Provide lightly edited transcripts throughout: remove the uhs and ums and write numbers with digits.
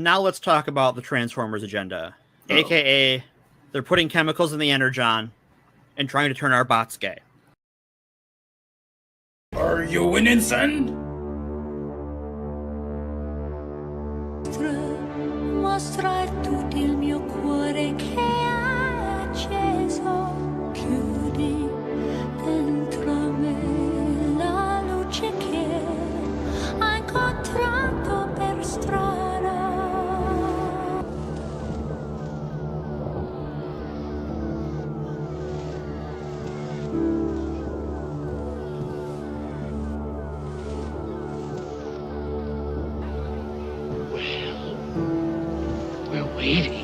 Now let's talk about the Transformers agenda. AKA, they're putting chemicals in the Energon and trying to turn our bots gay. Are you winning, son? Mostrar tutto il mio cuore che hai acceso. Chiudi dentro me la luce che hai incontrato per strada. We're waiting.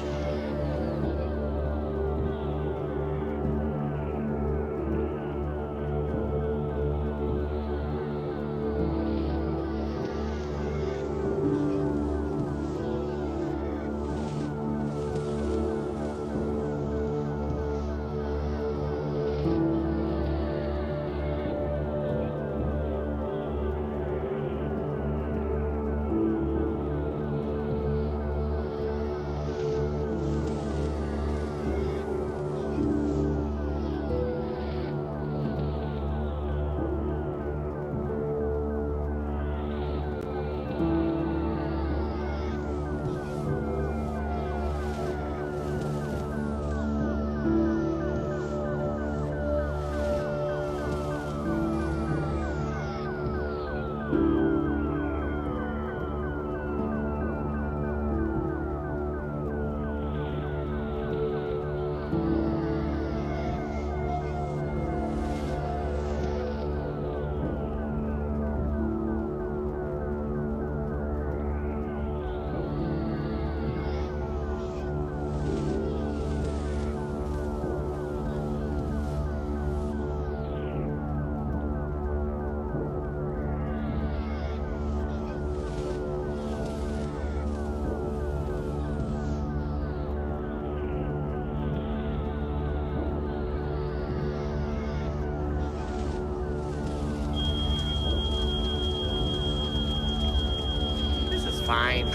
Fine.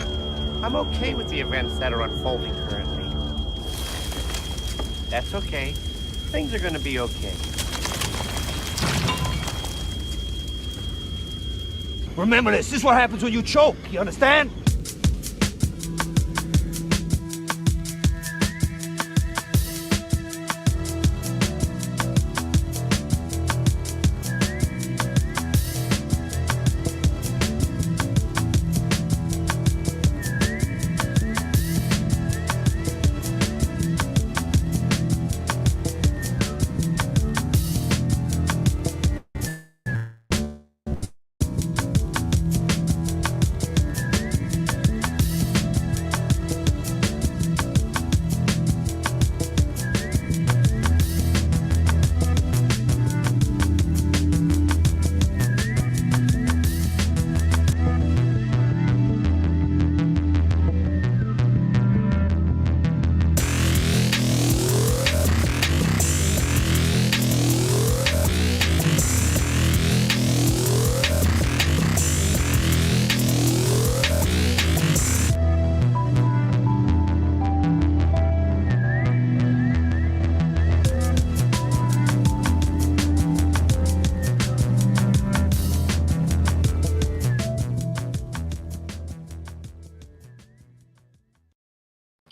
I'm okay with the events that are unfolding currently. That's okay. Things are gonna be okay. Remember this is what happens when you choke, you understand?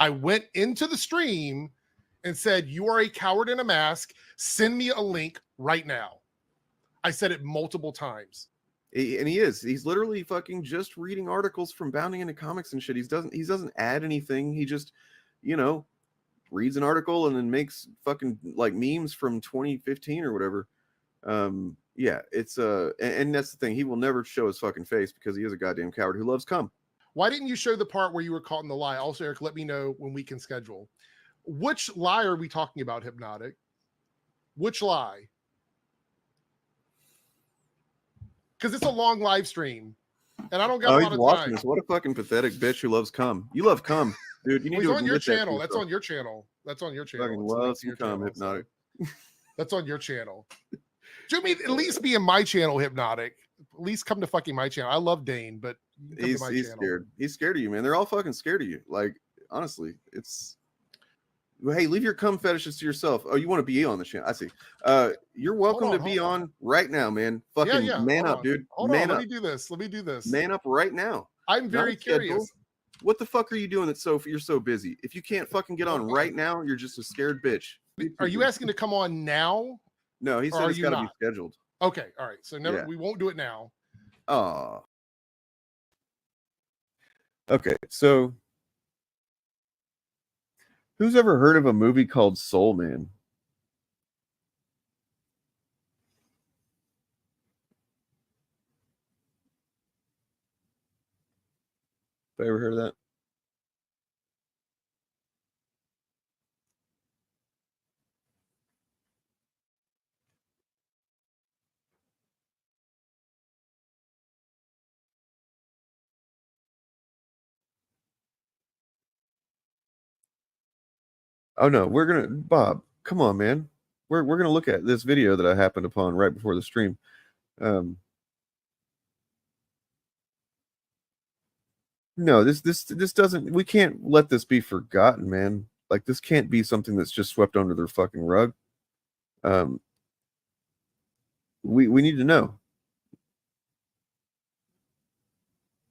I went into the stream and said, "You are a coward in a mask. Send me a link right now." I said it multiple times. And he's literally fucking just reading articles from Bounding into Comics and shit. He doesn't add anything. He just, reads an article and then makes fucking like memes from 2015 or whatever. Yeah, it's and that's the thing. He will never show his fucking face because he is a goddamn coward who loves cum. Why didn't you show the part where you were caught in the lie? Also, Eric, let me know when we can schedule. Which lie are we talking about, Hypnotic? Which lie? Because it's a long live stream, and I don't got a lot of time. This. What a fucking pathetic bitch who loves cum. You love cum, dude. You need to on your channel. That's on your channel. That's on your channel. Fucking love some cum, Hypnotic. That's on your channel. Jimmy, at least be in my channel, Hypnotic. at least come to fucking my channel. I love Dane, but you come to my He's channel. scared. He's scared of you, man. They're all fucking scared of you. Like, honestly, it's. Hey, leave your cum fetishes to yourself. Oh, you want to be on the channel? I see. You're welcome to be on right now, man. Fucking man up, dude. Hold on. Let me do this. Man up right now. I'm very curious. What the fuck are you doing you're so busy? If you can't fucking get on right now, you're just a scared bitch. Are you asking to come on now? No, he said it's got to be scheduled. Okay, all right. So we won't do it now. Oh. Okay, so who's ever heard of a movie called Soul Man? Have I ever heard of that? Oh no, Bob, come on, man. We're gonna look at this video that I happened upon right before the stream. No, this doesn't. We can't let this be forgotten, man. Like, this can't be something that's just swept under their fucking rug. We need to know.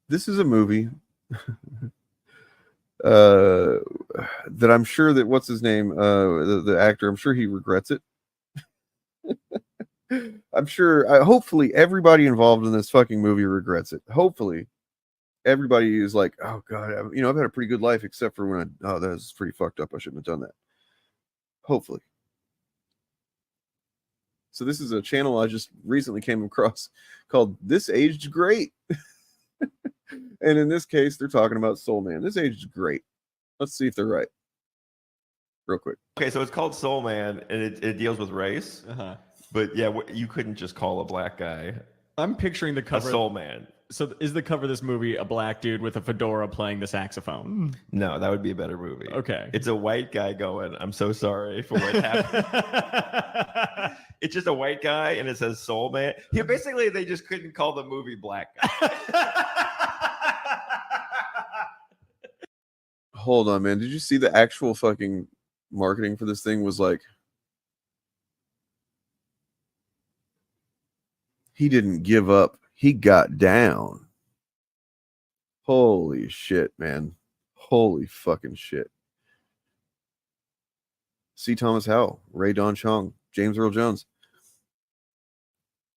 This is a movie that I'm sure that what's his name, the actor, I'm sure he regrets it. I'm sure. Hopefully, everybody involved in this fucking movie regrets it. Hopefully, everybody is like, "Oh God, I've had a pretty good life, except for when that was pretty fucked up. I shouldn't have done that." Hopefully. So this is a channel I just recently came across called "This Aged Great," and in this case, they're talking about Soul Man. This aged great. Let's see if they're right. Real quick. Okay, so it's called Soul Man, and it deals with race. But yeah, you couldn't just call a black guy. I'm picturing the cover. A soul man. So is the cover of this movie a black dude with a fedora playing the saxophone? No, that would be a better movie. Okay. It's a white guy going, "I'm so sorry for what happened." It's just a white guy, and it says Soul Man. Yeah, basically, they just couldn't call the movie Black Guy. Hold on, man. Did you see the actual fucking marketing for this thing was like, he didn't give up. He got down. Holy shit, man. Holy fucking shit. C. Thomas Howell, Ray Don Chong, James Earl Jones,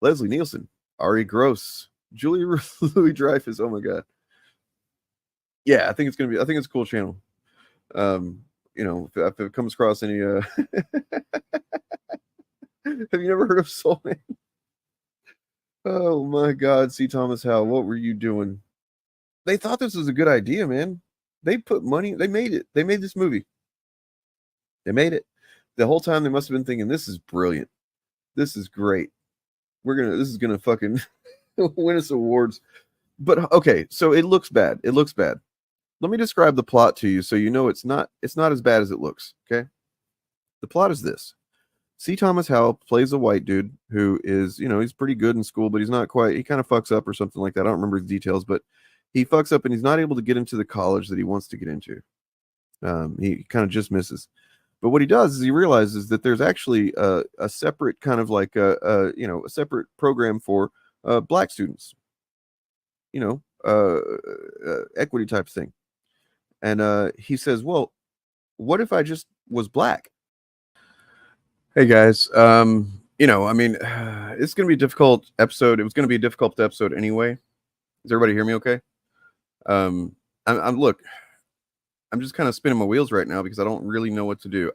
Leslie Nielsen, Ari Gross, Julia Louis Dreyfus. Oh my God. Yeah, I think it's a cool channel. If it comes across any have you never heard of Soul Man? Oh my God, C. Thomas Howell, what were you doing? They thought this was a good idea, man. They put money, they made it. They made this movie. They made it. The whole time they must have been thinking, this is brilliant. This is great. This is gonna fucking win us awards. But okay, so it looks bad. It looks bad. Let me describe the plot to you so you know it's not as bad as it looks. Okay. The plot is this. C. Thomas Howell plays a white dude who is, he's pretty good in school, but he kind of fucks up or something like that. I don't remember the details, but he fucks up and he's not able to get into the college that he wants to get into. He kind of just misses. But what he does is he realizes that there's actually a separate kind of like a separate program for black students, equity type thing. And he says, well, what if I just was black? Hey guys, it's going to be a difficult episode. It was going to be a difficult episode anyway. Does everybody hear me okay? I'm just kind of spinning my wheels right now because I don't really know what to do.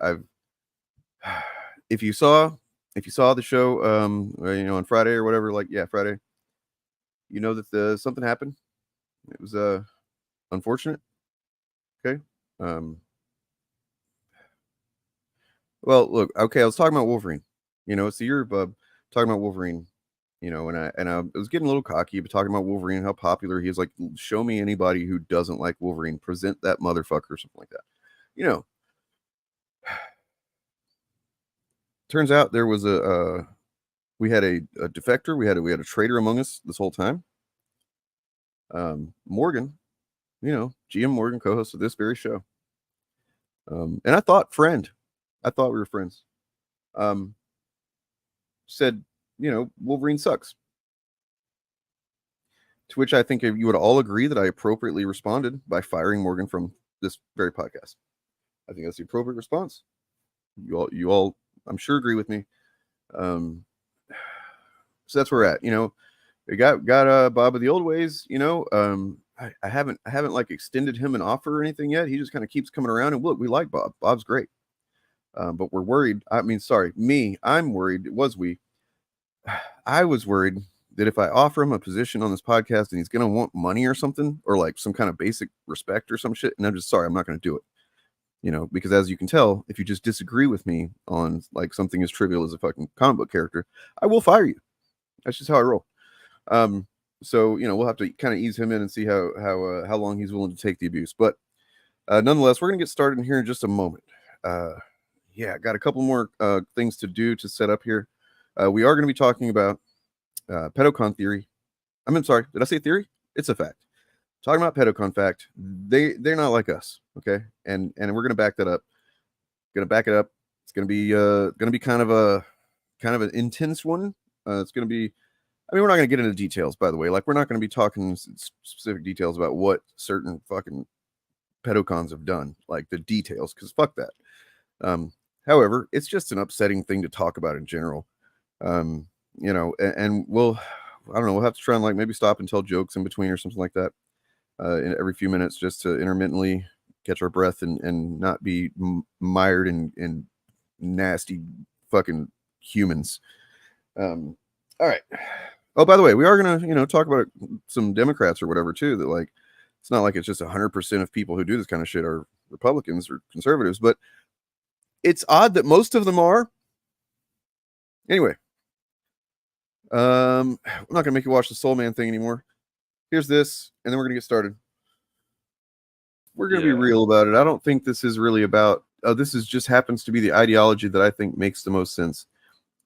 If you saw the show, on Friday or whatever, Friday, that something happened. It was unfortunate. Okay. Well, look, okay, I was talking about Wolverine. It's the year of talking about Wolverine, and I was getting a little cocky, but talking about Wolverine, how popular he is. Like, show me anybody who doesn't like Wolverine, present that motherfucker or something like that. Turns out there was a We had a defector. We had a traitor among us this whole time. Morgan, GM Morgan, co-host of this very show. And I thought we were friends. Said, Wolverine sucks. To which I think you would all agree that I appropriately responded by firing Morgan from this very podcast. I think that's the appropriate response. You all, I'm sure, agree with me. So that's where we're at. We got Bob of the old ways. I haven't like extended him an offer or anything yet. He just kind of keeps coming around. And look, we like Bob. Bob's great. But we're worried. I'm worried. I was worried that if I offer him a position on this podcast and he's going to want money or something, or like some kind of basic respect or some shit, and I'm not going to do it. Because as you can tell, if you just disagree with me on like something as trivial as a fucking comic book character, I will fire you. That's just how I roll. So, we'll have to kind of ease him in and see how long he's willing to take the abuse. But nonetheless, we're going to get started in here in just a moment. Got a couple more things to do to set up here. We are going to be talking about Pedocon theory. Sorry, did I say theory? It's a fact. Talking about Pedocon fact. They're not like us, okay? And we're going to back that up. It's going to be kind of an intense one. It's going to be. We're not going to get into details, by the way. Like, we're not going to be talking specific details about what certain fucking pedocons have done, like the details, because fuck that. However, it's just an upsetting thing to talk about in general. And we'll have to try and like maybe stop and tell jokes in between or something like that in every few minutes, just to intermittently catch our breath and not be mired in nasty fucking humans. All right. Oh, by the way, we are gonna talk about some Democrats or whatever too. That like, it's not like it's just 100% of people who do this kind of shit are Republicans or conservatives, but it's odd that most of them are. Anyway, I'm not gonna make you watch the Soul Man thing anymore. Here's this, and then we're gonna get started. We're gonna be real about it. I don't think this is really about. This is just happens to be the ideology that I think makes the most sense.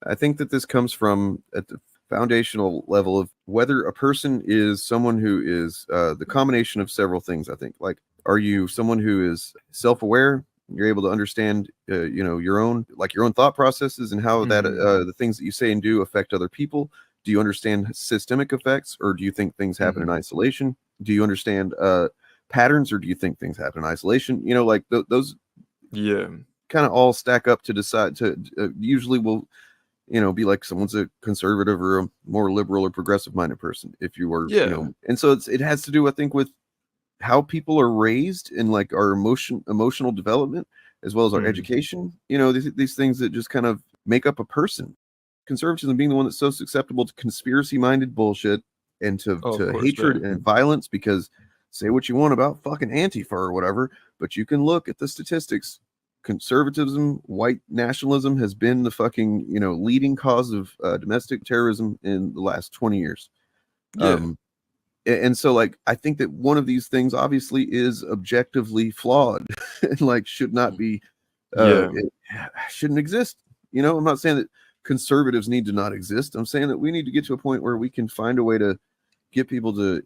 I think that this comes from at the foundational level of whether a person is someone who is the combination of several things. I think, like, are you someone who is self-aware? You're able to understand, your own thought processes and how that the things that you say and do affect other people. Do you understand systemic effects, or do you think things happen in isolation? Do you understand patterns, or do you think things happen in isolation? Those kind of all stack up to decide to usually will be like someone's a conservative or a more liberal or progressive minded person if you were and so it has to do, I think, with how people are raised in like our emotional development as well as our education. These things that just kind of make up a person. Conservatism being the one that's so susceptible to conspiracy minded bullshit and to hatred and violence, because say what you want about fucking Antifa or whatever, but you can look at the statistics. Conservatism, white nationalism has been the fucking leading cause of domestic terrorism in the last 20 years. And so like I think that one of these things obviously is objectively flawed and like should not be it shouldn't exist. I'm not saying that conservatives need to not exist. I'm saying that we need to get to a point where we can find a way to get people to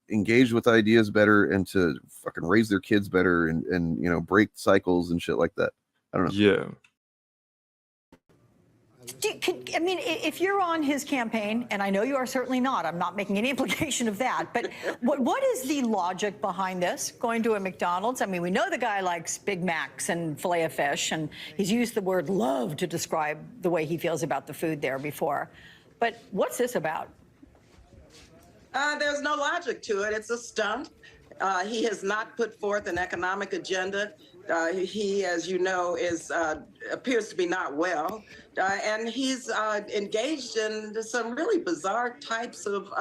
engage with ideas better and to fucking raise their kids better and break cycles and shit like that. I don't know. If you're on his campaign, and I know you are certainly not, I'm not making any implication of that, but what is the logic behind this, going to a McDonald's? We know the guy likes Big Macs and filet of fish, and he's used the word love to describe the way he feels about the food there before. But what's this about? There's no logic to it. It's a stunt. He has not put forth an economic agenda. He, as you know, appears to be not well, and he's engaged in some really bizarre types of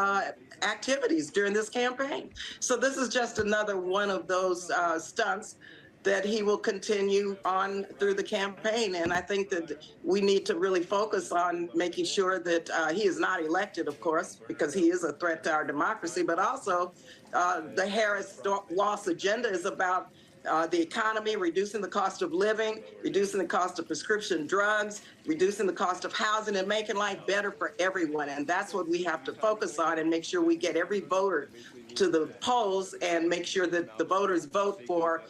activities during this campaign. So this is just another one of those stunts that he will continue on through the campaign. And I think that we need to really focus on making sure that he is not elected, of course, because he is a threat to our democracy, but also the Harris loss agenda is about the economy, reducing the cost of living, reducing the cost of prescription drugs, reducing the cost of housing, and making life better for everyone. And that's what we have to focus on and make sure we get every voter to the polls and make sure that the voters vote for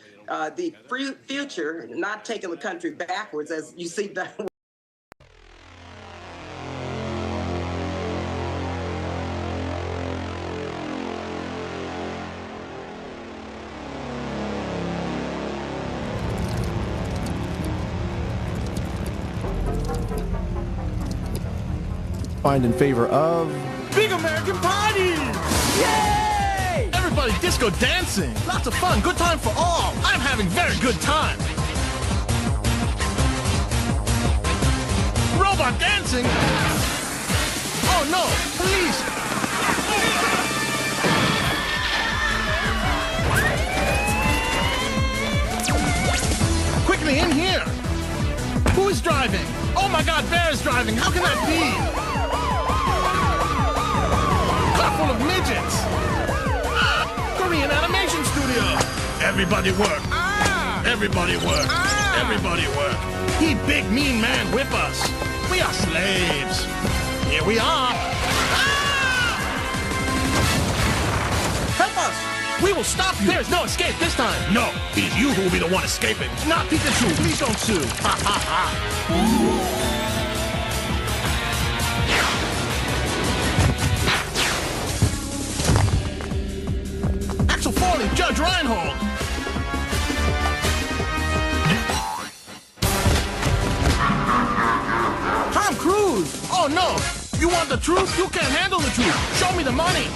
the future, not taking the country backwards, as you see that. Find in favor of Big American Party! Yay! Everybody disco dancing. Lots of fun. Good time for all. I'm having very good time. Robot dancing? Oh no! Police! Quickly in here! Who is driving? Oh my God, Bear is driving. How can that be? Full of midgets. Korean animation studio. Everybody work. Everybody work. Everybody work. He big mean man whip us. We are slaves. Here we are. Help us. We will stop you. There's no escape this time. No, it is you who will be the one escaping. Not Pikachu. Please don't sue. Ha ha ha. Judge Reinhold! Tom Cruise! Oh no! You want the truth? You can't handle the truth! Show me the money!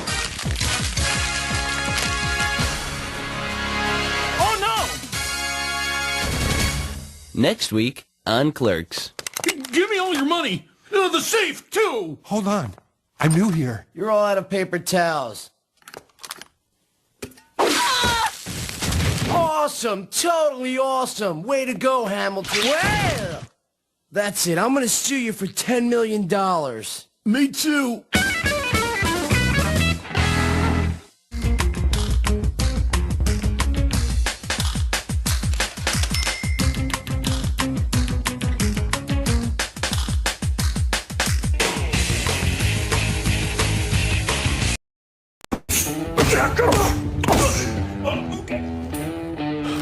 Oh no! Next week on Clerks. Give me all your money! The safe, too! Hold on. I'm new here. You're all out of paper towels. Awesome! Totally awesome! Way to go, Hamilton! Well, that's it. I'm gonna sue you for $10 million. Me too!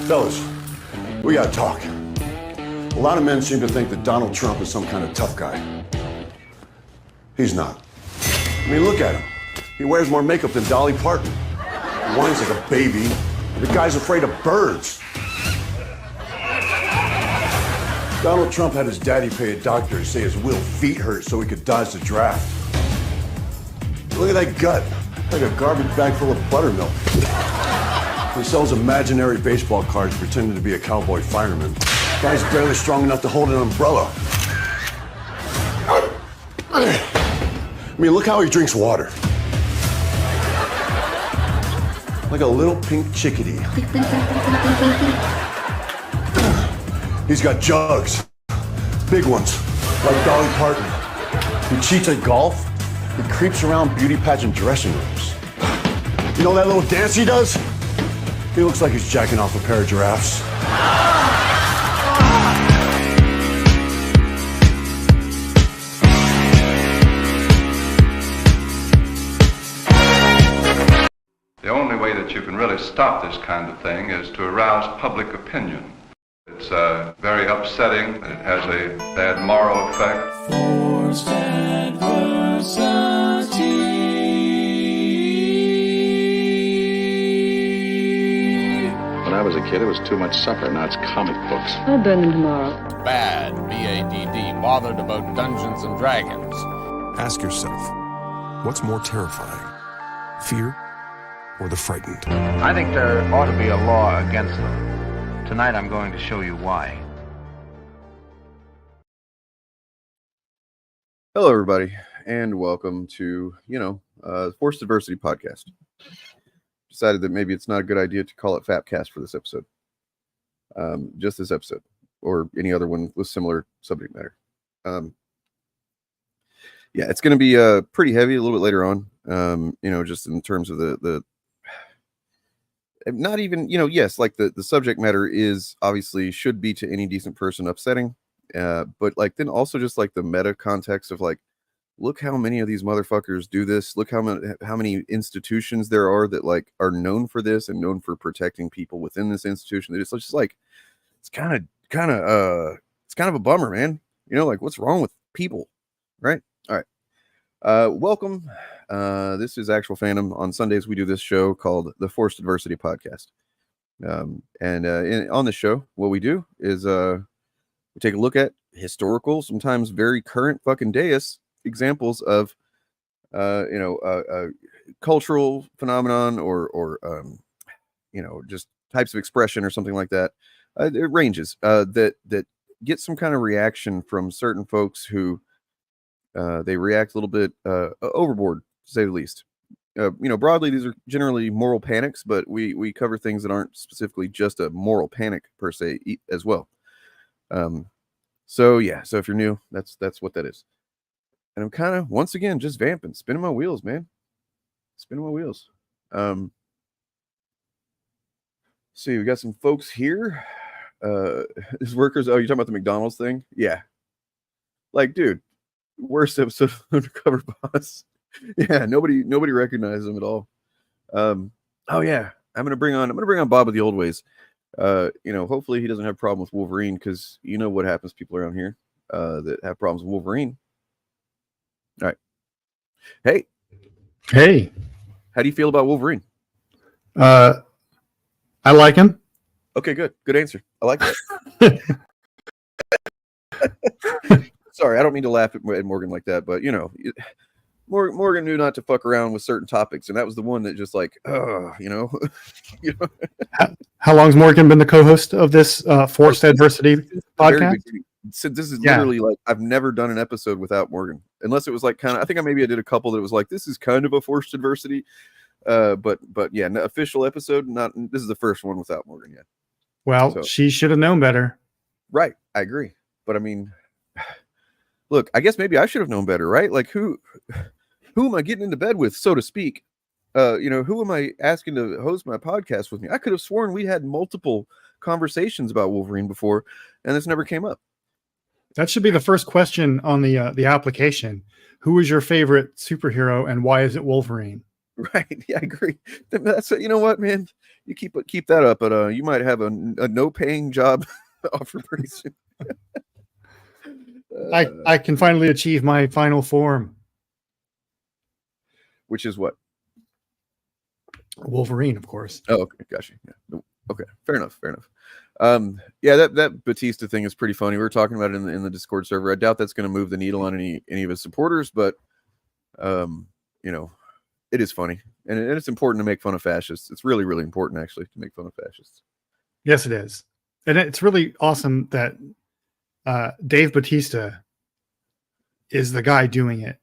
Fellas, we gotta talk. A lot of men seem to think that Donald Trump is some kind of tough guy. He's not. I mean, look at him. He wears more makeup than Dolly Parton. He whines like a baby. The guy's afraid of birds. Donald Trump had his daddy pay a doctor to say his Will feet hurt so he could dodge the draft. Look at that gut, like a garbage bag full of buttermilk. He sells imaginary baseball cards pretending to be a cowboy fireman. Guy's barely strong enough to hold an umbrella. I mean, look how he drinks water. Like a little pink chickadee. He's got jugs. Big ones, like Dolly Parton. He cheats at golf. He creeps around beauty pageant dressing rooms. You know that little dance he does? He looks like he's jacking off a pair of giraffes. The only way that you can really stop this kind of thing is to arouse public opinion. It's very upsetting. It has a bad moral effect. Forced adversity. When I was a kid, it was too much supper. Now it's comic books. I'll burn them tomorrow. Bad, B-A-D-D, bothered about Dungeons and Dragons. Ask yourself, what's more terrifying? Fear or the frightened? I think there ought to be a law against them. Tonight I'm going to show you why. Hello, everybody, and welcome to, Forced Adversity Podcast. Decided that maybe it's not a good idea to call it Fapcast for this episode. Just this episode, or any other one with similar subject matter. Yeah, it's going to be pretty heavy a little bit later on. Just in terms of the not even, yes, like the subject matter is obviously should be to any decent person upsetting. But like then also just like the meta context of like, look how many of these motherfuckers do this. Look how many institutions there are that like are known for this and known for protecting people within this institution. It's just like, it's kind of a bummer, man. Like what's wrong with people, right? All right. Welcome. This is Actual Fandom. On Sundays, we do this show called the Forced Adversity Podcast. On the show, what we do is we take a look at historical, sometimes very current fucking deus examples of cultural phenomenon or just types of expression or something like that. It ranges that get some kind of reaction from certain folks who they react a little bit overboard, to say the least. Broadly, these are generally moral panics, but we cover things that aren't specifically just a moral panic per se as well. So if you're new, that's what that is. And I'm kind of, once again, just vamping, spinning my wheels, man. Spinning my wheels. See, we got some folks here. His workers. Oh, you're talking about the McDonald's thing? Yeah. Like, dude, worst episode of Undercover Boss. Yeah, nobody recognized him at all. Oh yeah, I'm gonna bring on Bob of the Old Ways. Hopefully he doesn't have a problem with Wolverine, because you know what happens to people around here that have problems with Wolverine. All right. Hey. How do you feel about Wolverine? I like him. Okay, good answer. I like that. Sorry, I don't mean to laugh at Morgan like that, but Morgan knew not to fuck around with certain topics, and that was the one that just like, How long's Morgan been the co-host of this Forced Adversity podcast? So this is literally like, I've never done an episode without Morgan, unless it was like I think I did a couple that was like, this is kind of a forced adversity. But yeah, no, official episode, this is the first one without Morgan yet. Well, she should have known better. Right. I agree. But I mean, look, I guess maybe I should have known better, right? Like who am I getting into bed with, so to speak? Who am I asking to host my podcast with me? I could have sworn we had multiple conversations about Wolverine before, and this never came up. That should be the first question on the application. Who is your favorite superhero, and why is it Wolverine? Right. Yeah, I agree. That's you know what, man. You keep that up, but you might have a no paying job offer pretty soon. I can finally achieve my final form, which is what? Wolverine, of course. Oh, okay, gotcha. Yeah. Okay, fair enough. Yeah, that Batista thing is pretty funny. We were talking about it in the Discord server. I doubt that's going to move the needle on any of his supporters, but it is funny, and it's important to make fun of fascists. It's really, really important actually to make fun of fascists. Yes, it is, and it's really awesome that Dave Batista is the guy doing it.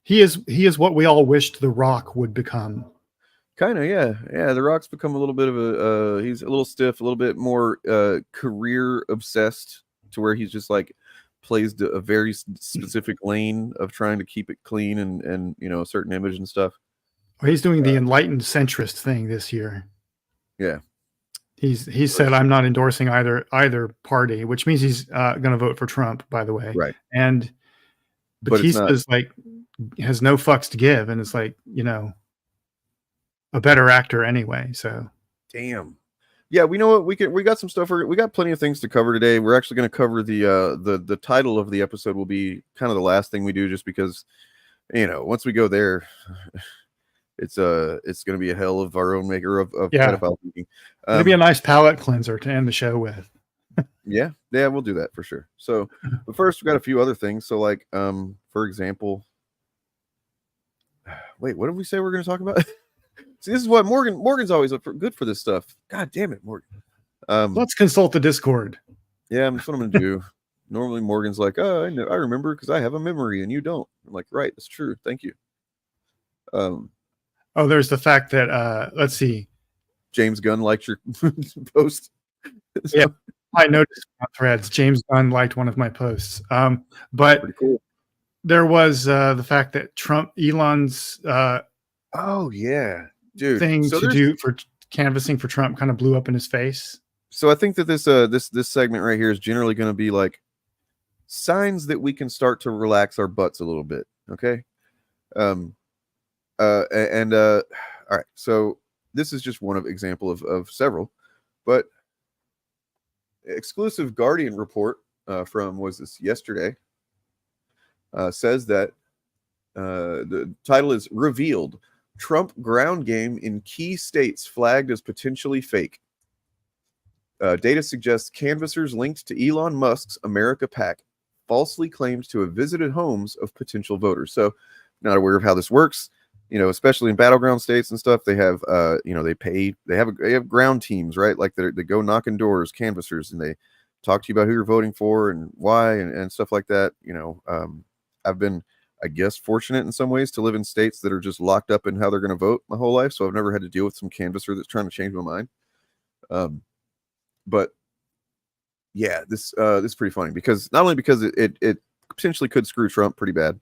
He is what we all wished The Rock would become. Kind of, yeah. The Rock's become a little bit of he's a little stiff, a little bit more career obsessed, to where he's just like plays a very specific lane of trying to keep it clean and a certain image and stuff. Well, he's doing the enlightened centrist thing this year. Yeah. He said, I'm not endorsing either party, which means he's going to vote for Trump, by the way. Right. And Batista's like has no fucks to give, and it's like, a better actor anyway. So damn. Yeah, we know what we got some stuff. We got plenty of things to cover today. We're actually going to cover the title of the episode will be kind of the last thing we do, just because once we go there, it's going to be a hell of our own maker of pedophile thinking. It'll be a nice palate cleanser to end the show with. yeah, we'll do that for sure. So, but first, we got a few other things. So, like, for example, wait, what did we say we're going to talk about? See, this is what Morgan's always good for this stuff. God damn it, Morgan. Let's consult the Discord. Yeah, that's what I'm going to do. Normally, Morgan's like, oh, I remember because I have a memory and you don't. I'm like, right, that's true. Thank you. There's the fact that, let's see. James Gunn liked your post. Yeah, I noticed on Threads. James Gunn liked one of my posts. But cool. There was the fact that Elon's oh yeah, dude, thing to do for canvassing for Trump kind of blew up in his face. So I think that this segment right here is generally going to be like signs that we can start to relax our butts a little bit. Okay. All right. So this is just one example of several, but exclusive Guardian report from was this yesterday says that the title is revealed: Trump ground game in key states flagged as potentially fake. Data suggests canvassers linked to Elon Musk's America PAC falsely claimed to have visited homes of potential voters. So, not aware of how this works, especially in battleground states and stuff. They have, they have ground teams, right? Like they go knocking doors, canvassers, and they talk to you about who you're voting for and why and stuff like that. I've been, I guess, fortunate in some ways to live in states that are just locked up in how they're going to vote my whole life. So I've never had to deal with some canvasser that's trying to change my mind. But yeah, this is pretty funny because not only because it potentially could screw Trump pretty bad,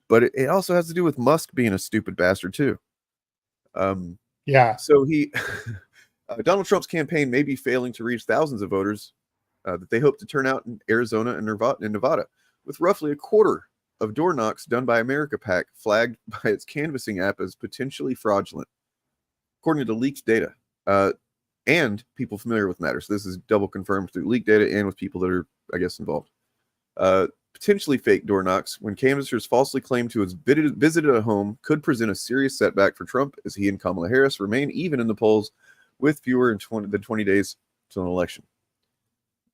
but it also has to do with Musk being a stupid bastard too. Yeah. So Donald Trump's campaign may be failing to reach thousands of voters that they hope to turn out in Arizona and Nevada, with roughly a quarter of door knocks done by America PAC flagged by its canvassing app as potentially fraudulent, according to leaked data. And people familiar with matters. So this is double confirmed through leaked data and with people that are, I guess, involved. Potentially fake door knocks, when canvassers falsely claim to have visited a home, could present a serious setback for Trump as he and Kamala Harris remain even in the polls with fewer than 20 days to an election.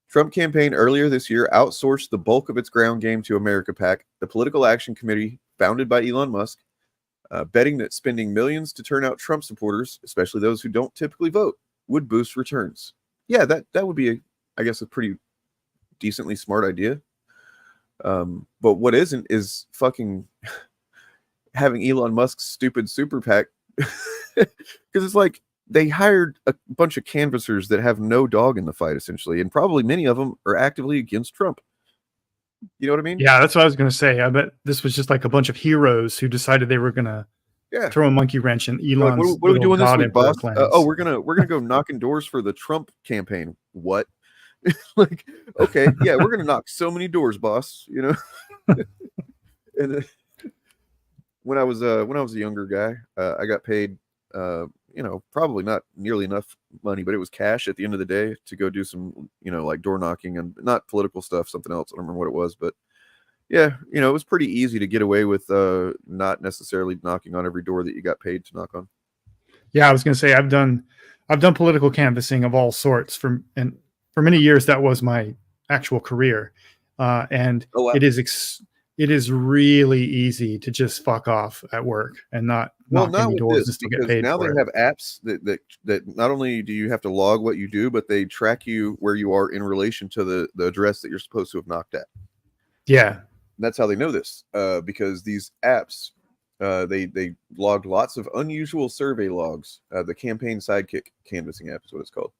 Trump campaign earlier this year outsourced the bulk of its ground game to America PAC, the political action committee founded by Elon Musk, betting that spending millions to turn out Trump supporters, especially those who don't typically vote, would boost returns. Yeah, that would be, I guess, a pretty decently smart idea. But what isn't is fucking having Elon Musk's stupid super PAC, because it's like they hired a bunch of canvassers that have no dog in the fight, essentially, and probably many of them are actively against Trump. You know what I mean? Yeah, that's what I was going to say. I bet this was just like a bunch of heroes who decided they were going to throw a monkey wrench in Elon's. Like, what are we doing this week, boss? Plans. We're gonna go knocking doors for the Trump campaign. What? Like, okay, yeah, we're gonna knock so many doors, boss. And when I was a younger guy, I got paid, probably not nearly enough money, but it was cash at the end of the day to go do some, like door knocking and not political stuff, something else. I don't remember what it was, but yeah, it was pretty easy to get away with not necessarily knocking on every door that you got paid to knock on. Yeah, I was going to say I've done political canvassing of all sorts and for many years that was my actual career, and it is really easy to just fuck off at work and not knock any doors just to get paid. Now for they have apps that not only do you have to log what you do, but they track you where you are in relation to the address that you're supposed to have knocked at. Yeah. That's how they know this, because these apps, they logged lots of unusual survey logs. The Campaign Sidekick canvassing app is what it's called.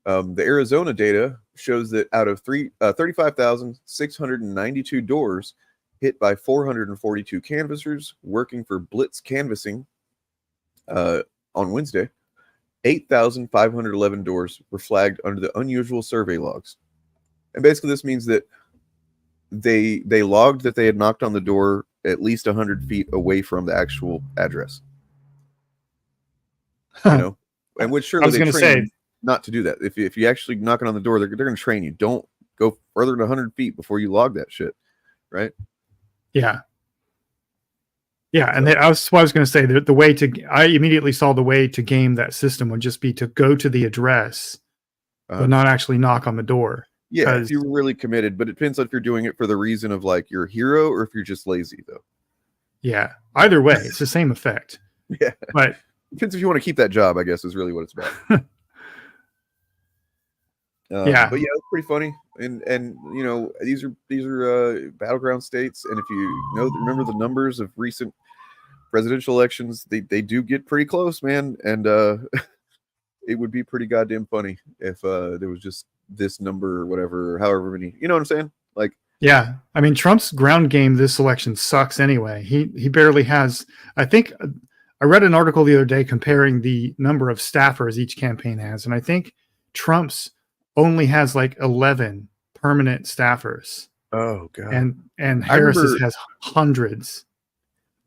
The Arizona data shows that out of 35,692 doors hit by 442 canvassers working for Blitz Canvassing on Wednesday, 8,511 doors were flagged under the unusual survey logs. And basically this means that they logged that they had knocked on the door at least 100 feet away from the actual address. And which surely they train you not to do that. If you actually knocking on the door, they're going to train you. Don't go further than 100 feet before you log that shit, right? Yeah. Yeah, and I was going to say that I immediately saw the way to game that system would just be to go to the address, but not actually knock on the door. Yeah, if you were really committed, but it depends on if you're doing it for the reason of like you're a hero or if you're just lazy, though. Yeah, either way, it's the same effect. Yeah, but depends if you want to keep that job, I guess, is really what it's about. Yeah, but yeah, it's pretty funny, and these are battleground states, and if you remember the numbers of recent presidential elections, they do get pretty close, man, and it would be pretty goddamn funny if there was just this number or whatever, or however many, you know what I'm saying? Like, yeah, I mean, Trump's ground game this election sucks anyway. He barely has, I think I read an article the other day comparing the number of staffers each campaign has, and I think Trump's only has like 11 permanent staffers. Oh god. And Harris's has hundreds.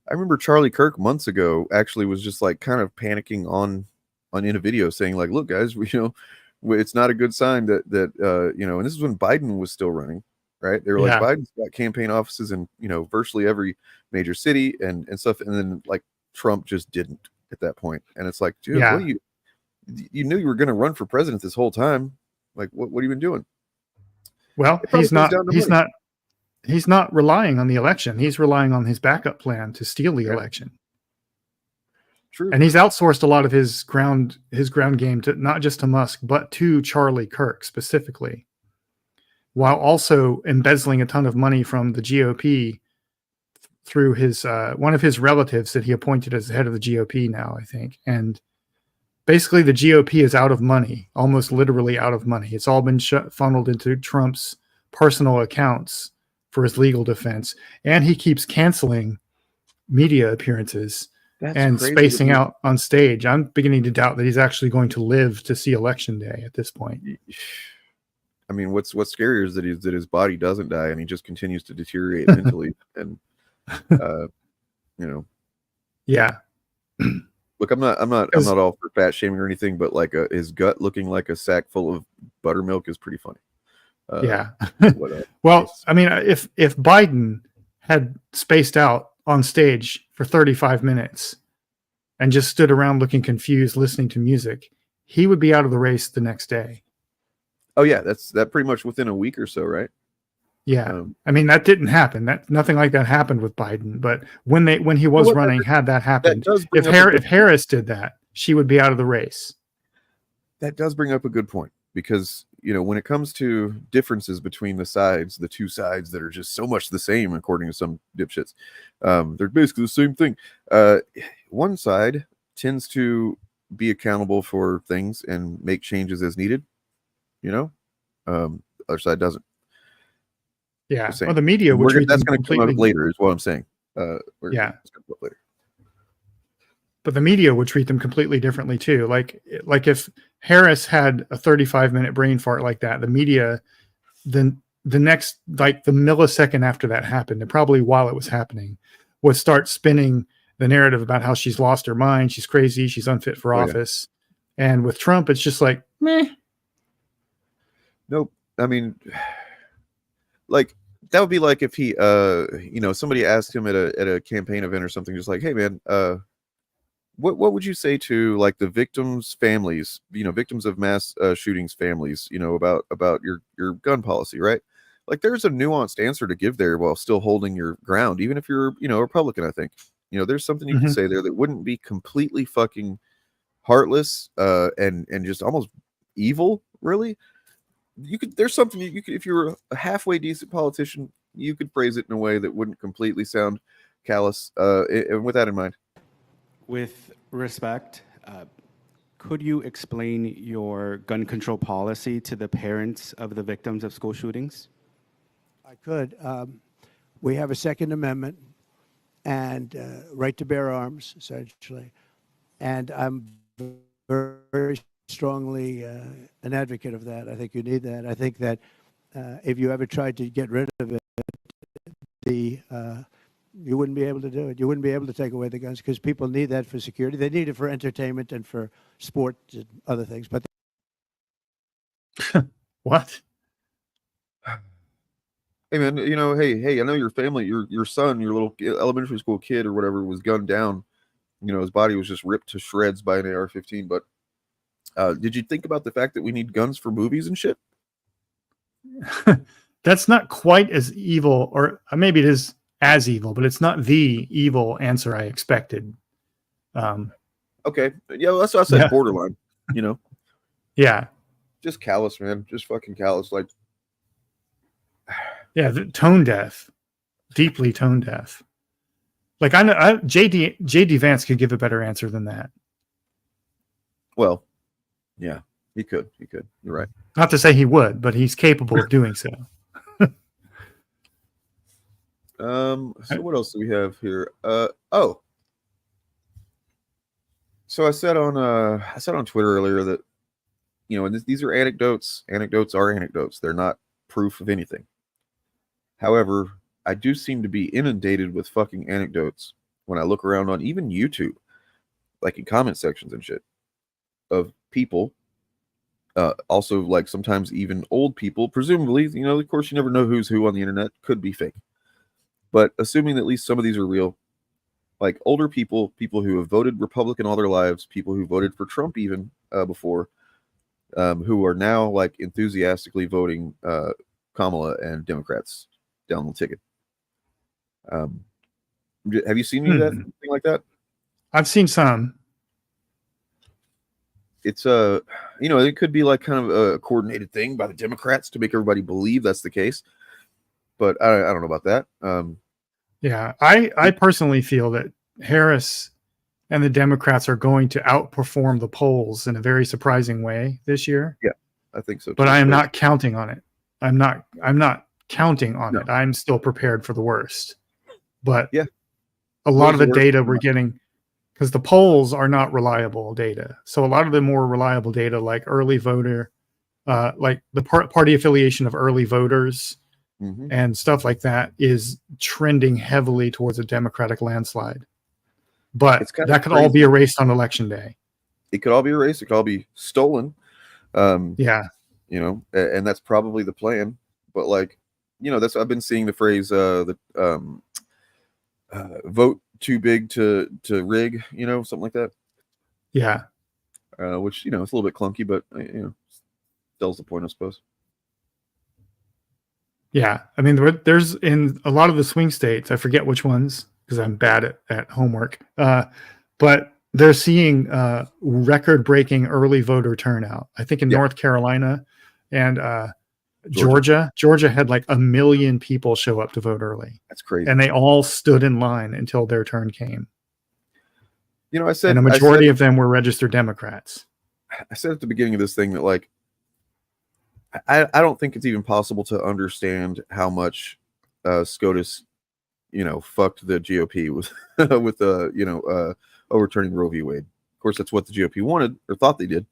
I remember Charlie Kirk months ago actually was just like kind of panicking on in a video saying like, look guys, it's not a good sign that and this is when Biden was still running, right? They were like, Biden's got campaign offices in, virtually every major city and stuff. And then like Trump just didn't at that point. And it's like, dude, what you knew you were going to run for president this whole time. Like, what have you been doing? Well, he's not relying on the election. He's relying on his backup plan to steal the election. True. And he's outsourced a lot of his ground game to not just to Musk, but to Charlie Kirk specifically, while also embezzling a ton of money from the GOP through his one of his relatives that he appointed as the head of the GOP now, I think. And basically the GOP is out of money, almost literally out of money. It's all been funneled into Trump's personal accounts for his legal defense. And he keeps canceling media appearances and spacing out on stage. I'm beginning to doubt that he's actually going to live to see election day at this point. I mean, what's scarier is that his body doesn't die and he just continues to deteriorate mentally. And yeah. Look, I'm not all for fat shaming or anything, but like his gut looking like a sack full of buttermilk is pretty funny. Well, I mean, if Biden had spaced out on stage for 35 minutes and just stood around looking confused, listening to music, he would be out of the race the next day. Oh yeah, that pretty much within a week or so, right? Yeah. I mean, that didn't happen. Nothing like that happened with Biden, but when he was running, had that happened, if Harris did that, she would be out of the race. That does bring up a good point, because when it comes to differences between the two sides that are just so much the same, according to some dipshits, they're basically the same thing. One side tends to be accountable for things and make changes as needed. Other side doesn't. Yeah. Well, the media, that's going to come up later, is what I'm saying. It's going to come up later. But the media would treat them completely differently too. Like if Harris had a 35-minute brain fart like that, the media, then the next, like the millisecond after that happened, and probably while it was happening, would start spinning the narrative about how she's lost her mind, she's crazy, she's unfit for office. Yeah. And with Trump, it's just like, meh. Nope. I mean, like that would be like if he, somebody asked him at a campaign event or something, just like, hey man, what would you say to like the victims' families, victims of mass shootings families, about your gun policy, right? Like there's a nuanced answer to give there while still holding your ground, even if you're, a Republican, I think. There's something you can say there that wouldn't be completely fucking heartless and just almost evil, really. There's something you could, if you were a halfway decent politician, you could phrase it in a way that wouldn't completely sound callous. And with that in mind. With respect, could you explain your gun control policy to the parents of the victims of school shootings? I could. We have a Second Amendment and right to bear arms, essentially. And I'm very strongly an advocate of that. I think you need that. I think that if you ever tried to get rid of it, you wouldn't be able to do it. You wouldn't be able to take away the guns because people need that for security. They need it for entertainment and for sport and other things. But what? Hey man, hey, I know your family, your son, your little elementary school kid or whatever was gunned down. His body was just ripped to shreds by an AR-15. But did you think about the fact that we need guns for movies and shit? That's not quite as evil, or maybe it is as evil, but it's not the evil answer I expected. Okay. Yeah, well, that's what I said, borderline, Yeah. Just callous, man. Just fucking callous. Like, yeah, tone deaf. Deeply tone deaf. Like, I know JD Vance could give a better answer than that. Well, yeah, he could. You're right. Not to say he would, but he's capable of doing so. So what else do we have here? So I said on Twitter earlier that, you know, and these are anecdotes. Anecdotes are anecdotes. They're not proof of anything. However, I do seem to be inundated with fucking anecdotes when I look around on even YouTube, like in comment sections and shit, of people, also like sometimes even old people, presumably, you know, of course you never know who's who on the internet, could be fake. But assuming that at least some of these are real, like older people, people who have voted Republican all their lives, people who voted for Trump even before, who are now like enthusiastically voting Kamala and Democrats down the ticket. Have you seen any of that, thing like that? I've seen some. It's you know, it could be like kind of a coordinated thing by the Democrats to make everybody believe that's the case, but I don't know about that. Yeah, I personally feel that Harris and the Democrats are going to outperform the polls in a very surprising way this year. Yeah, I think so too. But I am not counting on it. I'm not counting on it. I'm still prepared for the worst. But yeah, a lot of the data we're getting, because the polls are not reliable data. So a lot of the more reliable data, like early voter, like the party affiliation of early voters and stuff like that, is trending heavily towards a Democratic landslide. But that could all be erased on election day. It could all be erased. It could all be stolen. Yeah. You know, and that's probably the plan. But like, you know, that's, I've been seeing the phrase, vote too big to rig, you know, something like that. Yeah. Which, you know, it's a little bit clunky, but you know, tells the point, I suppose. Yeah. I mean, there's in a lot of the swing states, I forget which ones because I'm bad at homework. But they're seeing record-breaking early voter turnout. I think in North Carolina and Georgia had like 1 million people show up to vote early. That's crazy. And they all stood in line until their turn came. You know, I said, and a majority of them were registered Democrats. I said at the beginning of this thing that, like, I don't think it's even possible to understand how much SCOTUS, you know, fucked the GOP with you know, overturning Roe v. Wade. Of course, that's what the GOP wanted or thought they did.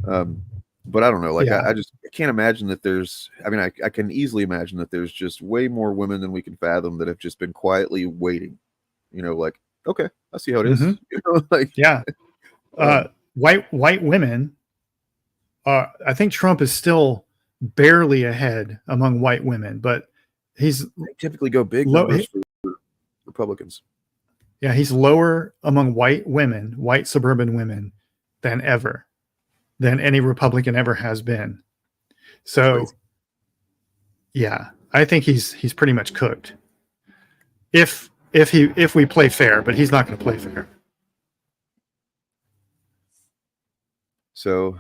But I don't know. Like, I can't imagine that there's. I mean, I can easily imagine that there's just way more women than we can fathom that have just been quietly waiting. You know, like, okay, I see how it is. You know, like, yeah, white women. I think Trump is still barely ahead among white women, but they typically go big numbers for Republicans. Yeah, he's lower among white women, white suburban women, than any Republican ever has been. So, yeah, I think he's pretty much cooked. If we play fair, but he's not going to play fair. So,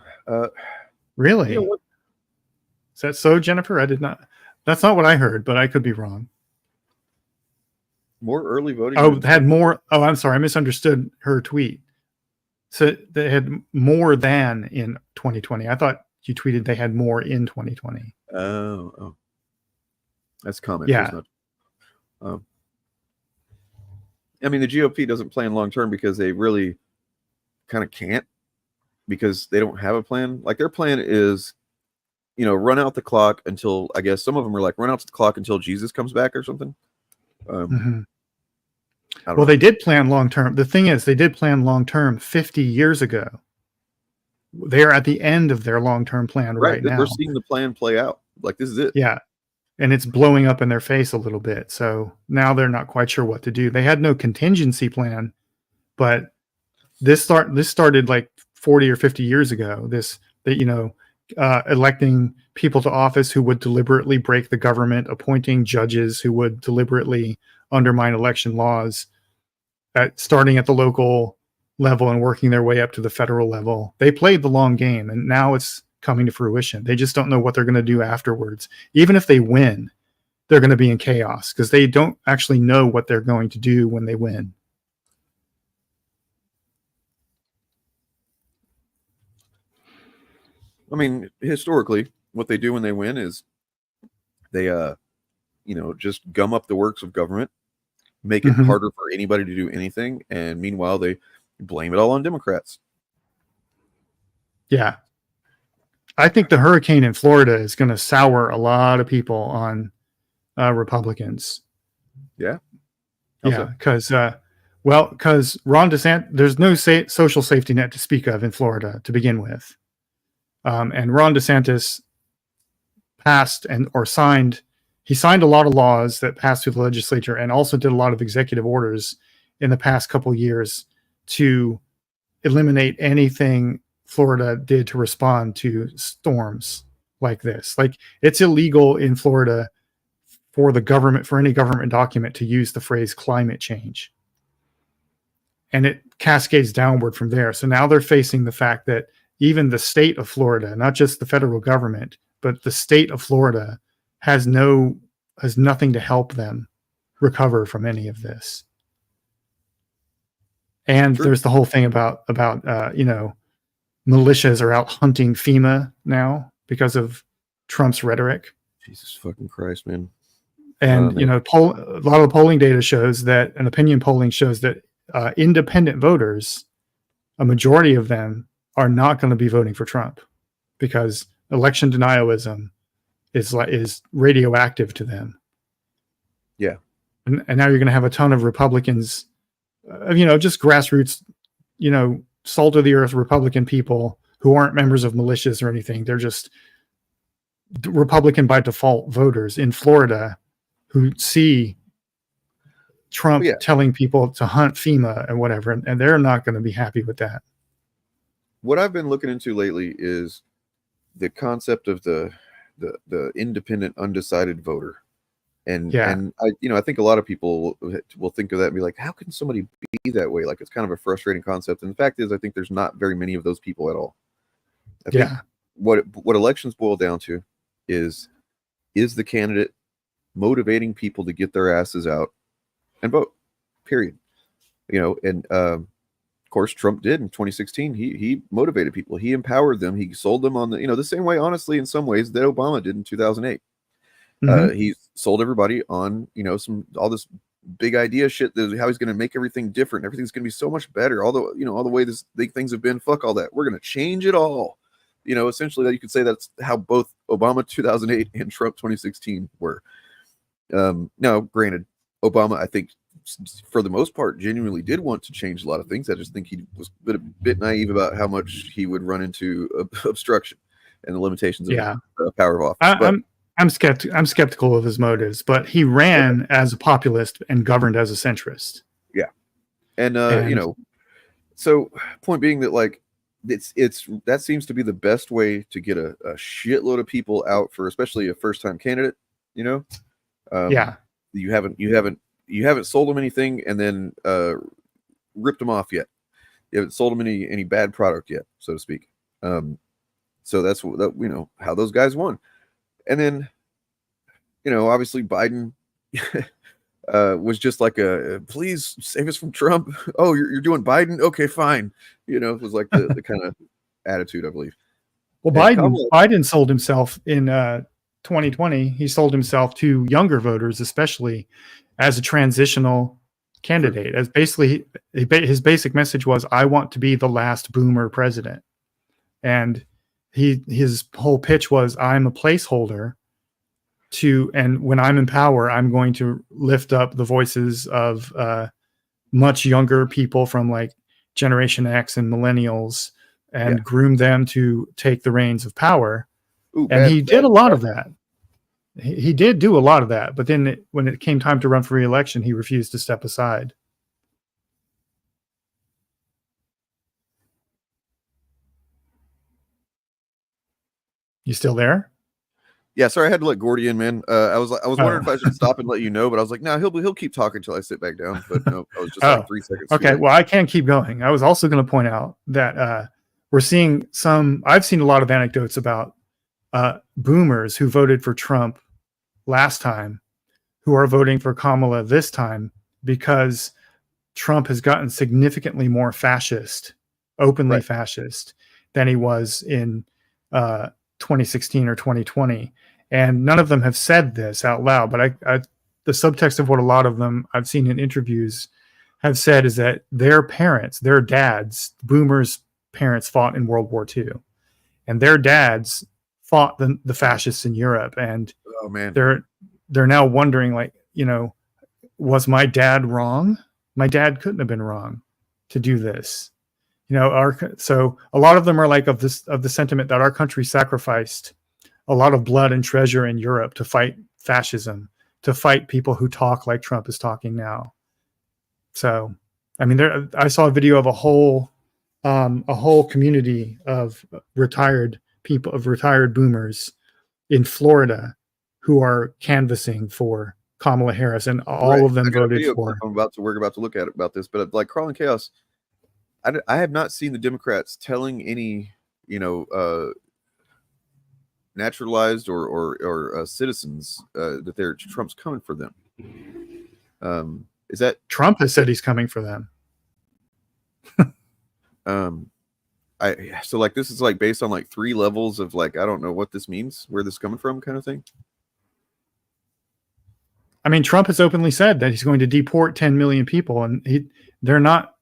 really, you know what? Is that so, Jennifer? That's not what I heard, but I could be wrong. More early voting. Oh, had more. Oh, I'm sorry, I misunderstood her tweet. So they had more than in 2020. I thought you tweeted they had more in 2020. Oh, that's a comment. Yeah. I mean, the GOP doesn't plan long term because they really kind of can't, because they don't have a plan. Like, their plan is, you know, run out the clock until, I guess some of them are like, run out the clock until Jesus comes back or something. Well, they did plan long term. The thing is, they did plan long term 50 years ago. They're at the end of their long term plan right now. We're seeing the plan play out. Like, this is it. Yeah. And it's blowing up in their face a little bit. So now they're not quite sure what to do. They had no contingency plan, but this started like 40 or 50 years ago. Electing people to office who would deliberately break the government, appointing judges who would deliberately undermine election laws, starting at the local level and working their way up to the federal level. They played the long game, and now it's coming to fruition. They just don't know what they're going to do afterwards. Even if they win, they're going to be in chaos because they don't actually know what they're going to do when they win. I mean, historically, what they do when they win is they, just gum up the works of government, make it harder for anybody to do anything. And meanwhile, they blame it all on Democrats. Yeah. I think the hurricane in Florida is going to sour a lot of people on Republicans. Yeah. Yeah, because Ron DeSantis, there's no social safety net to speak of in Florida to begin with, and Ron DeSantis passed he signed a lot of laws that passed through the legislature, and also did a lot of executive orders in the past couple of years to eliminate anything Florida did to respond to storms like this. Like, it's illegal in Florida for any government document to use the phrase climate change. And it cascades downward from there. So now they're facing the fact that even the state of Florida, not just the federal government, but the state of Florida has nothing to help them recover from any of this. And there's the whole thing about militias are out hunting FEMA now because of Trump's rhetoric. Jesus fucking Christ, man. And, a lot of the polling data shows that, and opinion polling shows that independent voters, a majority of them, are not going to be voting for Trump because election denialism is radioactive to them. Yeah. And now you're going to have a ton of Republicans, just grassroots, salt of the earth Republican people who aren't members of militias or anything. They're just Republican by default voters in Florida who see Trump telling people to hunt FEMA and whatever, and they're not going to be happy with that. What I've been looking into lately is the concept of the independent undecided voter. And I think a lot of people will think of that and be like, how can somebody be that way? Like, it's kind of a frustrating concept. And the fact is, I think there's not very many of those people at all. I think what elections boil down to is the candidate motivating people to get their asses out and vote, period. And of course, Trump did in 2016. He motivated people. He empowered them. He sold them on the same way, honestly, in some ways, that Obama did in 2008. He sold everybody on, all this big idea shit, how he's going to make everything different. Everything's going to be so much better. All the way things have been, fuck all that. We're going to change it all. Essentially, that you could say that's how both Obama 2008 and Trump 2016 were. Now, granted, Obama, I think, for the most part, genuinely did want to change a lot of things. I just think he was a bit naive about how much he would run into obstruction and the limitations of power of office. I'm skeptical of his motives, but he ran as a populist and governed as a centrist. Yeah, and so point being that, like, that seems to be the best way to get a shitload of people out for, especially a first time candidate. You haven't sold them anything, and then ripped them off yet. You haven't sold them any bad product yet, so to speak. So that's how those guys won. And then, obviously Biden was just like please save us from Trump. Oh, you're doing Biden? Okay, fine. It was like the kind of attitude, I believe. Well, Biden sold himself in 2020. He sold himself to younger voters, especially as a transitional candidate. As basically his basic message was, I want to be the last boomer president. And his whole pitch was, I'm a placeholder and when I'm in power, I'm going to lift up the voices of much younger people from like Generation X and millennials and groom them to take the reins of power. And he did a lot of that. He did do a lot of that, but then when it came time to run for re-election, he refused to step aside. You still there? Yeah, sorry, I had to let Gordy in, man. I was wondering if I should stop and let you know, but I was like, no, he'll keep talking until I sit back down. But no, I was just like 3 seconds. Okay, well, I can keep going. I was also going to point out that I've seen a lot of anecdotes about boomers who voted for Trump last time, who are voting for Kamala this time because Trump has gotten significantly more fascist, openly fascist, than he was in 2016 or 2020. And none of them have said this out loud, but the subtext of what a lot of them I've seen in interviews have said is that their parents, their dads, boomers' parents fought in World War II, and their dads fought the fascists in Europe, and oh man, they're now wondering, like, was my dad wrong? My dad couldn't have been wrong to do this. So a lot of them are like of the sentiment that our country sacrificed a lot of blood and treasure in Europe to fight fascism, to fight people who talk like Trump is talking now. So, I mean, I saw a video of a whole community of retired people, of retired boomers in Florida who are canvassing for Kamala Harris, and all of them voted for. We're about to look at about this, but like Crawling Chaos, I have not seen the Democrats telling any, naturalized or citizens that Trump's coming for them. Is that Trump has said he's coming for them? So like this is like based on like 3 levels of like, I don't know what this means, where this is coming from, kind of thing. I mean, Trump has openly said that he's going to deport 10 million people, and they're not.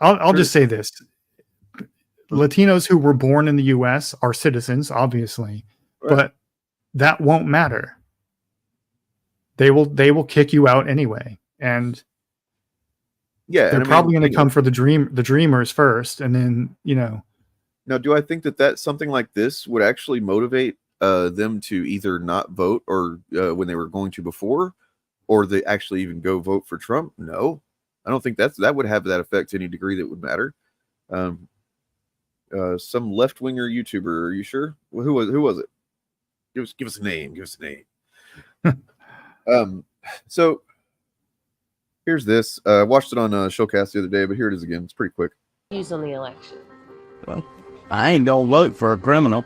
I'll just say this: Latinos who were born in the U.S. are citizens, obviously, but that won't matter. They will kick you out anyway, and they're probably going to come for the dreamers first, and then Now, do I think that something like this would actually motivate them to either not vote or when they were going to before, or they actually even go vote for Trump? No, I don't think that would have that effect to any degree that would matter. Some left-winger YouTuber, are you sure? Well, who was it? Give us a name. Give us a name. So here's this. I watched it on Shillcast the other day, but here it is again. It's pretty quick. Views on the election. Well, I ain't gonna vote for a criminal.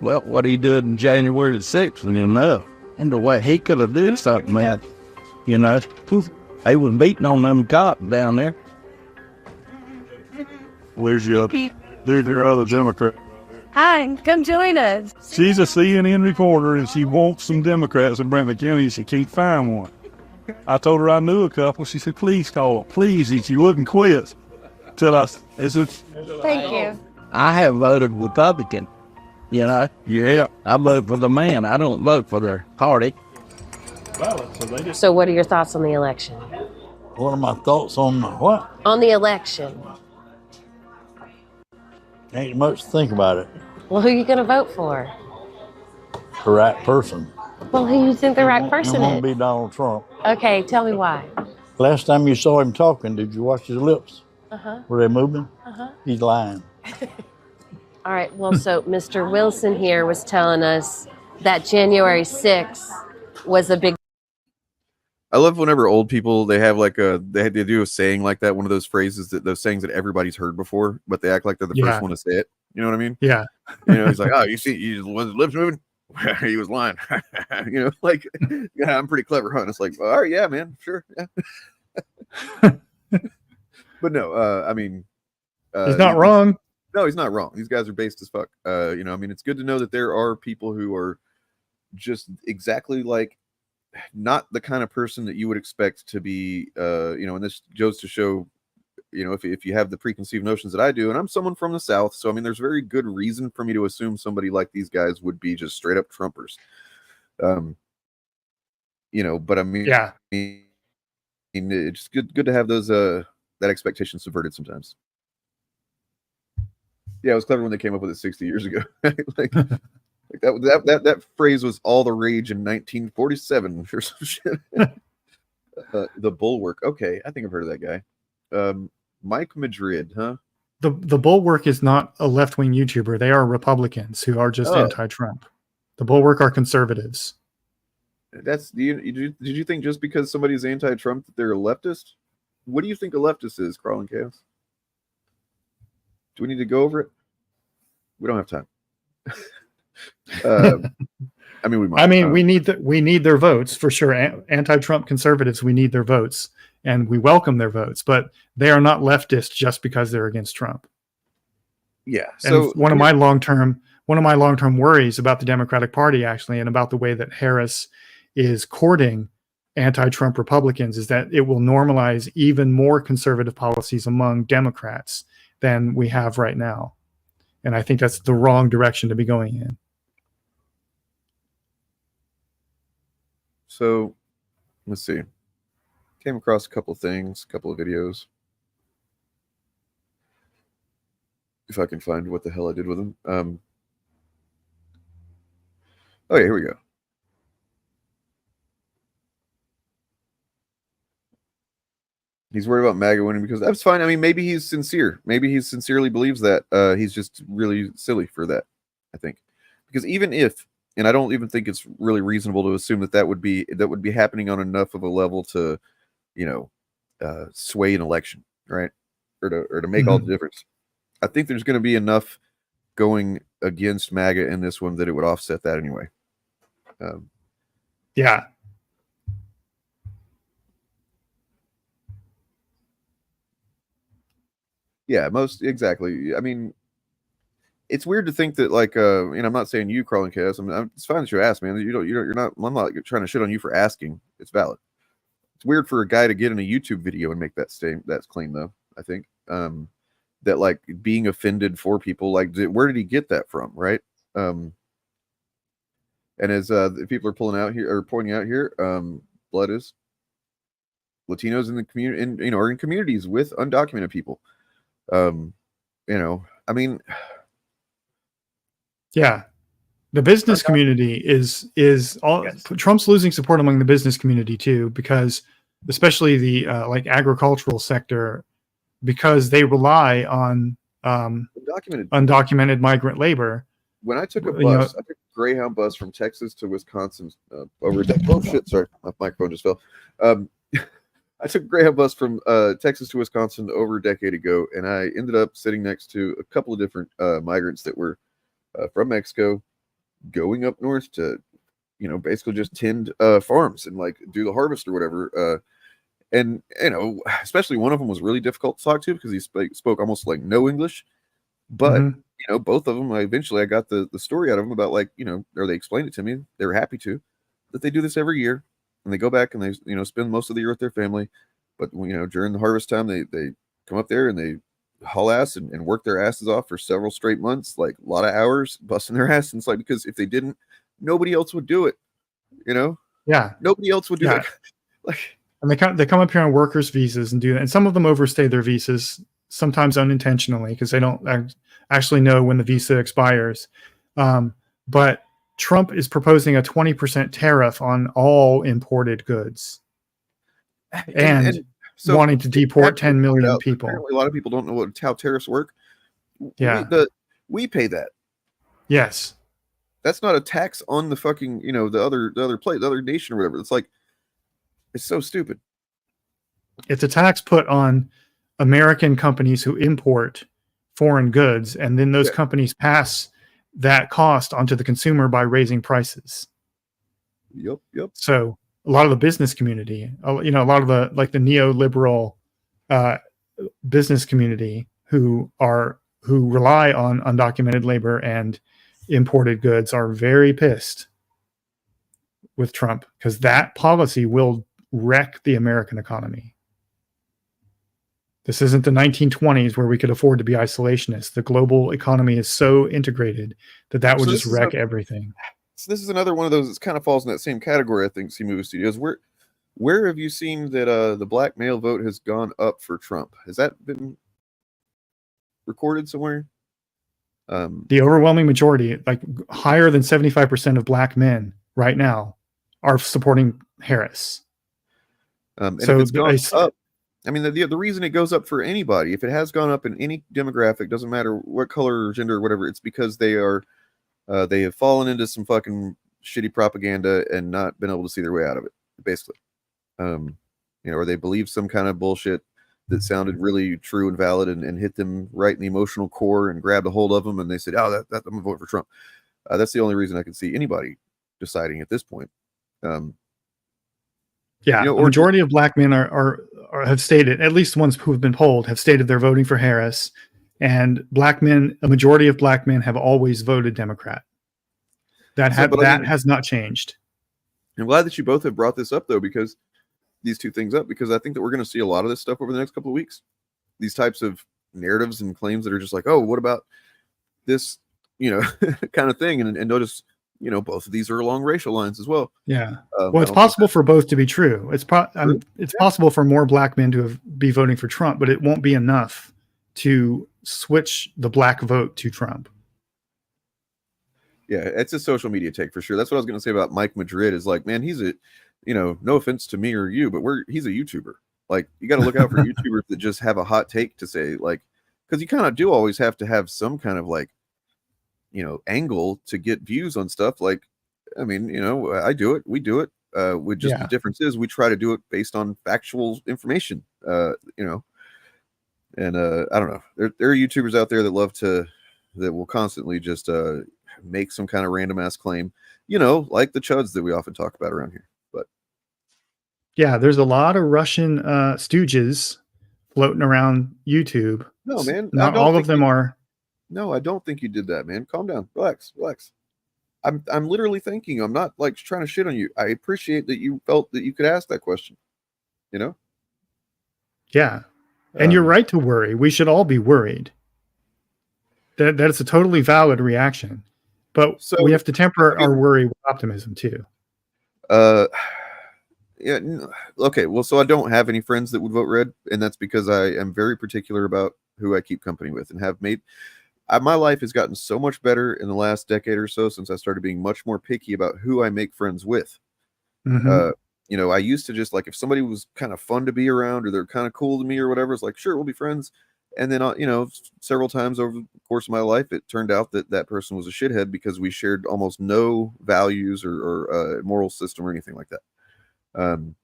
Well, what he did in January the 6th, and the way he could have did something, man. They was beating on them cops down there. There's your other Democrat. Hi, come join us. She's a CNN reporter, and she wants some Democrats in Brentwood County, and she can't find one. I told her I knew a couple. She said, please call, please, and she wouldn't quit. Thank you. I have voted Republican, Yeah, I vote for the man. I don't vote for their party. So what are your thoughts on the election? What are my thoughts on what? On the election. Ain't much to think about it. Well, who are you going to vote for? The right person. Well, who do you think the right person I'm is? going to be Donald Trump. Okay, tell me why. Last time you saw him talking, did you watch his lips? Uh-huh. Were they moving? Uh-huh. He's lying. All right, well, so Mr. Wilson here was telling us that January 6th was a big... I love whenever old people, they have like they do a saying like that, one of those phrases, those sayings that everybody's heard before, but they act like they're the first one to say it. You know what I mean? Yeah. He's like, oh, you see, was his lips moving? He was lying. Like, yeah, I'm pretty clever, huh? And it's like, all right, yeah, man, sure. Yeah. But no, I mean, he's not wrong. No, he's not wrong. These guys are based as fuck. I mean, it's good to know that there are people who are just exactly like, not the kind of person that you would expect to be, and this goes to show, if you have the preconceived notions that I do, and I'm someone from the South, so I mean, there's very good reason for me to assume somebody like these guys would be just straight up Trumpers. But I mean, yeah, it's good to have those that expectation subverted sometimes. Yeah, it was clever when they came up with it 60 years ago. Like that phrase was all the rage in 1947 or some shit. The Bulwark. Okay, I think I've heard of that guy. Mike Madrid, huh? The Bulwark is not a left-wing YouTuber. They are Republicans who are just anti-Trump. The Bulwark are conservatives. Did you think just because somebody's anti-Trump that they're a leftist? What do you think a leftist is, Crawling Chaos? Do we need to go over it? We don't have time. I mean, we might. I mean, we need their votes for sure. Anti-Trump conservatives, we need their votes, and we welcome their votes. But they are not leftist just because they're against Trump. Yeah. So one of my long-term worries about the Democratic Party, actually, and about the way that Harris is courting anti-Trump Republicans is that it will normalize even more conservative policies among Democrats than we have right now. And I think that's the wrong direction to be going in. So let's see. Came across a couple of things, a couple of videos. If I can find what the hell I did with them. Oh yeah, here we go. He's worried about MAGA winning because that's fine. I mean, maybe he's sincere. Maybe he sincerely believes that. He's just really silly for that, I think. Because even if, and I don't even think it's really reasonable to assume that would be happening on enough of a level to, sway an election, right? Or to make all the difference. I think there's going to be enough going against MAGA in this one that it would offset that anyway. Yeah. Yeah, exactly. I mean, it's weird to think that, like, I'm not saying you, Crawling Chaos. It's fine that you ask, man. You're not. I'm not trying to shit on you for asking. It's valid. It's weird for a guy to get in a YouTube video and make that claim, though. I think that, like, being offended for people, like, where did he get that from, right? And as the people are pointing out here, blood is Latinos in the community, or in communities with undocumented people. I mean, yeah, the business community is all. Yes. Trump's losing support among the business community too, because especially the like agricultural sector, because they rely on undocumented migrant labor. When I took a bus, I took a Greyhound bus from Texas to Wisconsin over. Oh shit! Sorry, my microphone just fell. I took a Greyhound bus from Texas to Wisconsin over a decade ago, and I ended up sitting next to a couple of different migrants that were from Mexico, going up north to, basically just tend farms and like do the harvest or whatever. And especially one of them was really difficult to talk to because he spoke almost like no English. But both of them, eventually I got the story out of them about, like, or they explained it to me. They were happy to, that they do this every year. And they go back and they, spend most of the year with their family. But, during the harvest time, they come up there and they haul ass and work their asses off for several straight months, like a lot of hours, busting their ass. And it's like, because if they didn't, nobody else would do it, Yeah. Nobody else would do it. Like, and they come up here on workers' visas and do that. And some of them overstay their visas, sometimes unintentionally, because they don't actually know when the visa expires. But Trump is proposing a 20% tariff on all imported goods and so wanting to deport 10 million people. Apparently a lot of people don't know how tariffs work. Yeah. We pay that. Yes. That's not a tax on the fucking, the other nation or whatever. It's like, it's so stupid. It's a tax put on American companies who import foreign goods, and then those companies pass that cost onto the consumer by raising prices. Yep. So a lot of the business community, a lot of the neoliberal business community who rely on undocumented labor and imported goods are very pissed with Trump, because that policy will wreck the American economy. This isn't the 1920s where we could afford to be isolationists. The global economy is so integrated that would just wreck everything. So this is another one of those that kind of falls in that same category, I think, C Movie Studios. Where have you seen that the black male vote has gone up for Trump? Has that been recorded somewhere? The overwhelming majority, like higher than 75% of black men right now, are supporting Harris. And so if it's gone up, I mean, the reason it goes up for anybody, if it has gone up in any demographic, doesn't matter what color or gender or whatever, it's because they have fallen into some fucking shitty propaganda and not been able to see their way out of it, basically. Or they believe some kind of bullshit that sounded really true and valid and hit them right in the emotional core and grabbed a hold of them, and they said, "Oh, that I'm gonna vote for Trump." That's the only reason I can see anybody deciding at this point. Yeah, the majority of black men have stated, at least the ones who have been polled, have stated they're voting for Harris. And a majority of black men have always voted Democrat. That has not changed. I'm glad that you both have brought this up, though, because these two things up, because I think that we're going to see a lot of this stuff over the next couple of weeks. These types of narratives and claims that are just like, oh, what about this, kind of thing. And notice, both of these are along racial lines as well. Yeah. Well, it's possible for both to be true. It's possible for more black men to be voting for Trump, but it won't be enough to switch the black vote to Trump. Yeah, it's a social media take for sure. That's what I was going to say about Mike Madrid is like, man, he's a, no offense to me or you, but he's a YouTuber. Like, you got to look out for YouTubers that just have a hot take to say, like, because you kind of do always have to have some kind of like, angle to get views on stuff. Like, I mean, I do it, we do it. With just the difference is we try to do it based on factual information. And I don't know. There are YouTubers out there that will constantly just make some kind of random ass claim, like the chuds that we often talk about around here. But yeah, there's a lot of Russian stooges floating around YouTube. No, man, not all of them are. No, I don't think you did that, man. Calm down, relax. I'm literally thinking. I'm not like trying to shit on you. I appreciate that you felt that you could ask that question. Yeah, and you're right to worry. We should all be worried. That's a totally valid reaction, but we have to temper our worry with optimism too. Yeah. Okay. Well, so I don't have any friends that would vote red, and that's because I am very particular about who I keep company with, and have made. My life has gotten so much better in the last decade or so since I started being much more picky about who I make friends with. Mm-hmm. I used to just like, if somebody was kind of fun to be around or they're kind of cool to me or whatever, it's like, sure, we'll be friends. And then, several times over the course of my life, it turned out that person was a shithead because we shared almost no values or moral system or anything like that. And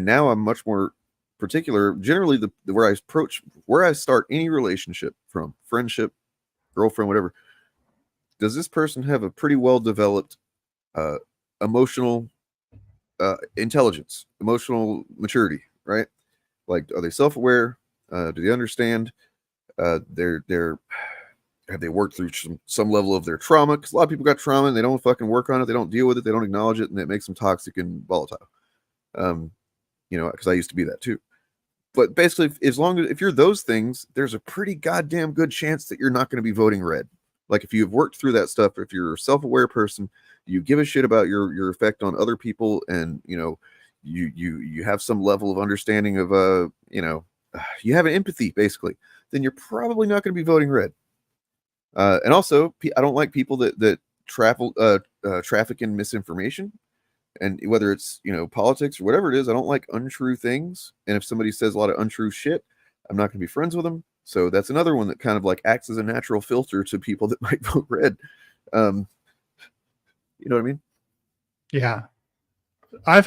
now I'm much more particular. Generally, where I start any relationship from, friendship, girlfriend, whatever, does this person have a pretty well developed emotional intelligence, emotional maturity, right? Like, are they self-aware? Do they understand? Have they worked through some level of their trauma? Because a lot of people got trauma and they don't fucking work on it. They don't deal with it. They don't acknowledge it, and it makes them toxic and volatile. Because I used to be that too. But basically, if you're those things, there's a pretty goddamn good chance that you're not going to be voting red. Like, if you've worked through that stuff, if you're a self-aware person, you give a shit about your effect on other people, and you have some level of understanding of you have an empathy, basically, then you're probably not going to be voting red. And also, I don't like people that traffic in misinformation. And whether it's, politics or whatever it is, I don't like untrue things. And if somebody says a lot of untrue shit, I'm not going to be friends with them. So that's another one that kind of like acts as a natural filter to people that might vote red. You know what I mean? Yeah. I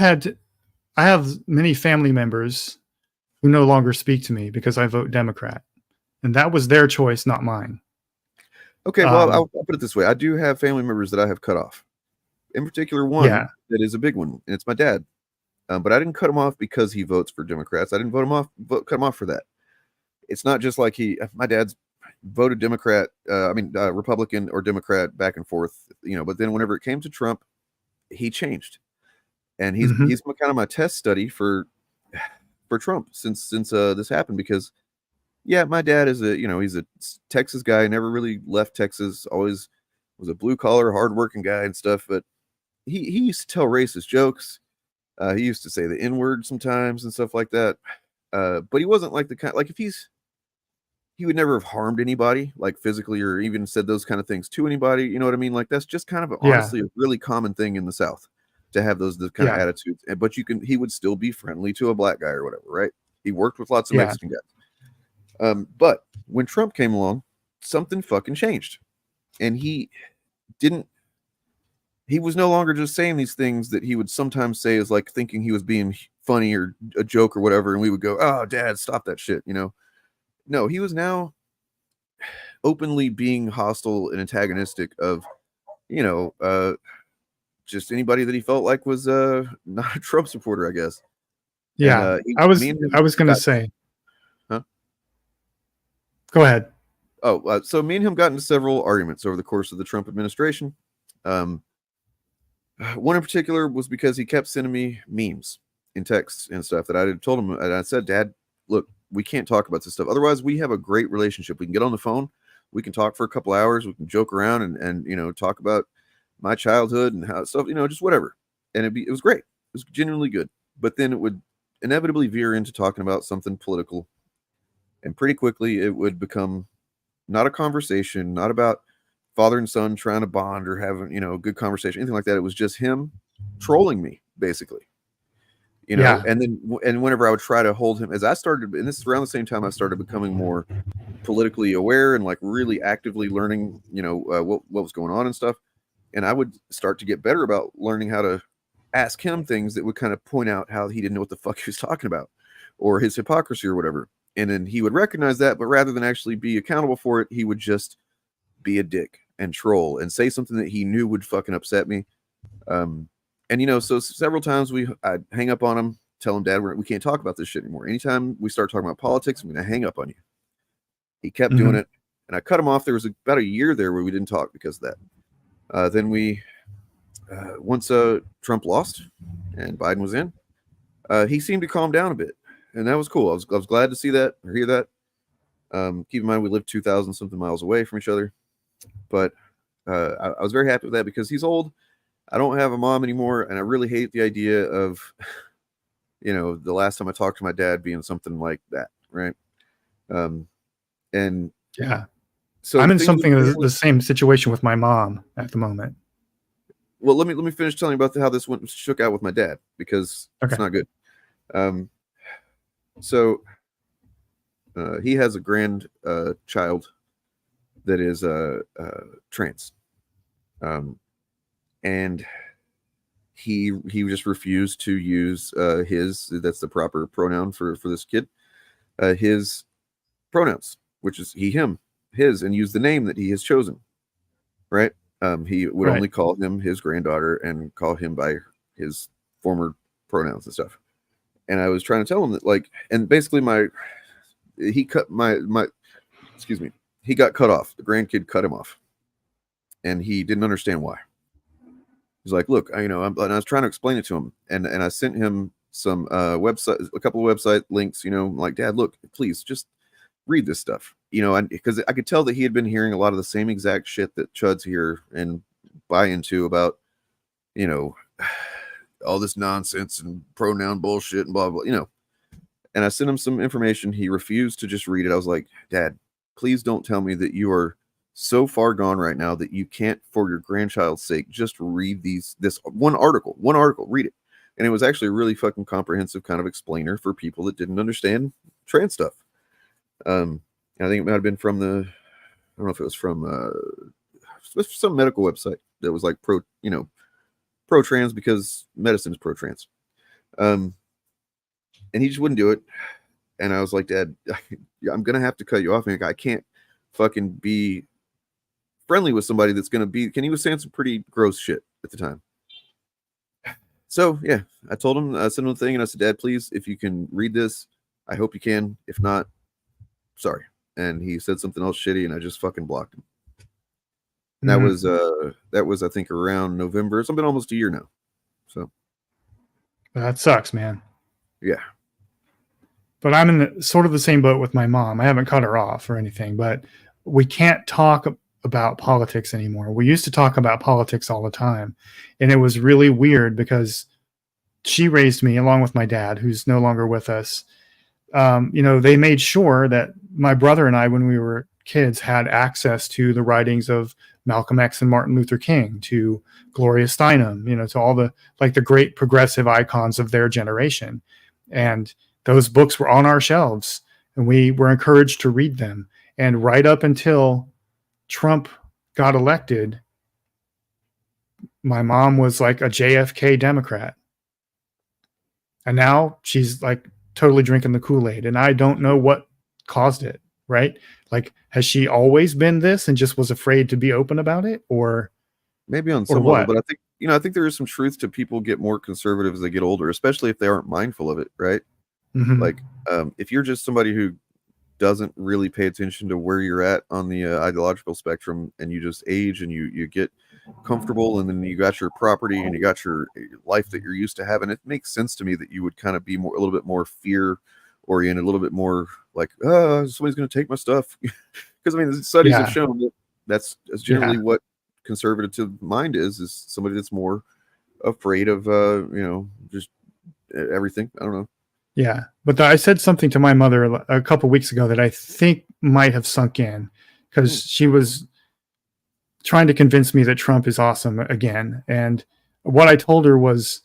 have many family members who no longer speak to me because I vote Democrat. And that was their choice, not mine. Okay, well, I'll put it this way. I do have family members that I have cut off. In particular, one that is a big one, and it's my dad. But I didn't cut him off because he votes for Democrats. I didn't cut him off for that. It's not just like my dad's voted Democrat, Republican or Democrat back and forth, but then whenever it came to Trump, he changed. And he's kind of my test study for Trump since this happened, because my dad is he's a Texas guy, never really left Texas, always was a blue collar, hardworking guy and stuff, but he used to tell racist jokes. He used to say the N-word sometimes and stuff like that. But he wasn't like the kind, like, he would never have harmed anybody, like physically, or even said those kind of things to anybody. You know what I mean? Like, that's just kind of honestly a really common thing in the South to have those kind of attitudes. But he would still be friendly to a black guy or whatever, right? He worked with lots of Mexican guys. But when Trump came along, something fucking changed. And he was no longer just saying these things that he would sometimes say as like thinking he was being funny or a joke or whatever. And we would go, "Oh, Dad, stop that shit." No, he was now openly being hostile and antagonistic of, just anybody that he felt like was not a Trump supporter, I guess. Yeah. And, I was going to say, huh? Go ahead. So me and him got into several arguments over the course of the Trump administration. One in particular was because he kept sending me memes in texts and stuff that I had told him. And I said, Dad, look, we can't talk about this stuff. Otherwise, we have a great relationship. We can get on the phone. We can talk for a couple hours. We can joke around and you know, talk about my childhood and how stuff, you know, just whatever. And it was great. It was genuinely good. But then it would inevitably veer into talking about something political. And pretty quickly, it would become not a conversation, not about father and son trying to bond or having, you know, a good conversation, anything like that. It was just him trolling me, basically. You know, Yeah. and whenever I would try to hold him, as I started, and this is around the same time I started becoming more politically aware and like really actively learning, you know, what was going on and stuff. And I would start to get better about learning how to ask him things that would kind of point out how he didn't know what the fuck he was talking about or his hypocrisy or whatever. And then he would recognize that, but rather than actually be accountable for it, he would just be a dick and troll and say something that he knew would fucking upset me. And you know, so several times I'd hang up on him, tell him, Dad, we can't talk about this shit anymore. Anytime we start talking about politics, I'm going to hang up on you. He kept doing it, and I cut him off. There was about a year there where we didn't talk because of that. Then once Trump lost and Biden was in, he seemed to calm down a bit, and that was cool. I was glad to see that or hear that. Keep in mind we live 2,000 something miles away from each other, but I was very happy with that because he's old. I don't have a mom anymore, and I really hate the idea of, you know, the last time I talked to my dad being something like that, right? And yeah, so I'm in something the same situation with my mom at the moment. Well, let me finish telling you about how this shook out with my dad because it's not good. So he has a child that is trans. And he just refused to use that's the proper pronoun for this kid, his pronouns, which is he, him, his, and use the name that he has chosen, right? He would only call him his granddaughter and call him by his former pronouns and stuff. And I was trying to tell him that, like, and basically he got cut off. The grandkid cut him off, and he didn't understand why. He's like, look, and I was trying to explain it to him, and I sent him some a couple of website links, you know, like, Dad, look, please just read this stuff, you know, because I could tell that he had been hearing a lot of the same exact shit that Chuds hear and buy into about, you know, all this nonsense and pronoun bullshit and blah, blah, you know. And I sent him some information. He refused to just read it. I was like, Dad, please don't tell me that you are so far gone right now that you can't, for your grandchild's sake, just read this one article, read it. And it was actually a really fucking comprehensive kind of explainer for people that didn't understand trans stuff. I think it might have been from I don't know if it was from some medical website that was like pro-trans because medicine is pro-trans. And he just wouldn't do it. And I was like, Dad, I'm going to have to cut you off. I can't fucking be friendly with somebody that's going to be, he was saying some pretty gross shit at the time. So yeah, I told him, I sent him the thing and I said, Dad, please, if you can read this, I hope you can. If not, sorry. And he said something else shitty and I just fucking blocked him. And that was, I think, around November. It's been almost a year now. So that sucks, man. Yeah. But I'm in sort of the same boat with my mom. I haven't cut her off or anything, but we can't talk about politics anymore. We used to talk about politics all the time. And it was really weird because she raised me along with my dad, who's no longer with us. You know, they made sure that my brother and I, when we were kids, had access to the writings of Malcolm X and Martin Luther King, to Gloria Steinem, you know, to all the great progressive icons of their generation. And those books were on our shelves and we were encouraged to read them. And right up until Trump got elected, my mom was like a JFK Democrat. And now she's like totally drinking the Kool-Aid. And I don't know what caused it, right? Like, has she always been this and just was afraid to be open about it? Or maybe on some level, but I think there is some truth to people get more conservative as they get older, especially if they aren't mindful of it, right? Mm-hmm. Like, if you're just somebody who doesn't really pay attention to where you're at on the ideological spectrum and you just age and you get comfortable, and then you got your property and you got your life that you're used to having. It makes sense to me that you would kind of be a little bit more fear oriented, a little bit more like, somebody's going to take my stuff. Because I mean, the studies have shown that that's generally what conservative mind is somebody that's more afraid of just everything. I don't know. Yeah, but I said something to my mother a couple weeks ago that I think might have sunk in, because she was trying to convince me that Trump is awesome again. And what I told her was,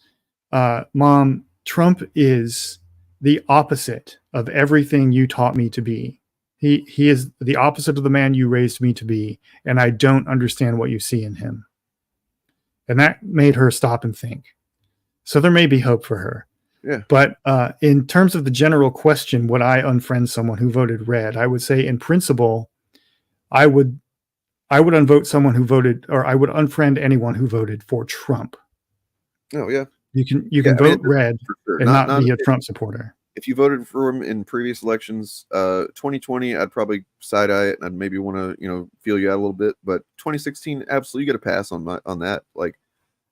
Mom, Trump is the opposite of everything you taught me to be. He is the opposite of the man you raised me to be, and I don't understand what you see in him. And that made her stop and think. So there may be hope for her. Yeah. But in terms of the general question, would I unfriend someone who voted red? I would say, in principle, I would unvote someone who voted, or I would unfriend anyone who voted for Trump. Oh yeah. You can vote red sure. and not be a Trump supporter. If you voted for him in previous elections, 2020, I'd probably side eye it, and I'd maybe want to, feel you out a little bit. But 2016, absolutely, you get a pass on that. Like,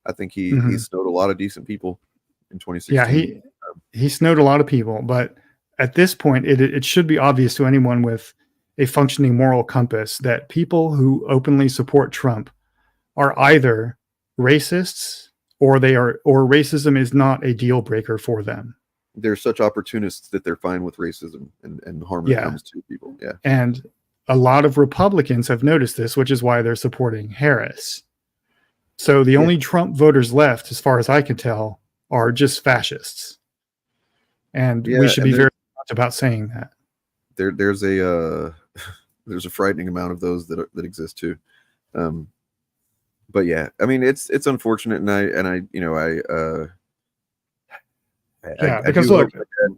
I think he snowed a lot of decent people in 2016. Yeah, he snowed a lot of people, but at this point, it should be obvious to anyone with a functioning moral compass that people who openly support Trump are either racists or racism is not a deal breaker for them. They're such opportunists that they're fine with racism and harm that comes to people. Yeah. And a lot of Republicans have noticed this, which is why they're supporting Harris. So the only Trump voters left, as far as I can tell, are just fascists. And we should be very much about saying that. There's a frightening amount of those that exist too. But yeah, I mean, it's unfortunate, and I because do look,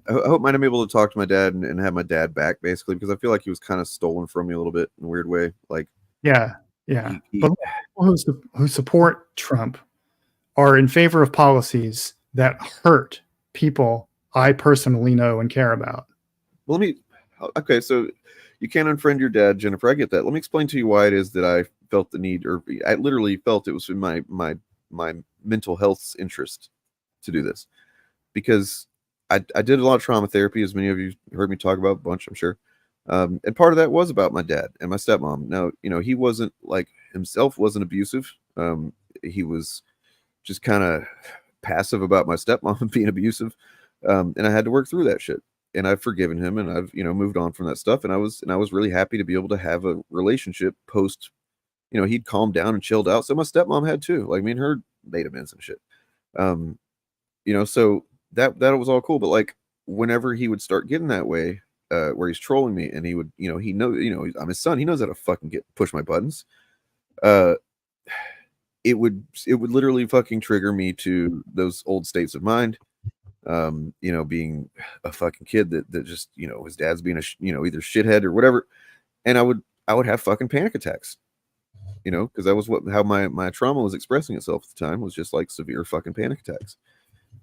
I hope I'm able to talk to my dad and have my dad back, basically, because I feel like he was kind of stolen from me a little bit in a weird way. Like, but people who support Trump are in favor of policies that hurt people I personally know and care about. Well, okay, so you can't unfriend your dad, Jennifer. I get that. Let me explain to you why it is that I felt the need, or I literally felt it was in my mental health's interest to do this. Because I did a lot of trauma therapy, as many of you heard me talk about a bunch, I'm sure. And part of that was about my dad and my stepmom. Now, he wasn't wasn't abusive. He was just kind of passive about my stepmom being abusive. And I had to work through that shit. And I've forgiven him, and I've, moved on from that stuff. And I was really happy to be able to have a relationship post, he'd calmed down and chilled out. So my stepmom had too. Like, me and her made amends and shit. So that was all cool. But like, whenever he would start getting that way, where he's trolling me, and he would, he knows, I'm his son. He knows how to fucking push my buttons. It would literally fucking trigger me to those old states of mind. Being a fucking kid that just, his dad's being either shithead or whatever. And I would have fucking panic attacks, because that was how my trauma was expressing itself at the time, was just like severe fucking panic attacks.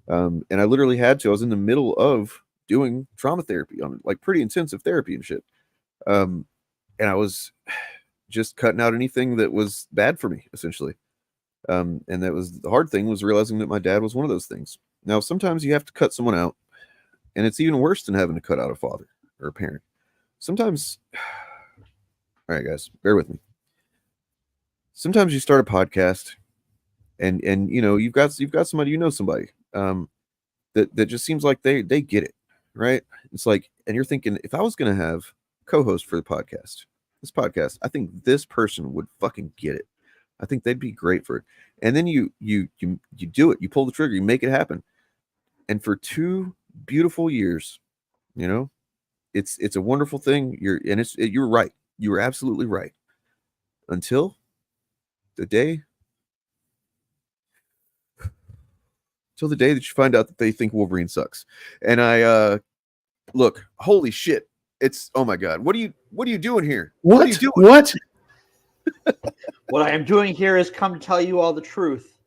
And I literally had to. I was in the middle of doing trauma therapy, on like pretty intensive therapy and shit. And I was just cutting out anything that was bad for me, essentially. And that was the hard thing, was realizing that my dad was one of those things. Now, sometimes you have to cut someone out, and it's even worse than having to cut out a father or a parent. Sometimes, all right, guys, bear with me. Sometimes you start a podcast, and you've got somebody, somebody that just seems like they get it, right? It's like, and you're thinking, if I was going to have a co-host for this podcast, I think this person would fucking get it. I think they'd be great for it. And then you do it, you pull the trigger, you make it happen. And for 2 beautiful years, it's a wonderful thing. You're right. You were absolutely right. Until the day that you find out that they think Wolverine sucks. And I look, holy shit. It's, oh my God. What are you doing here? What are you doing? What? What I am doing here is come to tell you all the truth.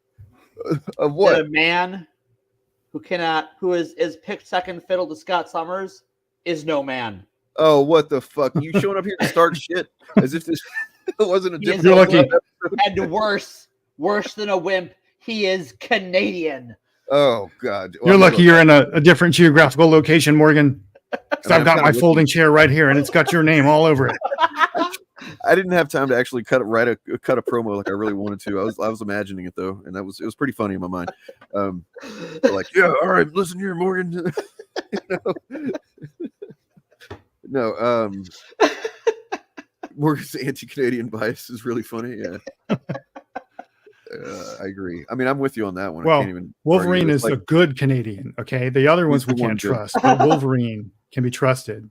Of what? That a man who is picked second fiddle to Scott Summers is no man. Oh, what the fuck? You showing up here to start shit as if this wasn't a He is different. and worse Worse than a wimp, he is Canadian. Oh God! Well, You're lucky you're in a different geographical location, Morgan. 'Cause I've got my folding chair right here, and it's got your name all over it. I didn't have time to actually cut a promo like I really wanted to. I was imagining it though, and it was pretty funny in my mind. Like, yeah, all right, listen here, Morgan. No, Morgan's anti-Canadian bias is really funny. Yeah, I agree. I mean, I'm with you on that one. I Well, can't even Wolverine argue. is a good Canadian. Okay, the other ones we the one can't good. trust, but Wolverine can be trusted.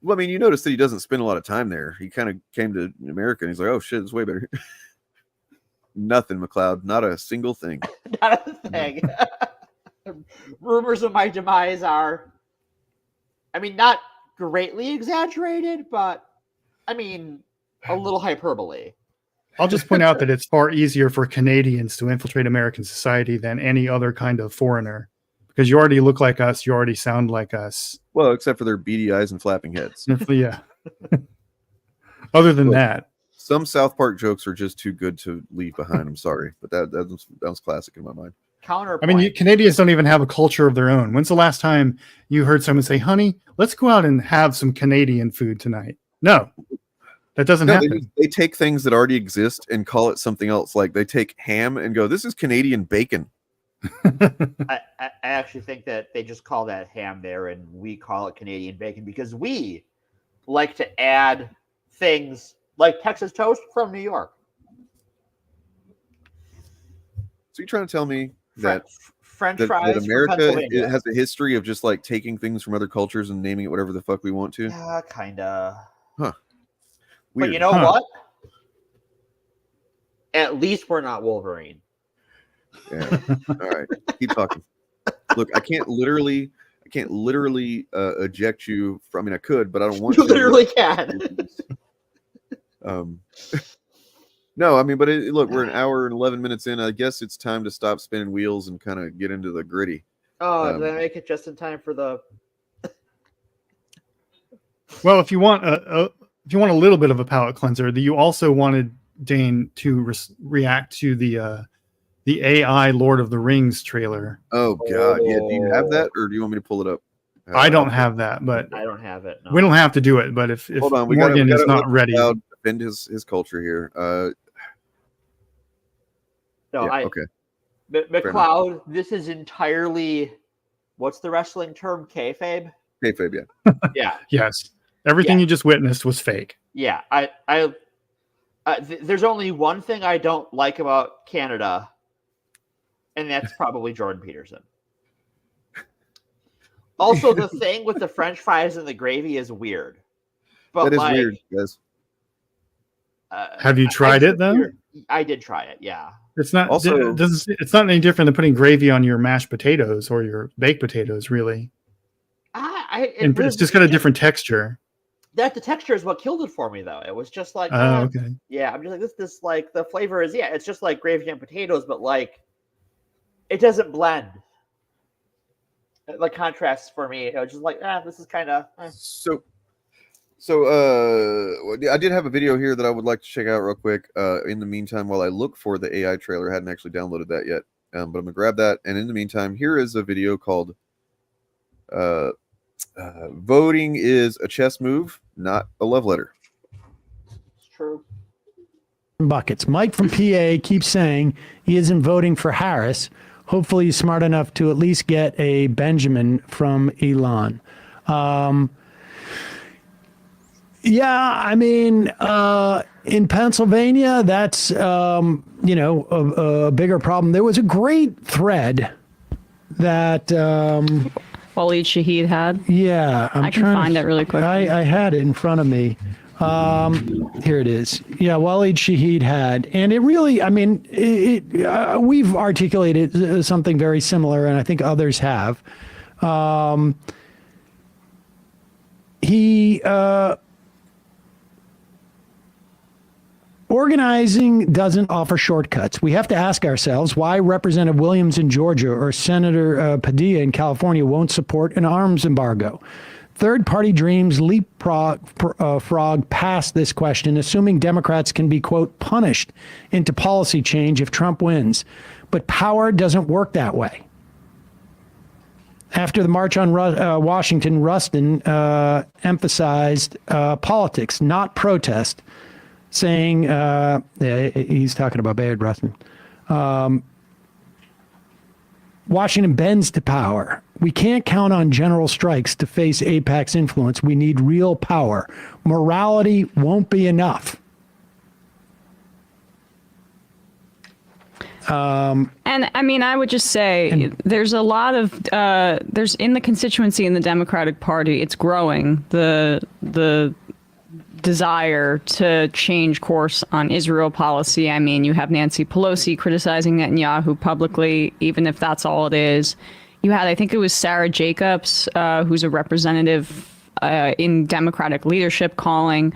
Well, I mean, you notice that he doesn't spend a lot of time there. He kind of came to America and he's like, oh shit, it's way better. Nothing, McLeod. Not a single thing. Not a thing. Rumors of my demise are, I mean, not greatly exaggerated, but I mean, a little hyperbole. I'll just point out that it's far easier for Canadians to infiltrate American society than any other kind of foreigner, because you already look like us, you already sound like us. Well, except for their beady eyes and flapping heads. Yeah. Other than that, some South Park jokes are just too good to leave behind. I'm sorry, but that was classic in my mind. Counterpoint. I mean, Canadians don't even have a culture of their own. When's the last time you heard someone say, honey, let's go out and have some Canadian food tonight? No, that doesn't happen. They take things that already exist and call it something else. Like they take ham and go, this is Canadian bacon. I actually think that they just call that ham there and we call it Canadian bacon because we like to add things like Texas toast from New York. So you're trying to tell me that French that fries from America Pennsylvania. has a history of just like taking things from other cultures and naming it whatever the fuck we want to? Yeah, kinda. Huh. But Weird. you know what? At least we're not Wolverine. Yeah. All right. Keep talking. Look, I can't literally eject you from. I mean, I could, but I don't want You to. literally can. No, I mean, but look, we're an hour and 11 minutes in. I guess it's time to stop spinning wheels and kind of get into the gritty. Oh, did I make it just in time for the? Well, if you want a little bit of a palate cleanser, you also wanted Dane to react to the AI Lord of the Rings trailer. Oh God, yeah. Do you have that, or do you want me to pull it up? I don't have that, but I don't have it. No. We don't have to do it. But if Hold on, Morgan is not ready, defend his culture here. No, yeah, okay. McLeod, this is entirely, what's the wrestling term? Kayfabe? Kayfabe, yeah. Yeah. Yes. Everything you just witnessed was fake. Yeah. There's only one thing I don't like about Canada, and that's probably Jordan Peterson. Also, the thing with the French fries and the gravy is weird. But that is weird, guys. Have you tried it then? I did try it, yeah. It's not Also, it's not any different than putting gravy on your mashed potatoes or your baked potatoes, really. It's just got a different texture. That the texture is what killed it for me, though. It was just like, okay. Yeah, I'm just like this like the flavor is it's just like gravy and potatoes, but like it doesn't blend. Like contrasts for me. It was just like, this is kind of. So I did have a video here that I would like to check out real quick. In the meantime, while I look for the AI trailer, I hadn't actually downloaded that yet. But I'm gonna grab that. And in the meantime, here is a video called "Voting is a chess move, not a love letter." It's true. Buckets. Mike from PA keeps saying he isn't voting for Harris. Hopefully he's smart enough to at least get a Benjamin from Elon. Yeah, I mean, in Pennsylvania, that's, a bigger problem. There was a great thread that Waleed Shahid had. Yeah. I can find it really quick. I had it in front of me. Here it is. Yeah, Waleed Shahid had. And it really, I mean, we've articulated something very similar, and I think others have. Organizing doesn't offer shortcuts. We have to ask ourselves why Representative Williams in Georgia or Senator Padilla in California won't support an arms embargo. Third-party dreams frog past this question, assuming Democrats can be, quote, punished into policy change if Trump wins. But power doesn't work that way. After the March on Washington, Rustin emphasized politics, not protest, saying, he's talking about Bayard Rustin, Washington bends to power. We can't count on general strikes to face AIPAC's influence. We need real power. Morality won't be enough. And I mean, I would just say there's a lot of there's in the constituency in the Democratic Party, it's growing the desire to change course on Israel policy. I mean, you have Nancy Pelosi criticizing Netanyahu publicly, even if that's all it is. You had, I think it was Sarah Jacobs, who's a representative in Democratic leadership, calling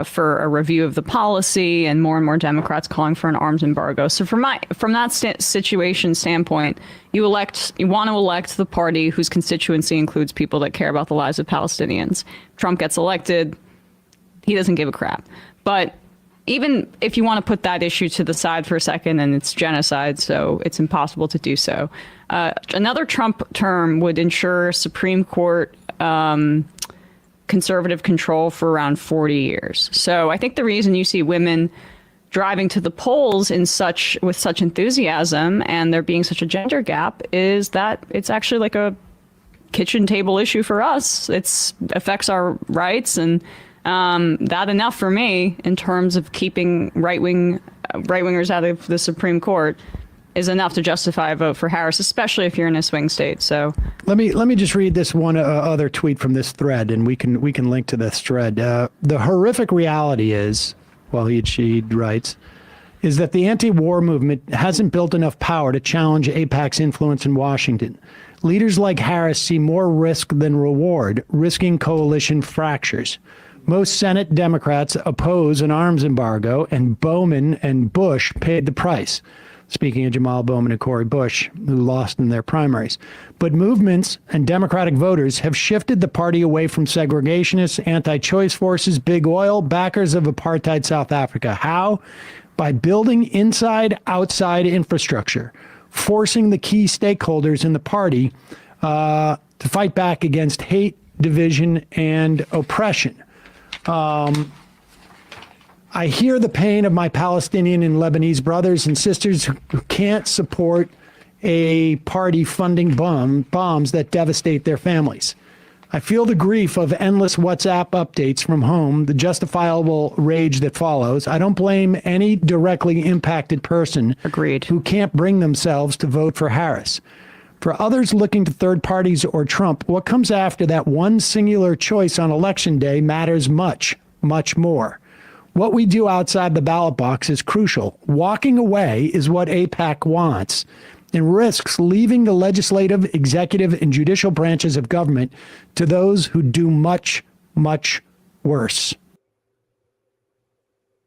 for a review of the policy, and more Democrats calling for an arms embargo. So from that situation standpoint, you want to elect the party whose constituency includes people that care about the lives of Palestinians. Trump gets elected, he doesn't give a crap. But even if you want to put that issue to the side for a second, and it's genocide, so it's impossible to do so. Another Trump term would ensure Supreme Court conservative control for around 40 years. So I think the reason you see women driving to the polls with such enthusiasm and there being such a gender gap is that it's actually like a kitchen table issue for us. It affects our rights, and that enough for me in terms of keeping right-wingers out of the Supreme Court is enough to justify a vote for Harris, especially if you're in a swing state. So let me just read this one other tweet from this thread, and we can link to this thread. The horrific reality is, she writes, is that the anti-war movement hasn't built enough power to challenge AIPAC's influence in Washington. Leaders like Harris see more risk than reward, risking coalition fractures. Most Senate Democrats oppose an arms embargo, and Bowman and Bush paid the price. Speaking of Jamal Bowman and Cori Bush, who lost in their primaries. But movements and Democratic voters have shifted the party away from segregationists, anti-choice forces, big oil, backers of apartheid South Africa. How? By building inside-outside infrastructure, forcing the key stakeholders in the party to fight back against hate, division, and oppression. I hear the pain of my Palestinian and Lebanese brothers and sisters who can't support a party funding bombs that devastate their families. I feel the grief of endless WhatsApp updates from home, the justifiable rage that follows. I don't blame any directly impacted person who can't bring themselves to vote for Harris. For others looking to third parties or Trump, what comes after that one singular choice on election day matters much, much more. What we do outside the ballot box is crucial. Walking away is what AIPAC wants and risks leaving the legislative, executive, and judicial branches of government to those who do much, much worse.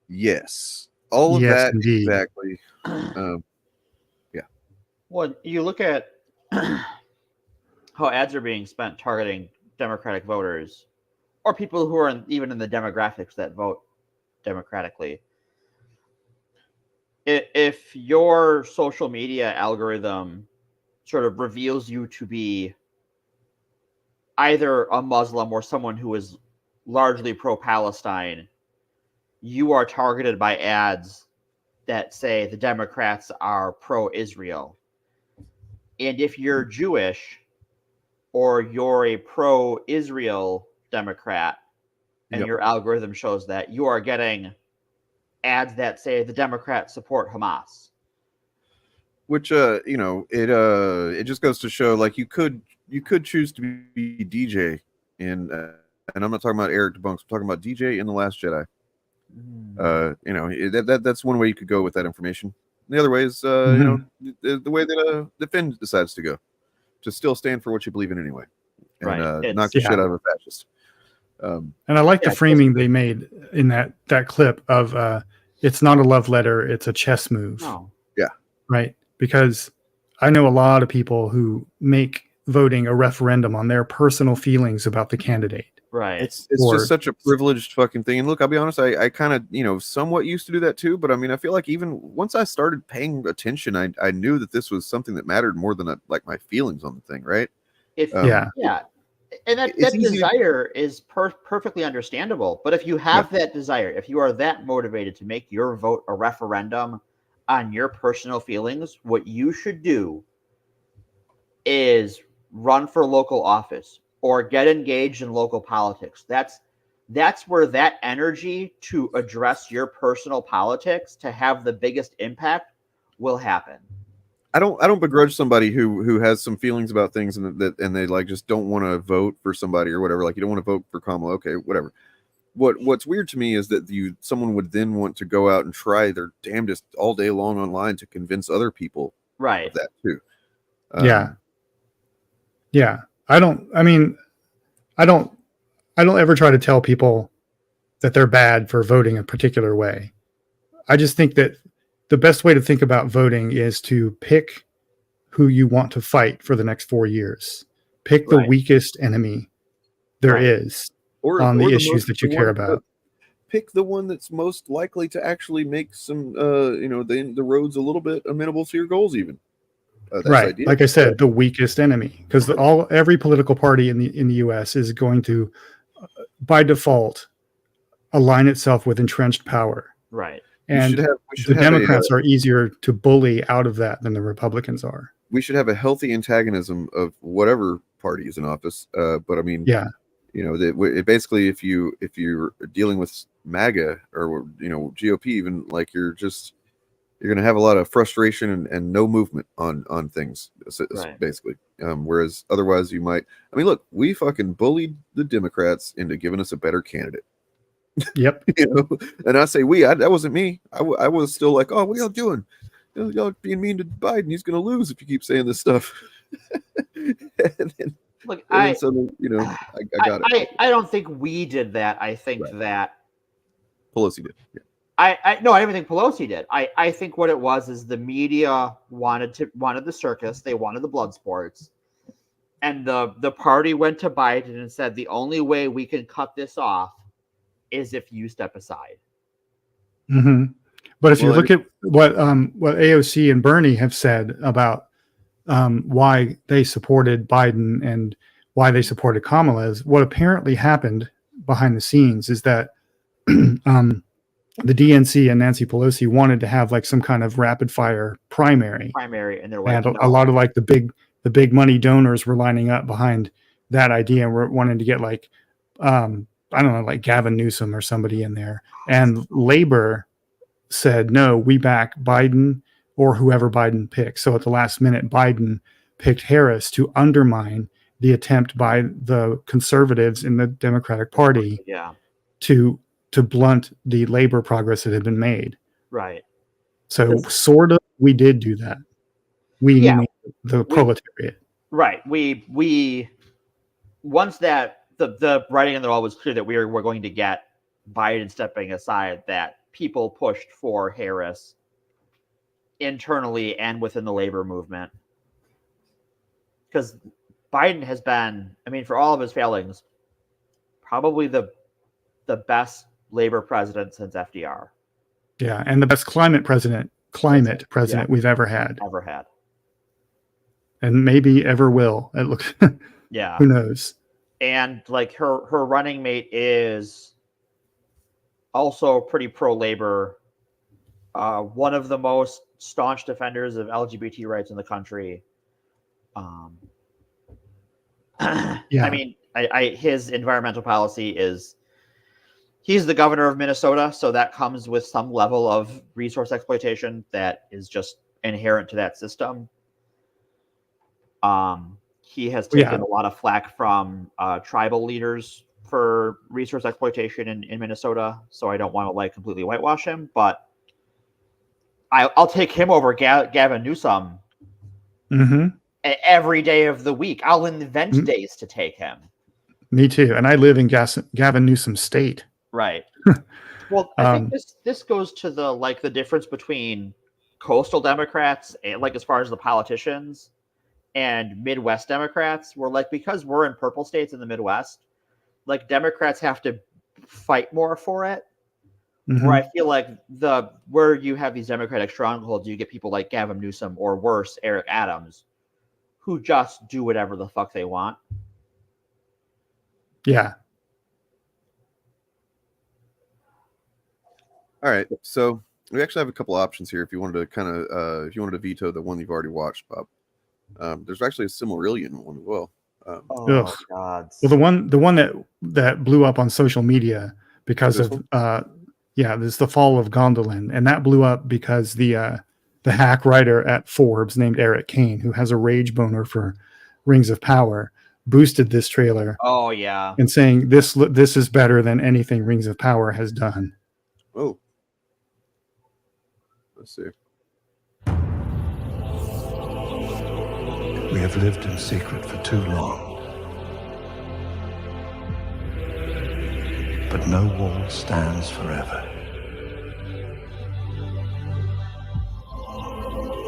Yes. All of Yes, that, indeed. exactly. Yeah. Well, you look at how ads are being spent targeting Democratic voters or people who are even in the demographics that vote democratically. If your social media algorithm sort of reveals you to be either a Muslim or someone who is largely pro-Palestine, you are targeted by ads that say the Democrats are pro-Israel. And if you're Jewish or you're a pro-Israel Democrat, and your algorithm shows that, you are getting ads that say the Democrats support Hamas. Which it just goes to show, like, you could choose to be DJ and I'm not talking about Eric DeBunks, I'm talking about DJ in The Last Jedi. That's one way you could go with that information. The other way is the way that the Finn decides to go, to still stand for what you believe in anyway, and knock the shit out of a fascist. And I like the framing they made in that clip of it's not a love letter, it's a chess move. Oh. Yeah. Right. Because I know a lot of people who make voting a referendum on their personal feelings about the candidate. Right. It's Or- just such a privileged fucking thing. And look, I'll be honest, I kind of, somewhat used to do that too. But I mean, I feel like even once I started paying attention, I knew that this was something that mattered more than like my feelings on the thing, right? If Yeah. And that It's easy to- desire is perfectly understandable. But if you have that desire, if you are that motivated to make your vote a referendum on your personal feelings, what you should do is run for local office or get engaged in local politics. That's where that energy to address your personal politics to have the biggest impact will happen. I don't begrudge somebody who has some feelings about things and they like just don't want to vote for somebody or whatever. Like you don't want to vote for Kamala, okay, whatever. What's weird to me is that someone would then want to go out and try their damnedest all day long online to convince other people right of that too. Yeah. I don't ever try to tell people that they're bad for voting a particular way. I just think that the best way to think about voting is to pick who you want to fight for the next 4 years. Pick the weakest enemy there is on the issues that you care about. Pick the one that's most likely to actually make some, the roads a little bit amenable to your goals, even. That's Right, ideal. like I said, the weakest enemy, because every political party in the U.S. is going to, by default, align itself with entrenched power. Right. And the Democrats are easier to bully out of that than the Republicans are. We should have a healthy antagonism of whatever party is in office. But I mean, it basically, if you're dealing with MAGA or GOP, even like you're going to have a lot of frustration and no movement on things, basically. Whereas otherwise, you might. I mean, look, we fucking bullied the Democrats into giving us a better candidate. Yep. And I say that wasn't me. I was still like, oh, what are y'all doing? Y'all being mean to Biden. He's going to lose if you keep saying this stuff. Look, I got it. I don't think we did that. I think that Pelosi did. Yeah. I don't think Pelosi did. I think what it was is the media wanted the circus. They wanted the blood sports. And the party went to Biden and said, the only way we can cut this off is if you step aside. Mm-hmm. But if you look at what AOC and Bernie have said about why they supported Biden and why they supported Kamala, is what apparently happened behind the scenes is that the DNC and Nancy Pelosi wanted to have like some kind of rapid fire primary, and they're like, and a lot of like the big money donors were lining up behind that idea and were wanting to get like I don't know, like Gavin Newsom or somebody in there. And Labor said, no, we back Biden or whoever Biden picks. So at the last minute, Biden picked Harris to undermine the attempt by the conservatives in the Democratic Party to blunt the labor progress that had been made. Right. So sort of, we did do that. We mean the proletariat. Right. We once that the writing on the wall was clear that we're going to get Biden stepping aside, that people pushed for Harris internally and within the labor movement. Because Biden has been, I mean, for all of his failings, probably the best labor president since FDR. Yeah, and the best climate president we've ever had. And maybe ever will. It looks who knows? And like her running mate is also pretty pro-labor, one of the most staunch defenders of LGBT rights in the country. I mean, his environmental policy is, he's the governor of Minnesota, so that comes with some level of resource exploitation that is just inherent to that system. He has taken a lot of flack from tribal leaders for resource exploitation in Minnesota, so I don't want to like completely whitewash him, but I'll take him over Gavin Newsom every day of the week. I'll invent days to take him. Me too, and I live in Gavin Newsom state. Right. Well, I think this goes to the difference between coastal Democrats, and like as far as the politicians, and Midwest Democrats were like, because we're in purple states in the Midwest, like Democrats have to fight more for it. Where I feel like where you have these Democratic strongholds, you get people like Gavin Newsom or worse, Eric Adams, who just do whatever the fuck they want. Yeah. All right, so we actually have a couple options here. If you wanted to veto the one you've already watched, Bob, there's actually a Silmarillion one as well. Oh God! Well, the one that blew up on social media because of this is the Fall of Gondolin, and that blew up because the hack writer at Forbes named Eric Kane, who has a rage boner for Rings of Power, boosted this trailer. Oh yeah, and saying this is better than anything Rings of Power has done. Oh, let's see. We have lived in secret for too long. But no wall stands forever.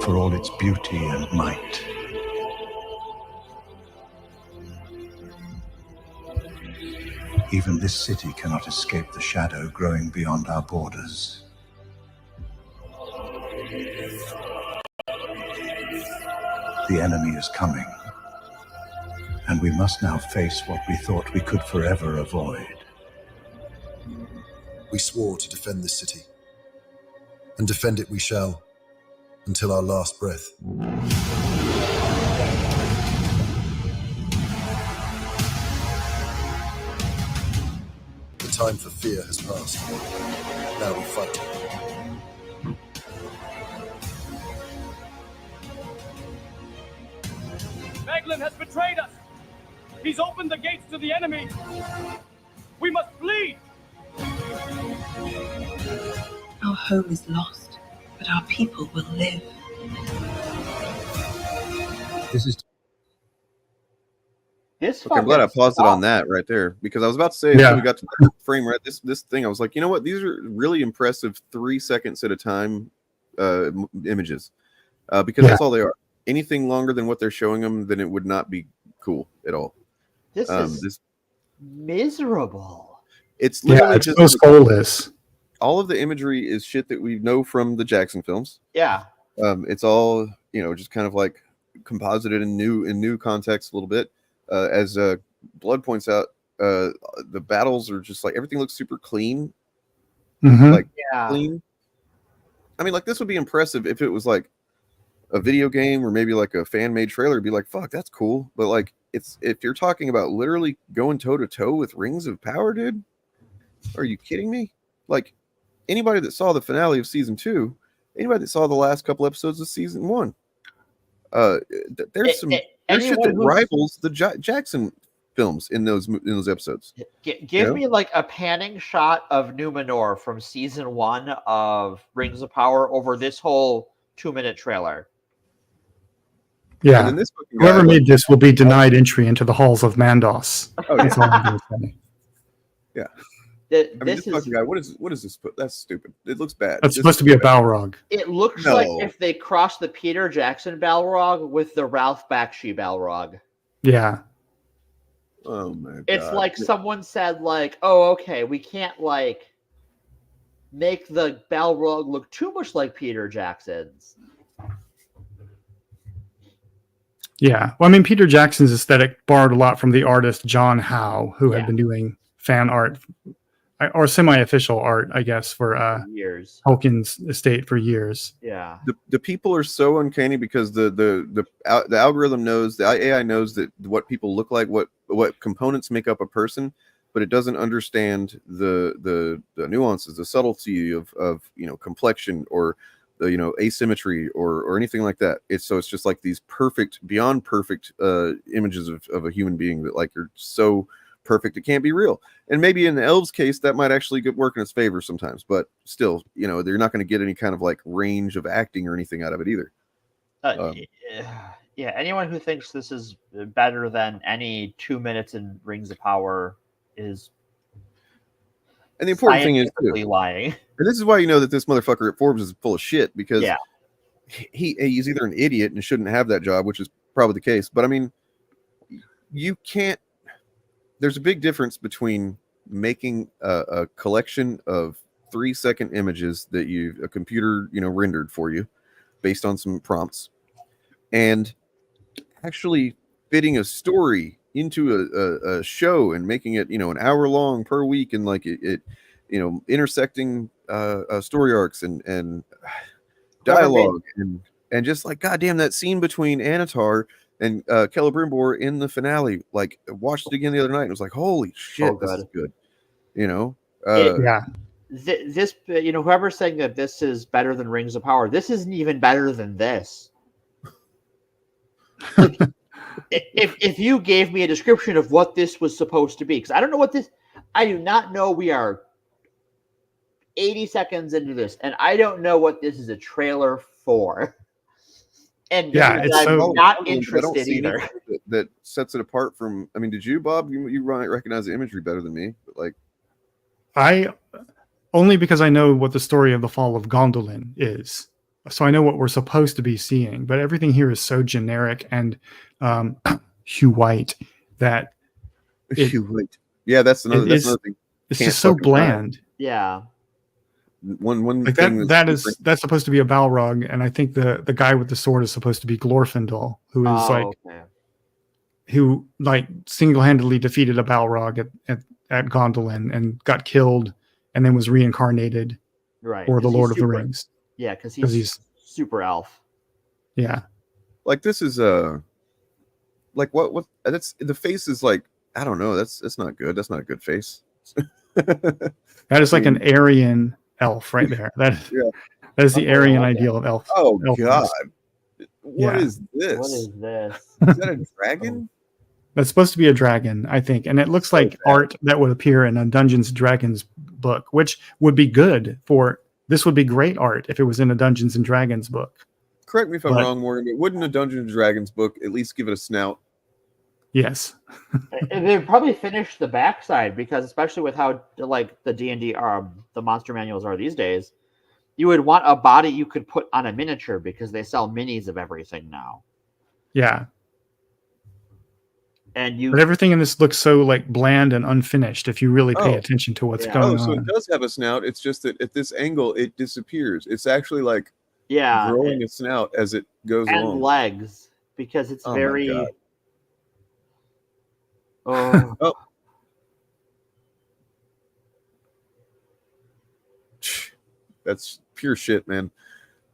For all its beauty and might. Even this city cannot escape the shadow growing beyond our borders. The enemy is coming, and we must now face what we thought we could forever avoid. We swore to defend this city, and defend it we shall, until our last breath. The time for fear has passed. Now we fight. Meglin has betrayed us. He's opened the gates to the enemy. We must flee. Our home is lost, but our people will live. Okay, I'm glad I paused it on that right there, because I was about to say, until we got to the frame right, this thing, I was like, you know what? These are really impressive 3 seconds at a time images, because that's all they are. Anything longer than what they're showing them, then it would not be cool at all. This is miserable. It's literally it's just so soulless. All of the imagery is shit that we know from the Jackson films. Yeah. It's all, just kind of like composited in new context a little bit. As Blood points out, the battles are just like, everything looks super clean. Like clean. I mean, like, this would be impressive if it was like a video game or maybe like a fan-made trailer. It'd be like, fuck, that's cool. But like, if you're talking about literally going toe-to-toe with Rings of Power, dude, are you kidding me? Like, anybody that saw the finale of season 2, anybody that saw the last couple episodes of season 1, there's shit that rivals the Jackson films in those episodes. Give me like a panning shot of Numenor from season 1 of Rings of Power over this whole 2-minute trailer. Yeah. Whoever made this will be denied entry into the halls of Mandos. That's all I'm gonna say. Yeah. This fucking guy, what is this? That's stupid. It looks bad. That's supposed to be a Balrog. It looks like if they crossed the Peter Jackson Balrog with the Ralph Bakshi Balrog. Yeah. Oh my god. It's like someone said, like, oh, okay, we can't like make the Balrog look too much like Peter Jackson's. Yeah. Well, I mean, Peter Jackson's aesthetic borrowed a lot from the artist John Howe, who had been doing fan art or semi-official art, I guess, for years. Tolkien's estate for years. Yeah. The people are so uncanny because the algorithm knows, the AI knows that what people look like, what components make up a person, but it doesn't understand the nuances, the subtlety of complexion or the asymmetry or anything like that. It's just like these perfect, beyond perfect images of a human being that like are so perfect it can't be real. And maybe in the elves case that might actually work in its favor sometimes, but still, they're not going to get any kind of like range of acting or anything out of it either. Yeah, anyone who thinks this is better than any 2 minutes in Rings of Power is, and the important thing is lying. And this is why you know that this motherfucker at Forbes is full of shit, because he's either an idiot and shouldn't have that job, which is probably the case. But I mean, you can't. There's a big difference between making a collection of 3-second images that a computer rendered for you based on some prompts, and actually fitting a story into a show and making it an hour long per week, and like it intersecting story arcs and dialogue and just like goddamn that scene between Anatar and Celebrimbor in the finale. Like I watched it again the other night and it was like, holy shit, this is good. This whoever's saying that this is better than Rings of Power, this isn't even better than this. Like, if you gave me a description of what this was supposed to be, because I don't know what this, I do not know. We are 80 seconds into this, and I don't know what this is a trailer for. And I'm not interested either. That sets it apart from. I mean, did you, Bob? You recognize the imagery better than me, but like, I only because I know what the story of the fall of Gondolin is. So I know what we're supposed to be seeing, but everything here is so generic and Hugh White that Hugh White. Yeah, that's another thing. It's just so bland. Yeah. One like that's supposed to be a Balrog, and I think the guy with the sword is supposed to be Glorfindel, who is single-handedly defeated a Balrog at Gondolin and got killed, and then was reincarnated, or the Lord of the Rings. Yeah, because he's super elf. Yeah, like this is like what that's the face is like. I don't know. That's not good. That's not a good face. That is like an Aryan elf right there. That is the Aryan ideal of elf. Oh elf God! What is this? What is this? Is that a dragon? That's supposed to be a dragon, I think, and it looks like art that would appear in a Dungeons and Dragons book, which would be good for. This would be great art if it was in a Dungeons and Dragons book. Correct me if I'm wrong, Morgan, but wouldn't a Dungeons and Dragons book at least give it a snout? Yes. They'd probably finish the backside, because especially with how like the D&D the monster manuals are these days, you would want a body you could put on a miniature, because they sell minis of everything now. Yeah. But everything in this looks so like bland and unfinished if you really pay attention to what's going on. So it does have a snout. It's just that at this angle it disappears. It's actually like Yeah. growing a snout as it goes And along. legs, because it's Oh my very. God. Oh. That's pure shit, man.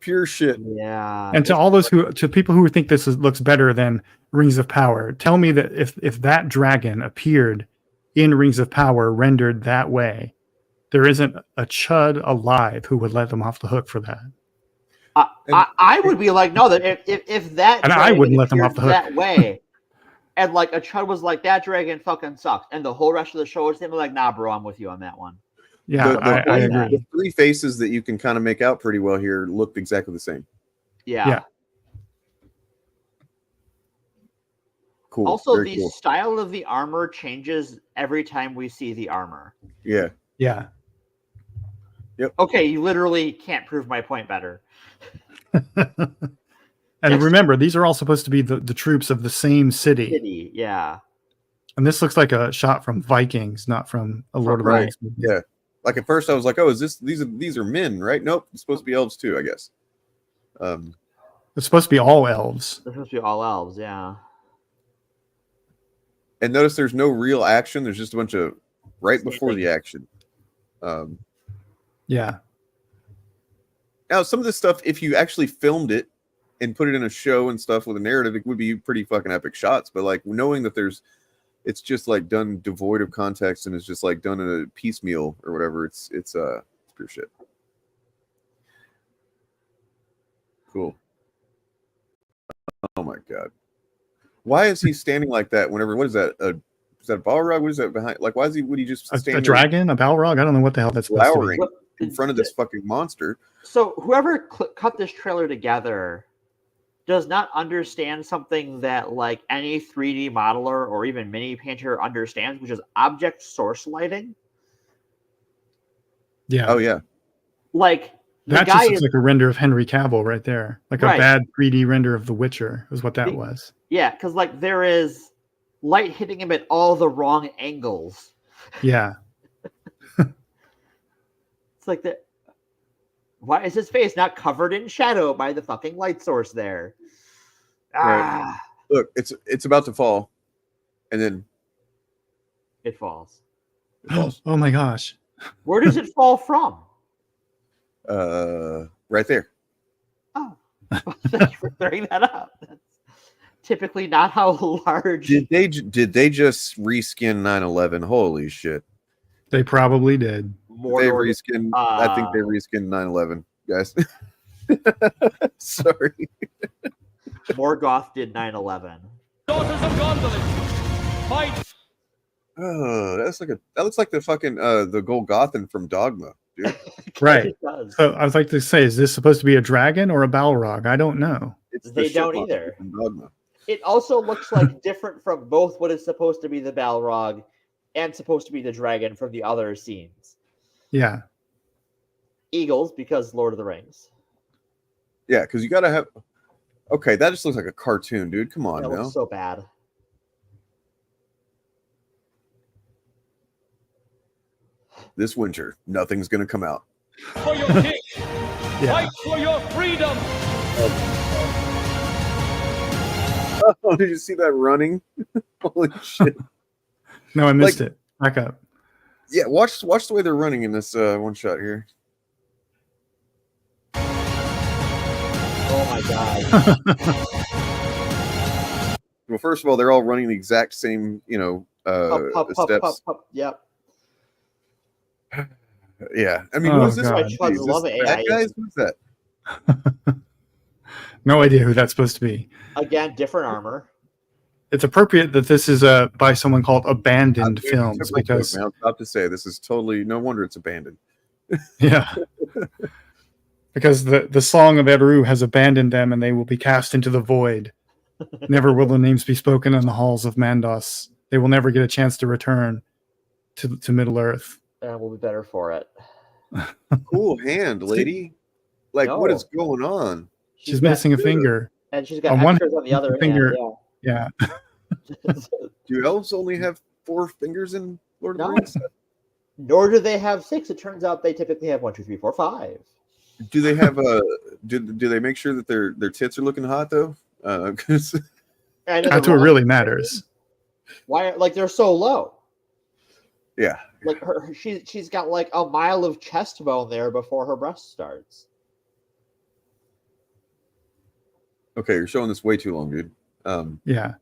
Pure shit. Yeah. And to all those to people who think looks better than Rings of Power, tell me that if that dragon appeared in Rings of Power rendered that way, there isn't a chud alive who would let them off the hook for that. I would be like, no, that if that And I wouldn't let them off the hook that way, and like a chud was like, that dragon fucking sucks, and the whole rest of the show is him like, nah, bro, I'm with you on that one. Yeah, I agree. The three faces that you can kind of make out pretty well here looked exactly the same. Yeah. Cool. Also, Very the cool. style of the armor changes every time we see the armor. Yeah. Yeah. Yep. Okay, you literally can't prove my point better. And remember, these are all supposed to be the troops of the same city. Yeah. And this looks like a shot from Vikings, not from a Lord of the Rings movie. Yeah. Like at first I was like, oh, is this these are men, right? Nope, it's supposed to be elves too, I guess. It's supposed to be all elves. They're supposed to be all elves, yeah. And notice there's no real action. There's just a bunch of before the action. Yeah. Now, some of this stuff, if you actually filmed it and put it in a show and stuff with a narrative, it would be pretty fucking epic shots. But like knowing that it's just like done devoid of context and it's just like done in a piecemeal or whatever. It's pure shit. Cool. Oh my God. Why is he standing like that whenever, what is that? Is that a Balrog? What is that behind? Like, would he just stand a dragon? A Balrog? I don't know what the hell that's supposed to be. In front of this fucking monster. So whoever cut this trailer together does not understand something that like any 3D modeler or even mini painter understands, which is object source lighting. Yeah. Oh yeah. Like That just looks like a render of Henry Cavill right there. Like a Right. bad 3D render of The Witcher is what that was. Yeah, because like there is light hitting him at all the wrong angles. Yeah. It's like that. Why is his face not covered in shadow by the fucking light source there? Right. Look, it's about to fall, and then it falls. Oh my gosh. Where does it fall from? Right there. Oh, thank you for clearing that up. That's typically not how large. Did they just reskin 9/11? Holy shit! They probably did. They reskin. I think they reskinned 9/11, guys. Sorry. Morgoth did 9/11. Daughters of Gondolin, fight! Oh, that looks like the fucking the Golgothan from Dogma, dude. Right. So I was like to say, is this supposed to be a dragon or a Balrog? I don't know. They don't either. It also looks like different from both what is supposed to be the Balrog and supposed to be the dragon from the other scenes. Yeah. Eagles, because Lord of the Rings. Yeah, because you gotta have. Okay, that just looks like a cartoon, dude. Come on, That now. looks so bad. This winter, nothing's gonna come out. For your king! Fight for your freedom! Oh, did you see that running? Holy shit! No, I missed it. Back up. Yeah, watch the way they're running in this one shot here. Oh my god. Well, first of all, they're all running the exact same, steps. Yep. Yeah, I mean, Oh, who's this? God. Is this bad guys? Who's that? No idea who that's supposed to be. Again, different armor. It's appropriate that this is by someone called Abandoned Films because I was about to say this is totally no wonder it's abandoned. yeah, because the song of Eru has abandoned them and they will be cast into the void. Never will the names be spoken in the halls of Mandos. They will never get a chance to return to Middle Earth. And we'll be better for it. Cool hand, lady. Like, what is going on? She's missing a finger. And she's got extras on the other finger. hand. Yeah. Do elves only have 4 fingers in Lord of the Rings? Nor do they have 6. It turns out they typically have 1, 2, 3, 4, 5. Do they have do they make sure that their tits are looking hot though? Because that's what really matters. Why? Like they're so low. Yeah. Like she's got like a mile of chest bone there before her breast starts. Okay, you're showing this way too long, dude. Yeah.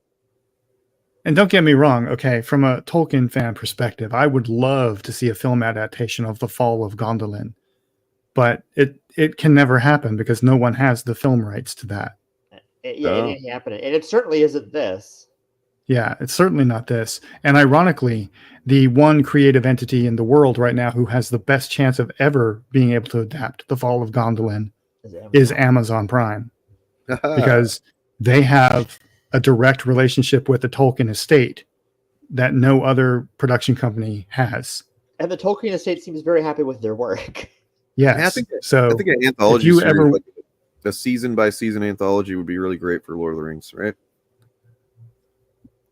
And don't get me wrong, okay, from a Tolkien fan perspective, I would love to see a film adaptation of The Fall of Gondolin. But it can never happen because no one has the film rights to that. It ain't happening. And it certainly isn't this. Yeah, it's certainly not this. And ironically, the one creative entity in the world right now who has the best chance of ever being able to adapt The Fall of Gondolin is Amazon Prime. Because they have a direct relationship with the Tolkien estate that no other production company has. And the Tolkien estate seems very happy with their work. Yes. I think so an anthology if you series, ever like a season by season anthology would be really great for Lord of the Rings, right?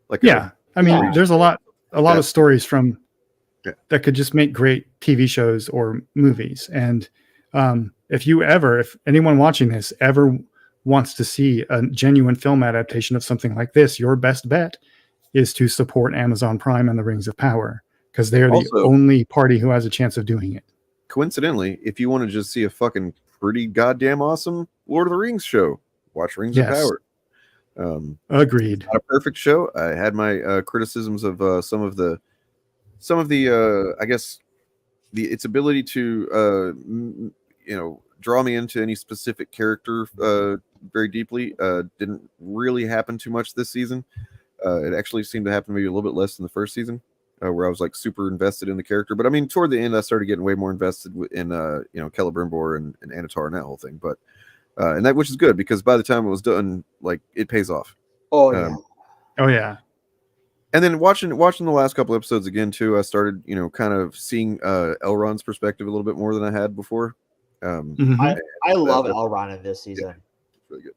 Like there's a lot of stories from that could just make great TV shows or movies. And if anyone watching this ever wants to see a genuine film adaptation of something like this, your best bet is to support Amazon Prime and the Rings of Power because they're the only party who has a chance of doing it. Coincidentally, if you want to just see a fucking pretty goddamn awesome Lord of the Rings show, watch Rings of Power. Agreed. Not a perfect show. I had my criticisms of some of the I guess its ability to draw me into any specific character very deeply. Didn't really happen too much this season. It actually seemed to happen maybe a little bit less than the first season, where I was like super invested in the character. But I mean, toward the end, I started getting way more invested in Celebrimbor and Anatar and that whole thing. But and that, which is good because by the time it was done, like it pays off. Oh yeah. Oh yeah. And then watching the last couple episodes again too, I started kind of seeing Elrond's perspective a little bit more than I had before. I love Elrond in this season. Yeah, really good.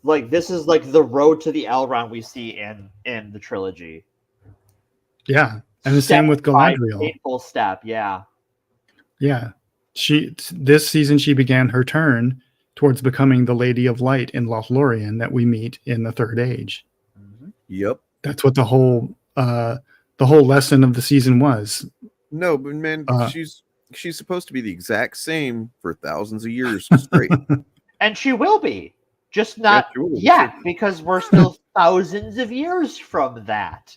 Like this is like the road to the Elrond we see in the trilogy. Yeah, and the same with Galadriel. Painful step, yeah. Yeah, this season she began her turn towards becoming the Lady of Light in Lothlorien that we meet in the Third Age. Yep, that's what the whole lesson of the season was. No, but man, she's supposed to be the exact same for thousands of years straight. And she will be, just not yet, because we're still thousands of years from that.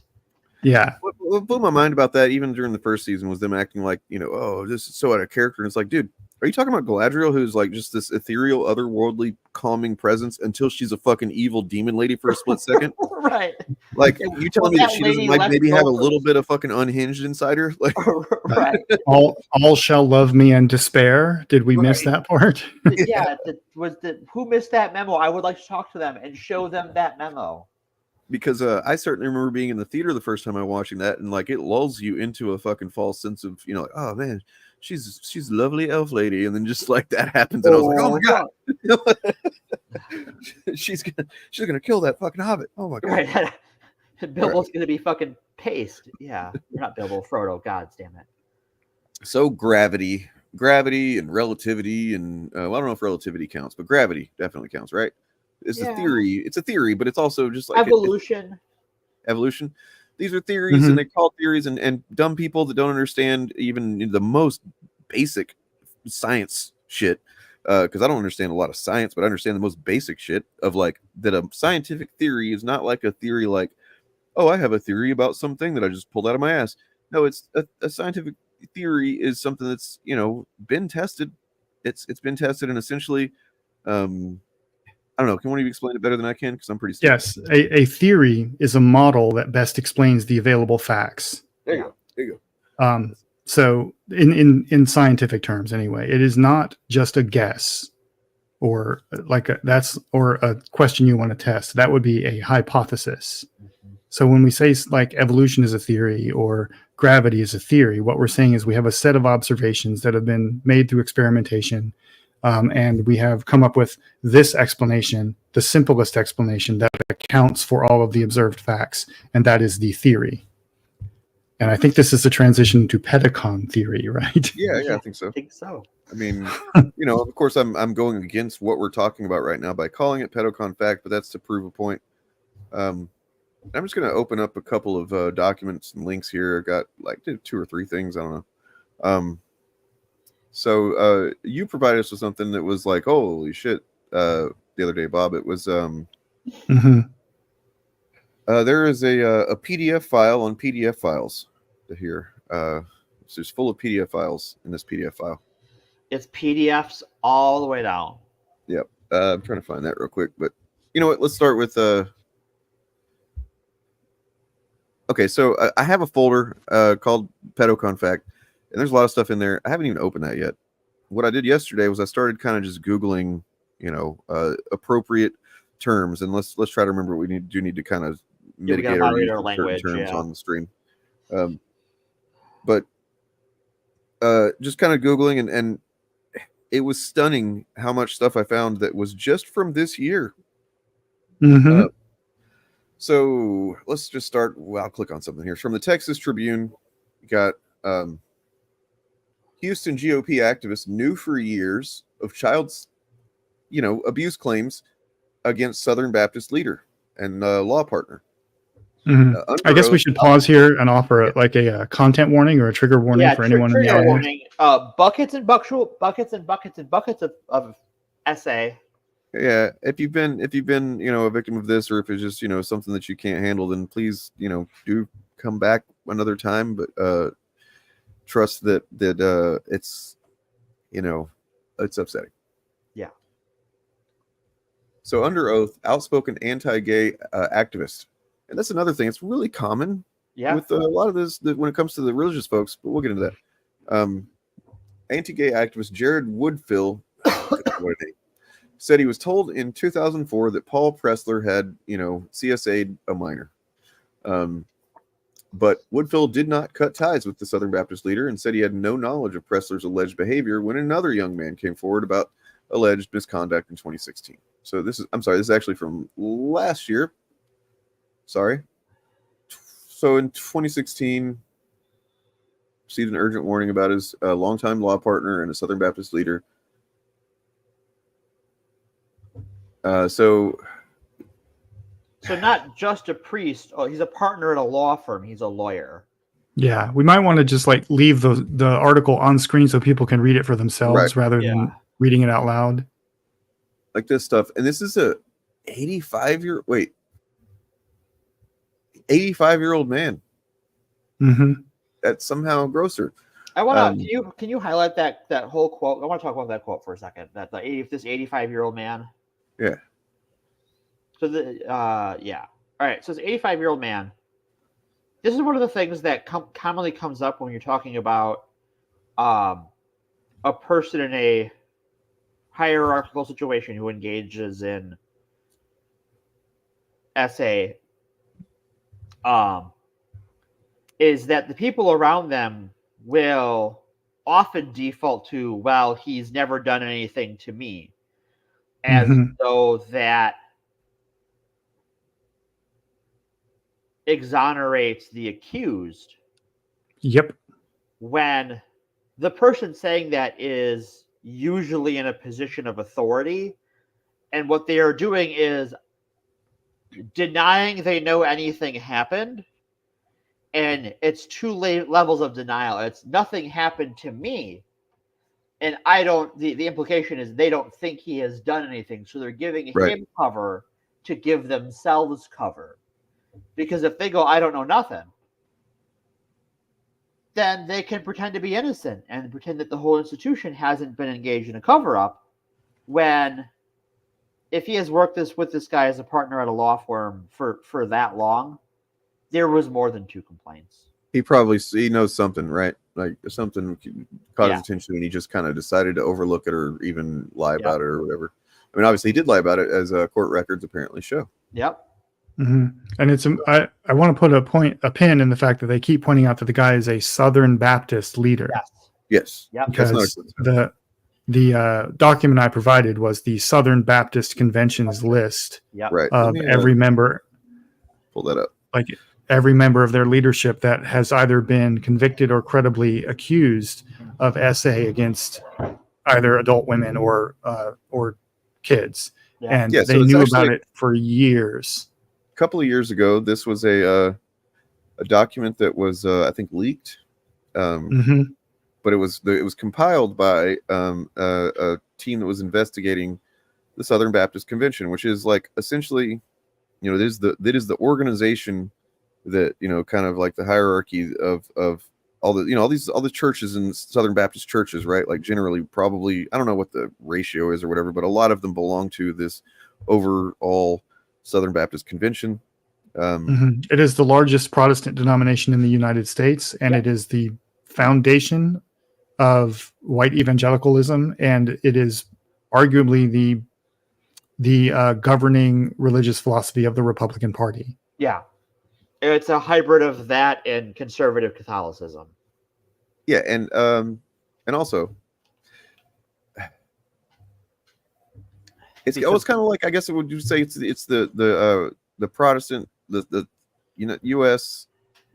Yeah. What blew my mind about that, even during the first season, was them acting like, oh, this is so out of character. And it's like, dude, are you talking about Galadriel, who's like just this ethereal, otherworldly, calming presence until she's a fucking evil demon lady for a split second? Right. Like, you telling me that she doesn't like maybe have a little bit of fucking unhinged inside her? Like, right. All shall love me and despair. Did we miss that part? Yeah. Who missed that memo? I would like to talk to them and show them that memo. Because I certainly remember being in the theater the first time I watching that, and like it lulls you into a fucking false sense of, like, oh man, she's a lovely elf lady, and then just like that happens, and I was like, oh my god, she's gonna kill that fucking hobbit. Oh my god. Right. Bilbo's gonna be fucking paced. Yeah, not Bilbo, Frodo. God damn it. So gravity and relativity, and I don't know if relativity counts, but gravity definitely counts, right? It's a theory. It's a theory, but it's also just like evolution. Evolution. These are theories, and they call theories, and dumb people that don't understand even the most basic science shit. Because I don't understand a lot of science, but I understand the most basic shit of like that. A scientific theory is not like a theory like, oh, I have a theory about something that I just pulled out of my ass. No, it's a scientific theory is something that's been tested. It's been tested, and essentially, I don't know. Can one of you explain it better than I can? Because I'm pretty stupid. Yes. A theory is a model that best explains the available facts. There you go. So in scientific terms, anyway, it is not just a guess or like or a question you want to test. That would be a hypothesis. So when we say like evolution is a theory or gravity is a theory, what we're saying is we have a set of observations that have been made through experimentation. And we have come up with this explanation, the simplest explanation that accounts for all of the observed facts, and that is the theory. And I think this is a transition to Pedocon theory, right? Yeah, I think so. I think so. I mean, of course, I'm going against what we're talking about right now by calling it Pedocon fact, but that's to prove a point. I'm just going to open up a couple of documents and links here. I got like 2 or 3 things. I don't know. So you provided us with something that was like, holy shit, the other day, Bob. It was there is a PDF file on PDF files here. So it's full of PDF files in this PDF file. It's PDFs all the way down. Yep. I'm trying to find that real quick, but you know what? Let's start with okay, so I have a folder called Pedocon Fact. And there's a lot of stuff in there. I haven't even opened that yet. What I did yesterday was I started kind of just Googling, appropriate terms. And let's try to remember what we need to kind of mitigate our language terms on the stream. But just kind of Googling, and it was stunning how much stuff I found that was just from this year. So let's just start. Well, I'll click on something here. From the Texas Tribune, you got Houston GOP activists knew for years of child's, abuse claims against Southern Baptist leader and law partner. I guess we should pause here and offer a content warning or a trigger warning for anyone in the audience. Warning. Buckets and buckets of essay. Yeah, if you've been a victim of this, or if it's just something that you can't handle, then please do come back another time. But trust that it's it's upsetting. Yeah. So under oath, outspoken anti-gay activist, and that's another thing. It's really common with a lot of this when it comes to the religious folks. But we'll get into that. Anti-gay activist Jared Woodfill said he was told in 2004 that Paul Pressler had CSA'd a minor. But Woodfill did not cut ties with the Southern Baptist leader and said he had no knowledge of Pressler's alleged behavior when another young man came forward about alleged misconduct in 2016. So this is actually from last year. Sorry. So in 2016, received an urgent warning about his longtime law partner and a Southern Baptist leader. So not just a priest. Oh, he's a partner at a law firm. He's a lawyer. Yeah, we might want to just like leave the article on screen so people can read it for themselves rather than reading it out loud. Like this stuff, and this is a 85-year-old man. Mm-hmm. That's somehow grosser. I want to. Can you highlight that whole quote? I want to talk about that quote for a second. That this 85-year-old man. Yeah. So All right. So this 85-year-old man. This is one of the things that commonly comes up when you're talking about a person in a hierarchical situation who engages in SA. Is that the people around them will often default to, well, he's never done anything to me, as though that exonerates the accused. Yep. When the person saying that is usually in a position of authority, and what they are doing is denying they know anything happened, and it's two levels of denial. It's nothing happened to me, and I don't. The implication is they don't think he has done anything, so they're giving him cover to give themselves cover. Because if they go, I don't know nothing, then they can pretend to be innocent and pretend that the whole institution hasn't been engaged in a cover-up, when if he has worked with this guy as a partner at a law firm for that long, there was more than 2 complaints. He knows something, right? Like something caught his attention and he just kind of decided to overlook it or even lie about it or whatever. I mean, obviously he did lie about it, as court records apparently show. Yep. Mm-hmm. And it's I want to put a pin in the fact that they keep pointing out that the guy is a Southern Baptist leader. Yes. Yep. Because the document I provided was the Southern Baptist Convention's list of every member. Pull that up. Like every member of their leadership that has either been convicted or credibly accused of SA against either adult women or kids. Yeah. And they knew about it for years. Couple of years ago, this was a document that was I think leaked, but it was compiled by a team that was investigating the Southern Baptist Convention, which is like essentially, that is the organization that, kind of like the hierarchy of all the all the churches and Southern Baptist churches, right? Like generally, probably, I don't know what the ratio is or whatever, but a lot of them belong to this overall Southern Baptist Convention. It is the largest Protestant denomination in the United States, and it is the foundation of white evangelicalism, and it is arguably the governing religious philosophy of the Republican Party. Yeah, it's a hybrid of that and conservative Catholicism. Yeah, and also it's kind of like, I guess, would you say it's the Protestant, the U.S.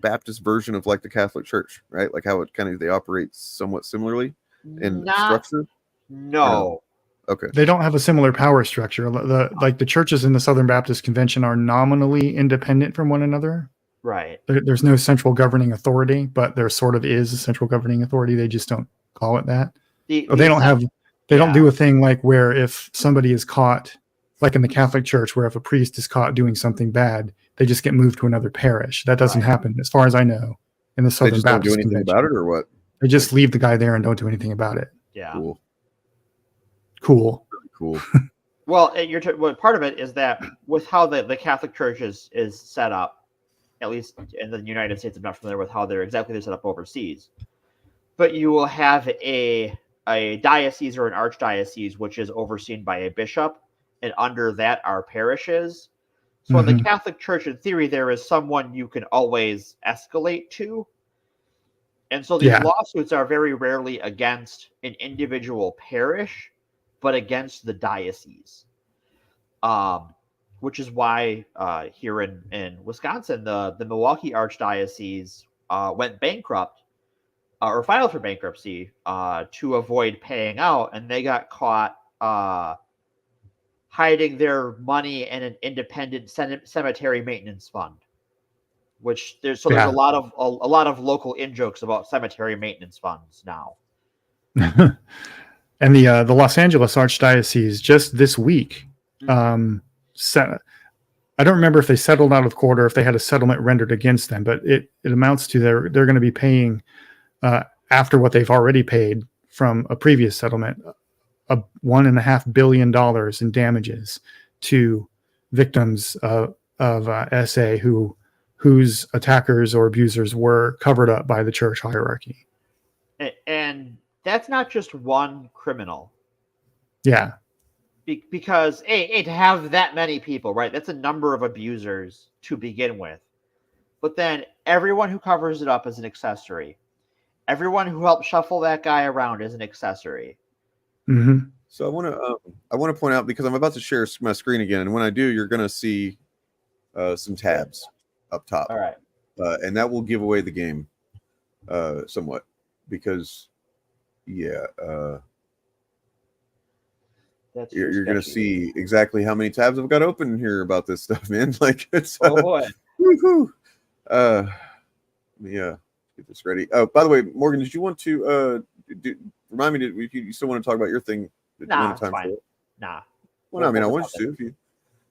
Baptist version of like the Catholic Church, right? Like how they operate somewhat similarly in structure. No. Okay. They don't have a similar power structure. The churches in the Southern Baptist Convention are nominally independent from one another. Right. There's no central governing authority, but there sort of is a central governing authority. They just don't call it that. They don't do a thing like where if somebody is caught, like in the Catholic Church, where if a priest is caught doing something bad, they just get moved to another parish. That doesn't happen, as far as I know, in the Southern Baptist Convention. They just don't do anything about it, or what? They just leave the guy there and don't do anything about it. Yeah. Cool. Well, part of it is that with how the Catholic Church is set up, at least in the United States, I'm not familiar with how they're set up overseas, but you will have a diocese or an archdiocese which is overseen by a bishop, and under that are parishes. So in the Catholic Church, in theory, there is someone you can always escalate to. And so these lawsuits are very rarely against an individual parish, but against the diocese. Which is why here in Wisconsin, the Milwaukee Archdiocese went bankrupt or filed for bankruptcy to avoid paying out, and they got caught hiding their money in an independent cemetery maintenance fund. Which there's a lot of local in jokes about cemetery maintenance funds now. And the Los Angeles Archdiocese just this week I don't remember if they settled out of court or if they had a settlement rendered against them, but it amounts to they're going to be paying after what they've already paid from a previous settlement, $1.5 billion in damages to victims of SA whose attackers or abusers were covered up by the church hierarchy. And that's not just one criminal. Yeah. Because to have that many people, right? That's a number of abusers to begin with. But then everyone who covers it up is an accessory. Everyone who helped shuffle that guy around is an accessory. Mm-hmm. So I want to point out, because I'm about to share my screen again, and when I do, you're going to see some tabs up top. All right. And that will give away the game somewhat, because you're going to see exactly how many tabs I've got open here about this stuff, man. Like, it's oh boy. Woo-hoo. Get this ready. Oh, by the way, Morgan, did you want to remind me? If you still want to talk about your thing? Nah, it's fine. Nah. Well, I mean, I want you to. If you.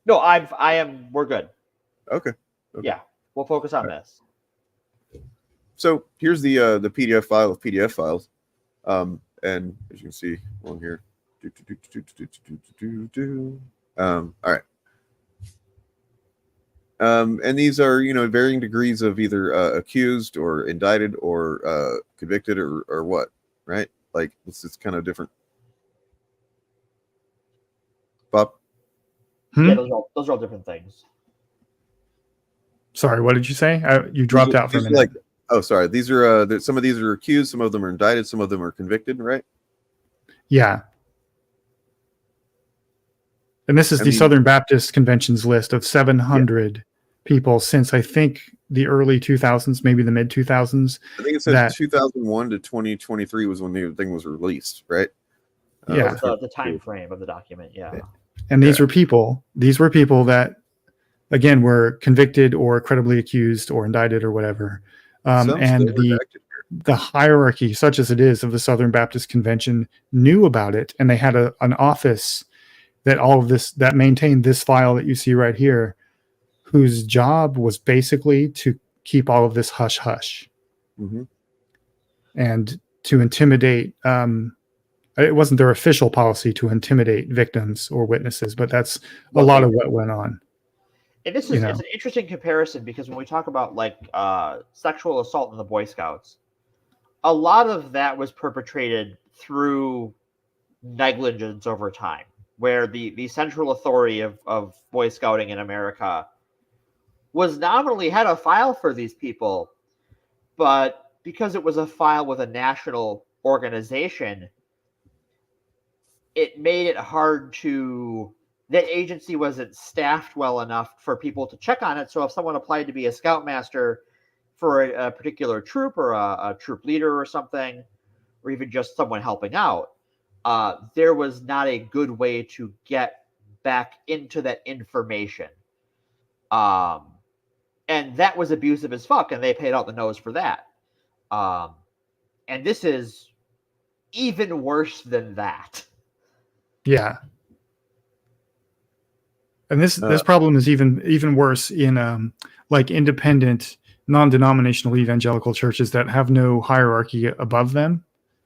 No, I am. We're good. Okay. Yeah, we'll focus on this. So here's the PDF file of PDF files, and as you can see along here. All right. And these are, varying degrees of either accused or indicted or convicted or what, right? Like, it's kind of different. Bob? Yeah, those are all different things. Sorry, what did you say? You dropped out for a minute. Sorry. These are some of these are accused, some of them are indicted, some of them are convicted, right? Yeah. And this is the Southern Baptist Convention's list of 700 people since, I think, the early 2000s, maybe the mid 2000s. I think it says 2001 to 2023 was when the thing was released, right? Yeah. The time frame of the document, yeah. And these were people that, again, were convicted or credibly accused or indicted or whatever. And the hierarchy, such as it is, of the Southern Baptist Convention knew about it, and they had an office that maintained this file that you see right here, whose job was basically to keep all of this hush hush, and to intimidate. It wasn't their official policy to intimidate victims or witnesses, but that's a lot of what went on. And this is it's an interesting comparison, because when we talk about sexual assault in the Boy Scouts, a lot of that was perpetrated through negligence over time, where the central authority of Boy Scouting in America was nominally had a file for these people, but because it was a file with a national organization, it made it hard that agency wasn't staffed well enough for people to check on it. So if someone applied to be a scoutmaster for a particular troop, or a troop leader or something, or even just someone helping out, there was not a good way to get back into that information. And that was abusive as fuck, and they paid out the nose for that. And this is even worse than that. Yeah. And this problem is even worse in independent, non-denominational evangelical churches that have no hierarchy above them,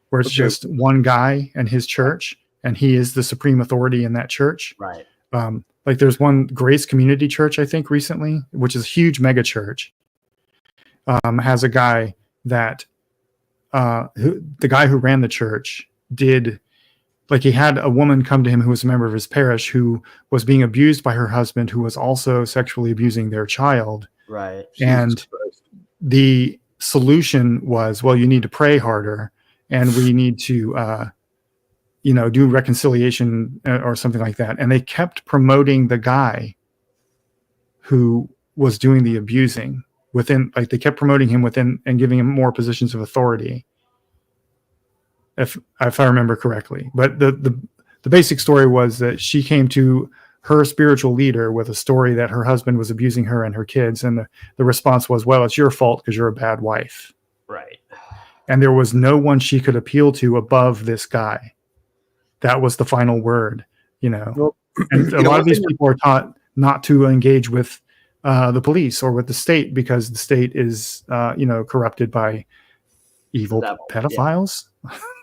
where it's just one guy and his church, and he is the supreme authority in that church. Right. Like there's one Grace Community Church, I think, recently, which is a huge mega church, has a guy that the guy who ran the church did Like he had a woman come to him who was a member of his parish who was being abused by her husband, who was also sexually abusing their child. Right. And the solution was, well, you need to pray harder, and we need to, do reconciliation or something like that. And they kept promoting the guy who was doing the abusing within, like they kept promoting him within and giving him more positions of authority. If I remember correctly. But the basic story was that she came to her spiritual leader with a story that her husband was abusing her and her kids. And the response was, well, it's your fault because you're a bad wife. Right. And there was no one she could appeal to above this guy. That was the final word, Well, and a lot of these people are taught not to engage with the police or with the state because the state is, corrupted by evil pedophiles.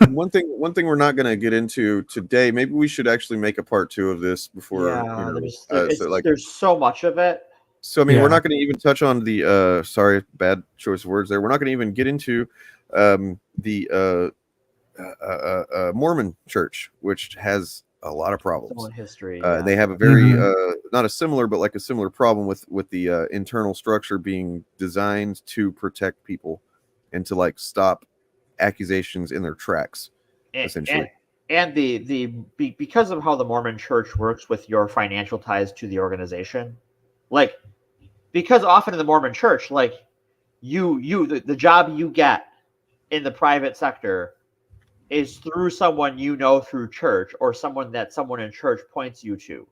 Yeah. One thing we're not going to get into today. Maybe we should actually make a part 2 of this before. There's so much of it. So I mean, we're not going to even touch on the. Sorry, bad choice of words there. We're not going to even get into the Mormon Church, which has a lot of problems. History. They have a very not a similar, but like a similar problem with the internal structure being designed to protect people and to like stop accusations in their tracks, essentially. And because of how the Mormon Church works with your financial ties to the organization, like because often in the Mormon Church, like the job you get in the private sector is through someone through church or someone in church points you to,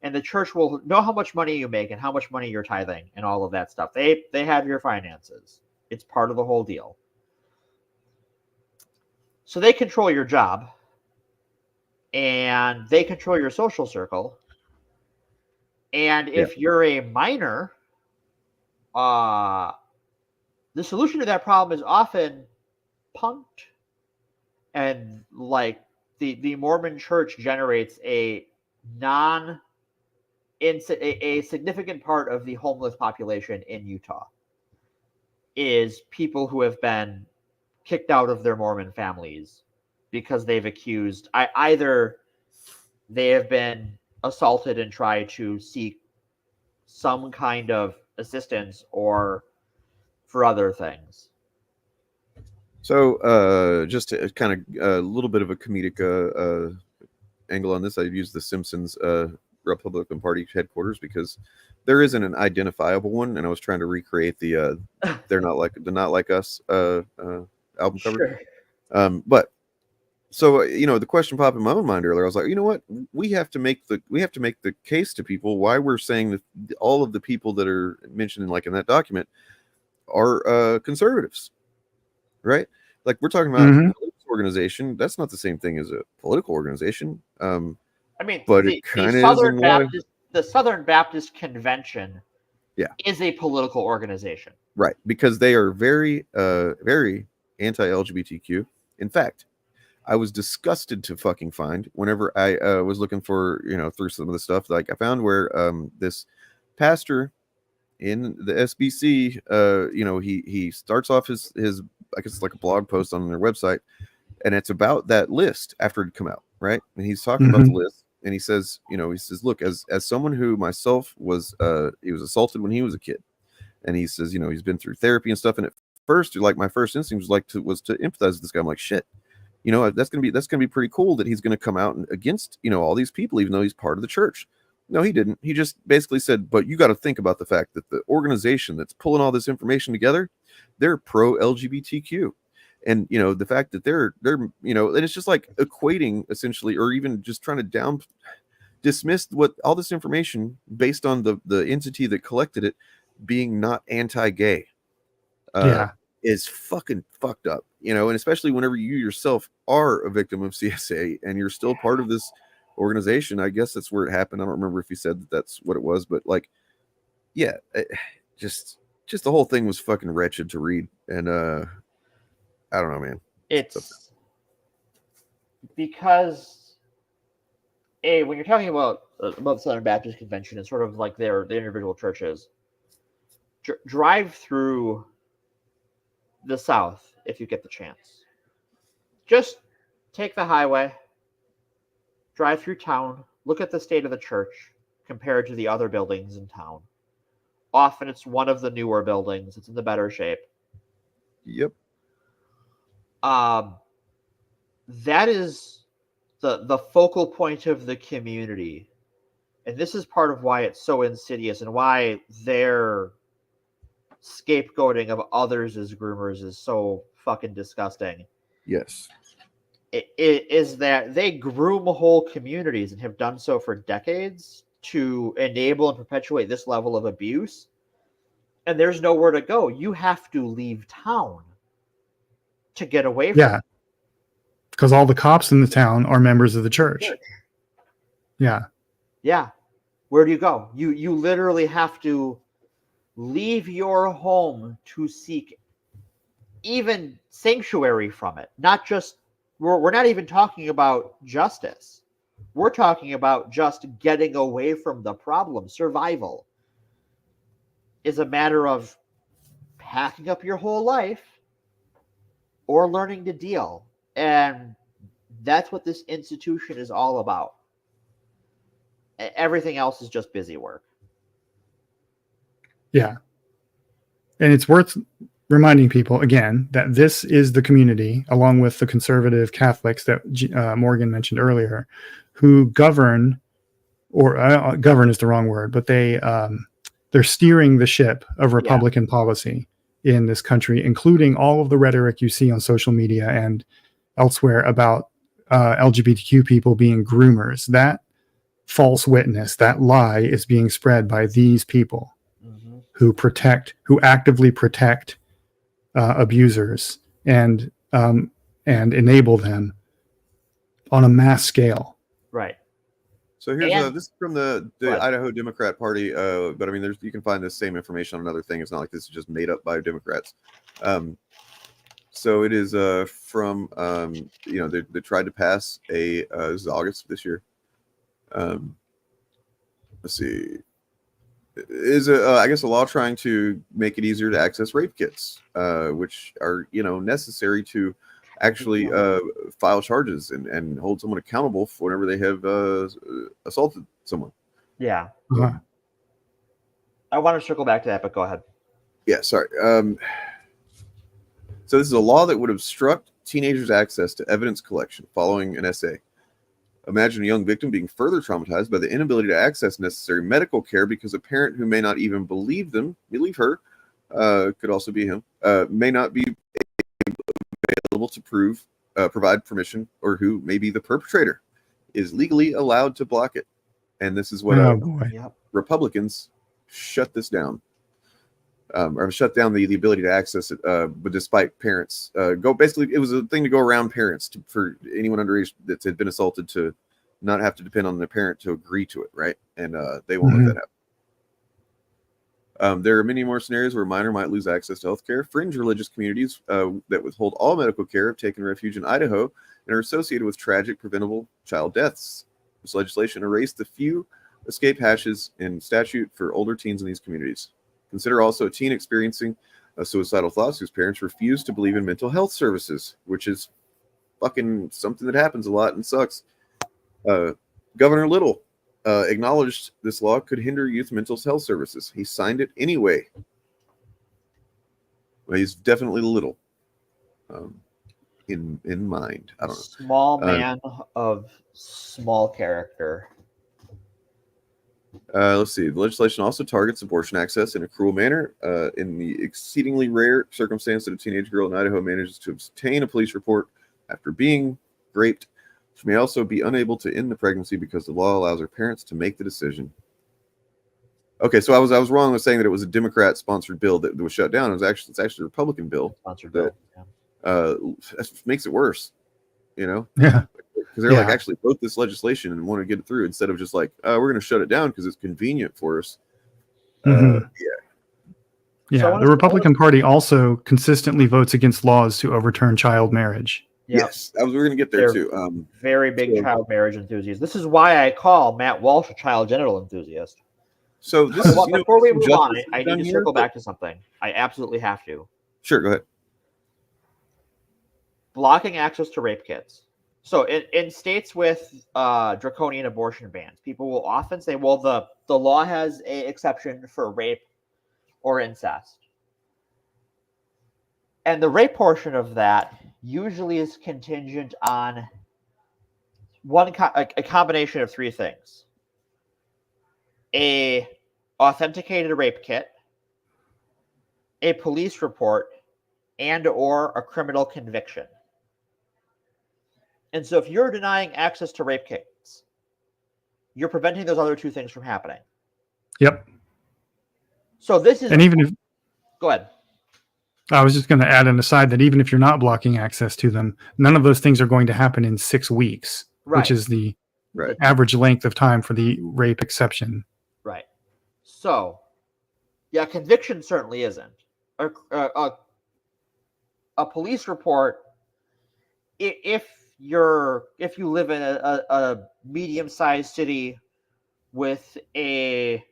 and the church will know how much money you make and how much money you're tithing and all of that stuff. They have your finances. It's part of the whole deal. So they control your job and they control your social circle. And if you're a minor, the solution to that problem is often punked. And like the Mormon Church generates a significant part of the homeless population in Utah is people who have been kicked out of their Mormon families because they've accused either they have been assaulted and tried to seek some kind of assistance or for other things. So just to kind of a little bit of a comedic angle on this, I've used the Simpsons Republican Party headquarters because there isn't an identifiable one, and I was trying to recreate the "They're Not Like Us" album cover. Sure. But so the question popped in my own mind earlier. I was like, you know what, we have to make the case to people why we're saying that all of the people that are mentioned in that document are conservatives, right? Like we're talking about a religious organization. That's not the same thing as a political organization. I mean, but the it kind of is. The Southern Baptist Convention is a political organization. Right, because they are very, very anti-LGBTQ. In fact, I was disgusted to fucking find whenever I was looking for, through some of the stuff, like I found where this pastor in the SBC, he starts off his I guess it's like a blog post on their website, and it's about that list after it had come out, right? And he's talking about the list. And he says, look, as someone who myself was, he was assaulted when he was a kid, and he says, he's been through therapy and stuff. And at first, like my first instinct was to empathize with this guy. I'm like, shit, that's gonna be pretty cool that he's gonna come out against all these people, even though he's part of the church. No, he didn't. He just basically said, but you got to think about the fact that the organization that's pulling all this information together, they're pro LGBTQ. And the fact that they're and it's just like equating essentially, or even just trying to dismiss what all this information based on the entity that collected it being not anti-gay is fucking fucked up, and especially whenever you yourself are a victim of CSA and you're still part of this organization. I guess that's where it happened. I don't remember if he said that that's what it was, but just the whole thing was fucking wretched to read. And I don't know, man. It's because when you're talking about the Southern Baptist Convention and sort of like the individual churches, drive through the South if you get the chance. Just take the highway drive through town, look at the state of the church compared to the other buildings in town. Often it's one of the newer buildings. It's in the better shape. Yep. That is the focal point of the community. And this is part of why it's so insidious and why their scapegoating of others as groomers is so fucking disgusting. Yes. It is that they groom whole communities and have done so for decades to enable and perpetuate this level of abuse. And there's nowhere to go. You have to leave town to get away from it. Because all the cops in the town are members of the church. Yeah. Yeah. Where do you go? You literally have to leave your home to seek even sanctuary from it. Not just, we're not even talking about justice. We're talking about just getting away from the problem. Survival is a matter of packing up your whole life or learning to deal. And that's what this institution is all about. Everything else is just busy work. Yeah. And it's worth reminding people again that this is the community, along with the conservative Catholics that Morgan mentioned earlier, who govern, or govern is the wrong word, but they're steering the ship of Republican policy in this country, including all of the rhetoric you see on social media and elsewhere about LGBTQ people being groomers. That false witness, that lie is being spread by these people who actively protect abusers and enable them on a mass scale. Right. So here's this is from the Idaho Democrat Party, but I mean, you can find this same information on another thing. It's not like this is just made up by Democrats. So it is from they tried to pass a this is August of this year. Let's see. Is I guess a law trying to make it easier to access rape kits, which are necessary to actually file charges and hold someone accountable for whenever they have assaulted someone. Yeah. I want to circle back to that, but go ahead. Yeah, sorry. So this is a law that would obstruct teenagers' access to evidence collection following an essay. Imagine a young victim being further traumatized by the inability to access necessary medical care because a parent who may not even believe her, could also be him, may not be available to provide permission, or who may be the perpetrator, is legally allowed to block it. And this is what Republicans shut this down. Or shut down the ability to access it, but despite parents basically it was a thing to go around parents for anyone underage that had been assaulted to not have to depend on their parent to agree to it, right? And they won't let that happen. There are many more scenarios where a minor might lose access to health care. Fringe religious communities that withhold all medical care have taken refuge in Idaho and are associated with tragic preventable child deaths. This legislation erased the few escape hatches in statute for older teens in these communities. Consider also a teen experiencing suicidal thoughts whose parents refuse to believe in mental health services, which is fucking something that happens a lot and sucks. Governor Little acknowledged this law could hinder youth mental health services. He signed it anyway. Well, he's definitely little in mind. I don't know. Small man of small character. Let's see. The legislation also targets abortion access in a cruel manner. In the exceedingly rare circumstance that a teenage girl in Idaho manages to obtain a police report after being raped, she may also be unable to end the pregnancy because the law allows her parents to make the decision. Okay, so I was wrong with saying that it was a Democrat-sponsored bill that was shut down. It's actually a Republican bill. Sponsored bill. That makes it worse. Yeah. Because they're like actually wrote this legislation and want to get it through instead of just like, we're going to shut it down because it's convenient for us. Yeah, the Republican Party also consistently votes against laws to overturn child marriage. Yep. Yes, we're going to get there too. Very big child marriage enthusiasts. This is why I call Matt Walsh a child genital enthusiast. So this is, before we move on, I need to circle back to something. I absolutely have to. Sure, go ahead. Blocking access to rape kits So in states with draconian abortion bans, people will often say, well, the law has an exception for rape or incest. And the rape portion of that usually is contingent on a combination of three things: a authenticated rape kit, a police report, and or a criminal conviction. And so if you're denying access to rape kits, you're preventing those other two things from happening. Yep. So this is... And even if... Go ahead. I was just going to add an aside that even if you're not blocking access to them, none of those things are going to happen in 6 weeks, which is the average length of time for the rape exception. Right. So, yeah, conviction certainly isn't. A police report, if you live in a medium-sized city with a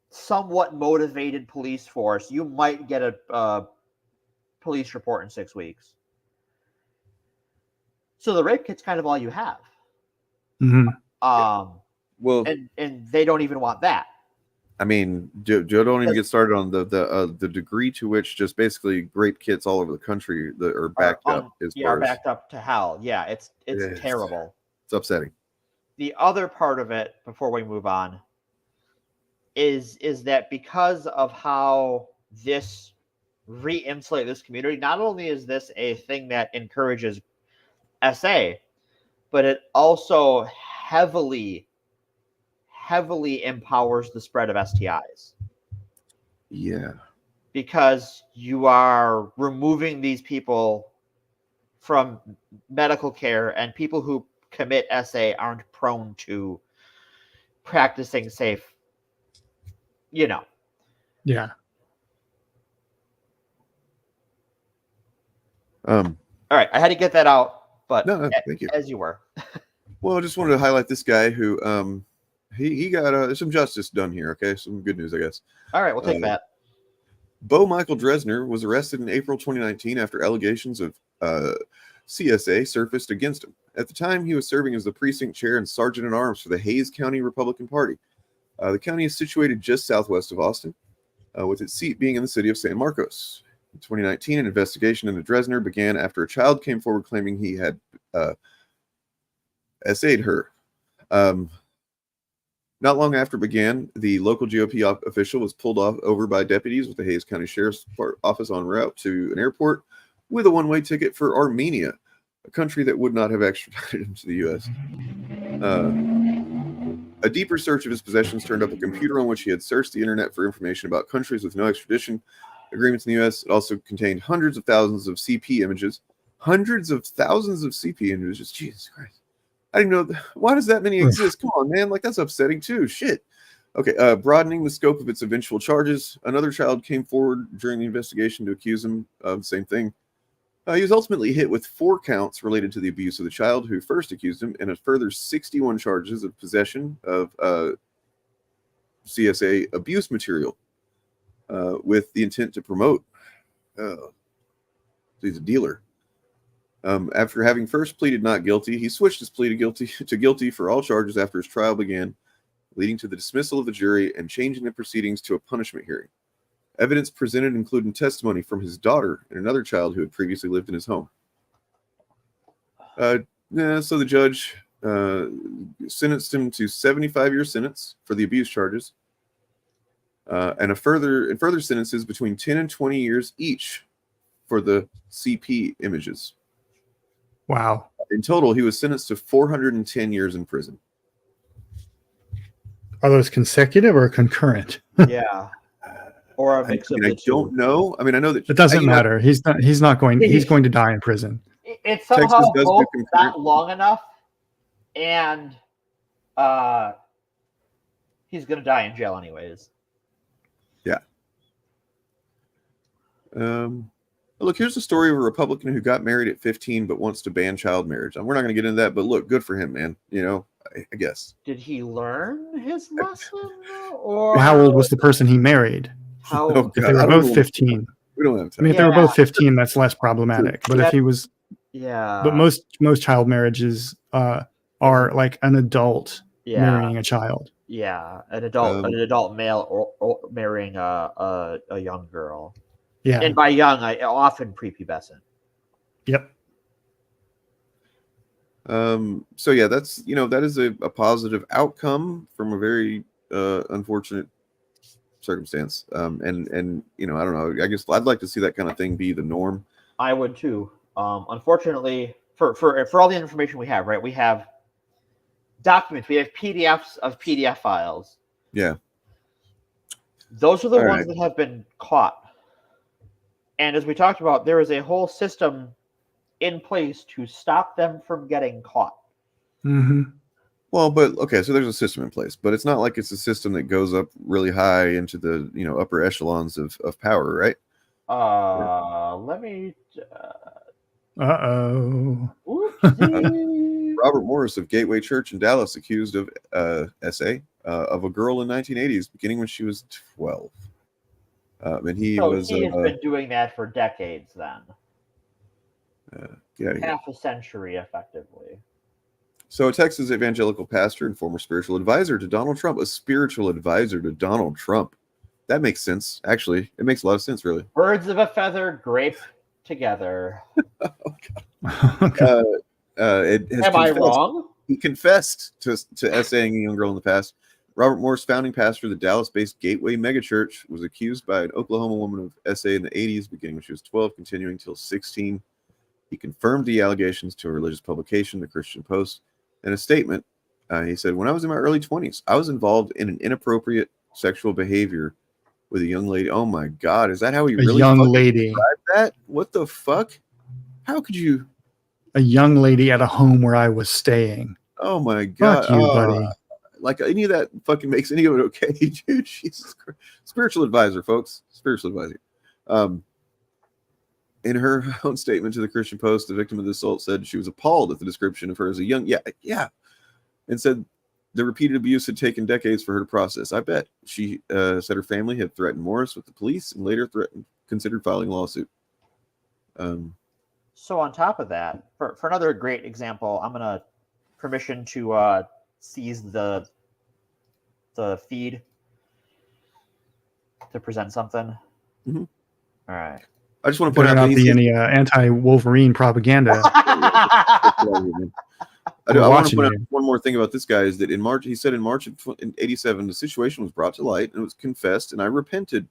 somewhat motivated police force, you might get a police report in 6 weeks. So the rape kit's kind of all you have. Mm-hmm. Well, and they don't even want that. I mean, Joe, don't even get started on the degree to which just basically rape kits all over the country that are backed up. Are backed up to hell. Yeah, it's terrible. It's upsetting. The other part of it, before we move on, is that because of how this re-insulate this community, not only is this a thing that encourages SA, but it also heavily empowers the spread of STIs. Yeah. Because you are removing these people from medical care, and people who commit SA aren't prone to practicing safe, Yeah. All right, I had to get that out, but no, thank you. As you were. Well, I just wanted to highlight this guy who he got some justice done here. Okay, some good news, I guess. All right, we'll take that. Bo Michael Dresner was arrested in April 2019 after allegations of CSA surfaced against him. At the time, he was serving as the precinct chair and sergeant-at-arms for the Hayes County Republican Party. The county is situated just southwest of Austin, with its seat being in the city of San Marcos. In 2019, an investigation into Dresner began after a child came forward claiming he had SA'd her. Not long after it began, the local GOP official was pulled over by deputies with the Hayes County Sheriff's Office en route to an airport with a one-way ticket for Armenia, a country that would not have extradited him to the U.S. A deeper search of his possessions turned up a computer on which he had searched the internet for information about countries with no extradition agreements in the U.S. It also contained hundreds of thousands of CP images. Hundreds of thousands of CP images. Jesus Christ. I didn't know. Why does that many exist? Come on, man. Like, that's upsetting too. Shit. Okay. Broadening the scope of its eventual charges, another child came forward during the investigation to accuse him of the same thing. He was ultimately hit with 4 counts related to the abuse of the child who first accused him, and a further 61 charges of possession of CSA abuse material with the intent to promote. He's a dealer. After having first pleaded not guilty, he switched his plea to guilty for all charges after his trial began, leading to the dismissal of the jury and changing the proceedings to a punishment hearing. Evidence presented including testimony from his daughter and another child who had previously lived in his home. So the judge sentenced him to 75-year sentence for the abuse charges, and further sentences between 10 and 20 years each for the CP images. Wow. In total, he was sentenced to 410 years in prison. Are those consecutive or concurrent? Yeah. Or a mix of the two. I don't know. I mean, I know that it doesn't matter. He's going to die in prison. It's somehow both not long enough, and he's going to die in jail anyways. Yeah. Look, here's the story of a Republican who got married at 15 but wants to ban child marriage. We're not going to get into that, but look, good for him, man. You know, I guess. Did he learn his lesson? Or how old was the person he married? How if they were both 15. We don't have time. I mean, if they were both 15, that's less problematic. But if he was Yeah. But most child marriages are like an adult marrying a child. Yeah, an adult male or marrying a young girl. Yeah. And by young, I often prepubescent. Yep. So yeah, that's that is a positive outcome from a very unfortunate circumstance. And I don't know. I guess I'd like to see that kind of thing be the norm. I would too. Unfortunately, for all the information we have, right? We have documents. We have PDFs of PDF files. Yeah. Those are the All ones right. that have been caught. And as we talked about, there is a whole system in place to stop them from getting caught. Mm-hmm. Well, but okay, so there's a system in place, but it's not like it's a system that goes up really high into the upper echelons of power, right? Let me. Uh-oh. Robert Morris of Gateway Church in Dallas accused of SA of a girl in 1980s, beginning when she was 12. And he has been doing that for decades then. Get out of here. Half a century, effectively. So a Texas evangelical pastor and former spiritual advisor to Donald Trump, a spiritual advisor to Donald Trump. That makes sense. Actually, it makes a lot of sense, really. Birds of a feather grape together. It has Am I wrong? He confessed to SAing a young girl in the past. Robert Morris, founding pastor of the Dallas-based Gateway megachurch, was accused by an Oklahoma woman of SA in the 80s, beginning when she was 12, continuing until 16. He confirmed the allegations to a religious publication, the Christian Post. In a statement, he said, "When I was in my early 20s, I was involved in an inappropriate sexual behavior with a young lady." Oh my God, is that how he really young fucking lady described that? What the fuck? How could you? A young lady at a home where I was staying. Oh my God. Fuck you, buddy. Like any of that fucking makes any of it okay, dude. Jesus Christ. Spiritual advisor, folks. Spiritual advisor. In her own statement to the Christian Post, the victim of the assault said she was appalled at the description of her as a young, and said the repeated abuse had taken decades for her to process. I bet. She said her family had threatened Morris with the police and later considered filing a lawsuit. So on top of that, for another great example, I'm gonna permission to seize the feed to present something. Mm-hmm. All right. I just want to point Better out not be any anti-Wolverine propaganda. I want to point out you. one more thing about this guy is that in March, he said in March of 87, the situation was brought to light and it was confessed, and I repented.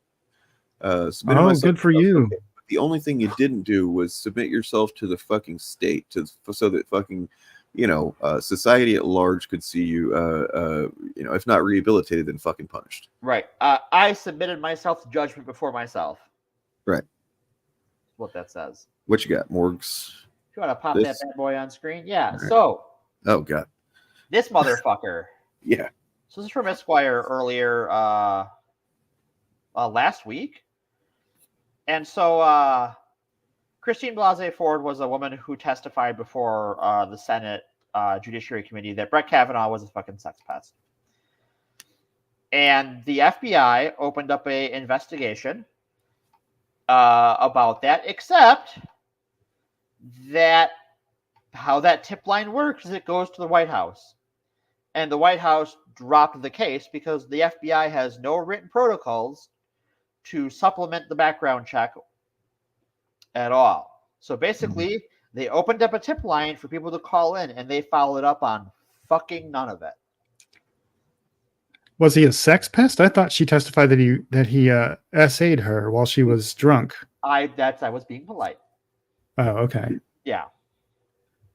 Good for you. Okay. The only thing you didn't do was submit yourself to the fucking state, so that fucking, society at large could see you, if not rehabilitated, then fucking punished. Right. I submitted myself to judgment before myself. Right. What that says. What you got, Morgs? You want to pop that bad boy on screen? Yeah. Right. So. Oh God. This motherfucker. Yeah. So this is from Esquire earlier last week. And so Christine Blasey Ford was a woman who testified before the Senate Judiciary Committee that Brett Kavanaugh was a fucking sex pest. And the FBI opened up an investigation about that, except that how that tip line works is it goes to the White House. And the White House dropped the case because the FBI has no written protocols to supplement the background check at all. So basically, they opened up a tip line for people to call in, and they followed up on fucking none of it. Was he a sex pest? I thought she testified that he essayed her while she was drunk. I was being polite. Oh, okay. Yeah.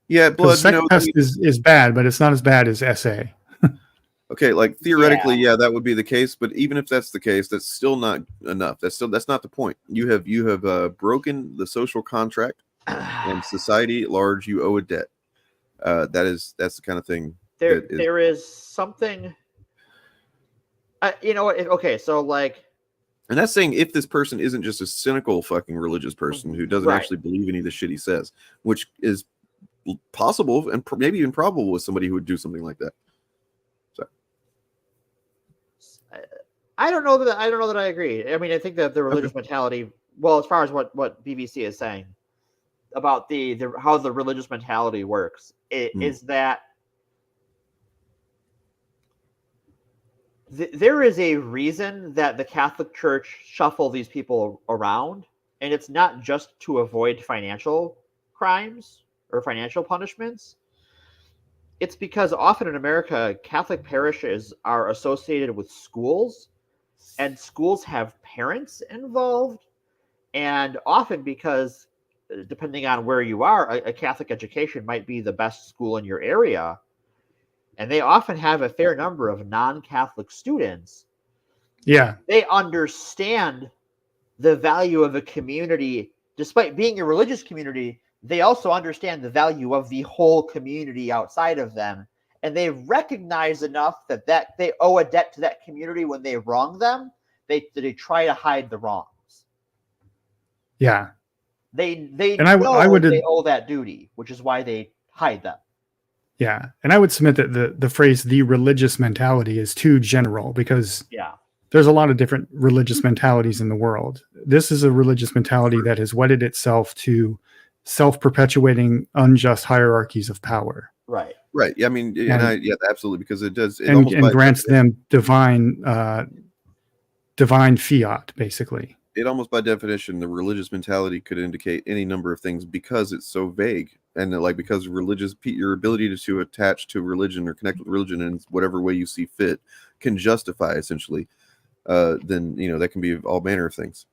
Yeah, blood. Sex pest is bad, but it's not as bad as essay. Okay, like theoretically, yeah, that would be the case. But even if that's the case, that's still not enough. That's not the point. You have broken the social contract, and society at large, you owe a debt. That's the kind of thing. There is something. Okay, so like. And that's saying if this person isn't just a cynical fucking religious person who doesn't actually believe any of the shit he says, which is possible and maybe even probable with somebody who would do something like that. So I don't know that I agree. I mean, I think that the religious mentality, well, as far as what BBC is saying, the how the religious mentality works is that there is a reason that the Catholic Church shuffle these people around, and it's not just to avoid financial crimes or financial punishments. It's because often in America, Catholic parishes are associated with schools, and schools have parents involved, and often because, depending on where you are, a Catholic education might be the best school in your area, and they often have a fair number of non-Catholic students. Yeah. They understand the value of a community. Despite being a religious community, they also understand the value of the whole community outside of them, and they recognize enough that they owe a debt to that community when they wrong them. They try to hide the wrongs. Yeah. They And I would they owe that duty, which is why they hide them. Yeah, and I would submit that the phrase "the religious mentality" is too general because there's a lot of different religious mentalities in the world. This is a religious mentality that has wedded itself to self-perpetuating unjust hierarchies of power. Right. Right. Yeah. I mean, absolutely, because it does, and grants them divine fiat, basically. It almost by definition, the religious mentality could indicate any number of things because it's so vague, and because your ability to attach to religion or connect with religion in whatever way you see fit can justify essentially. Then that can be all manner of things.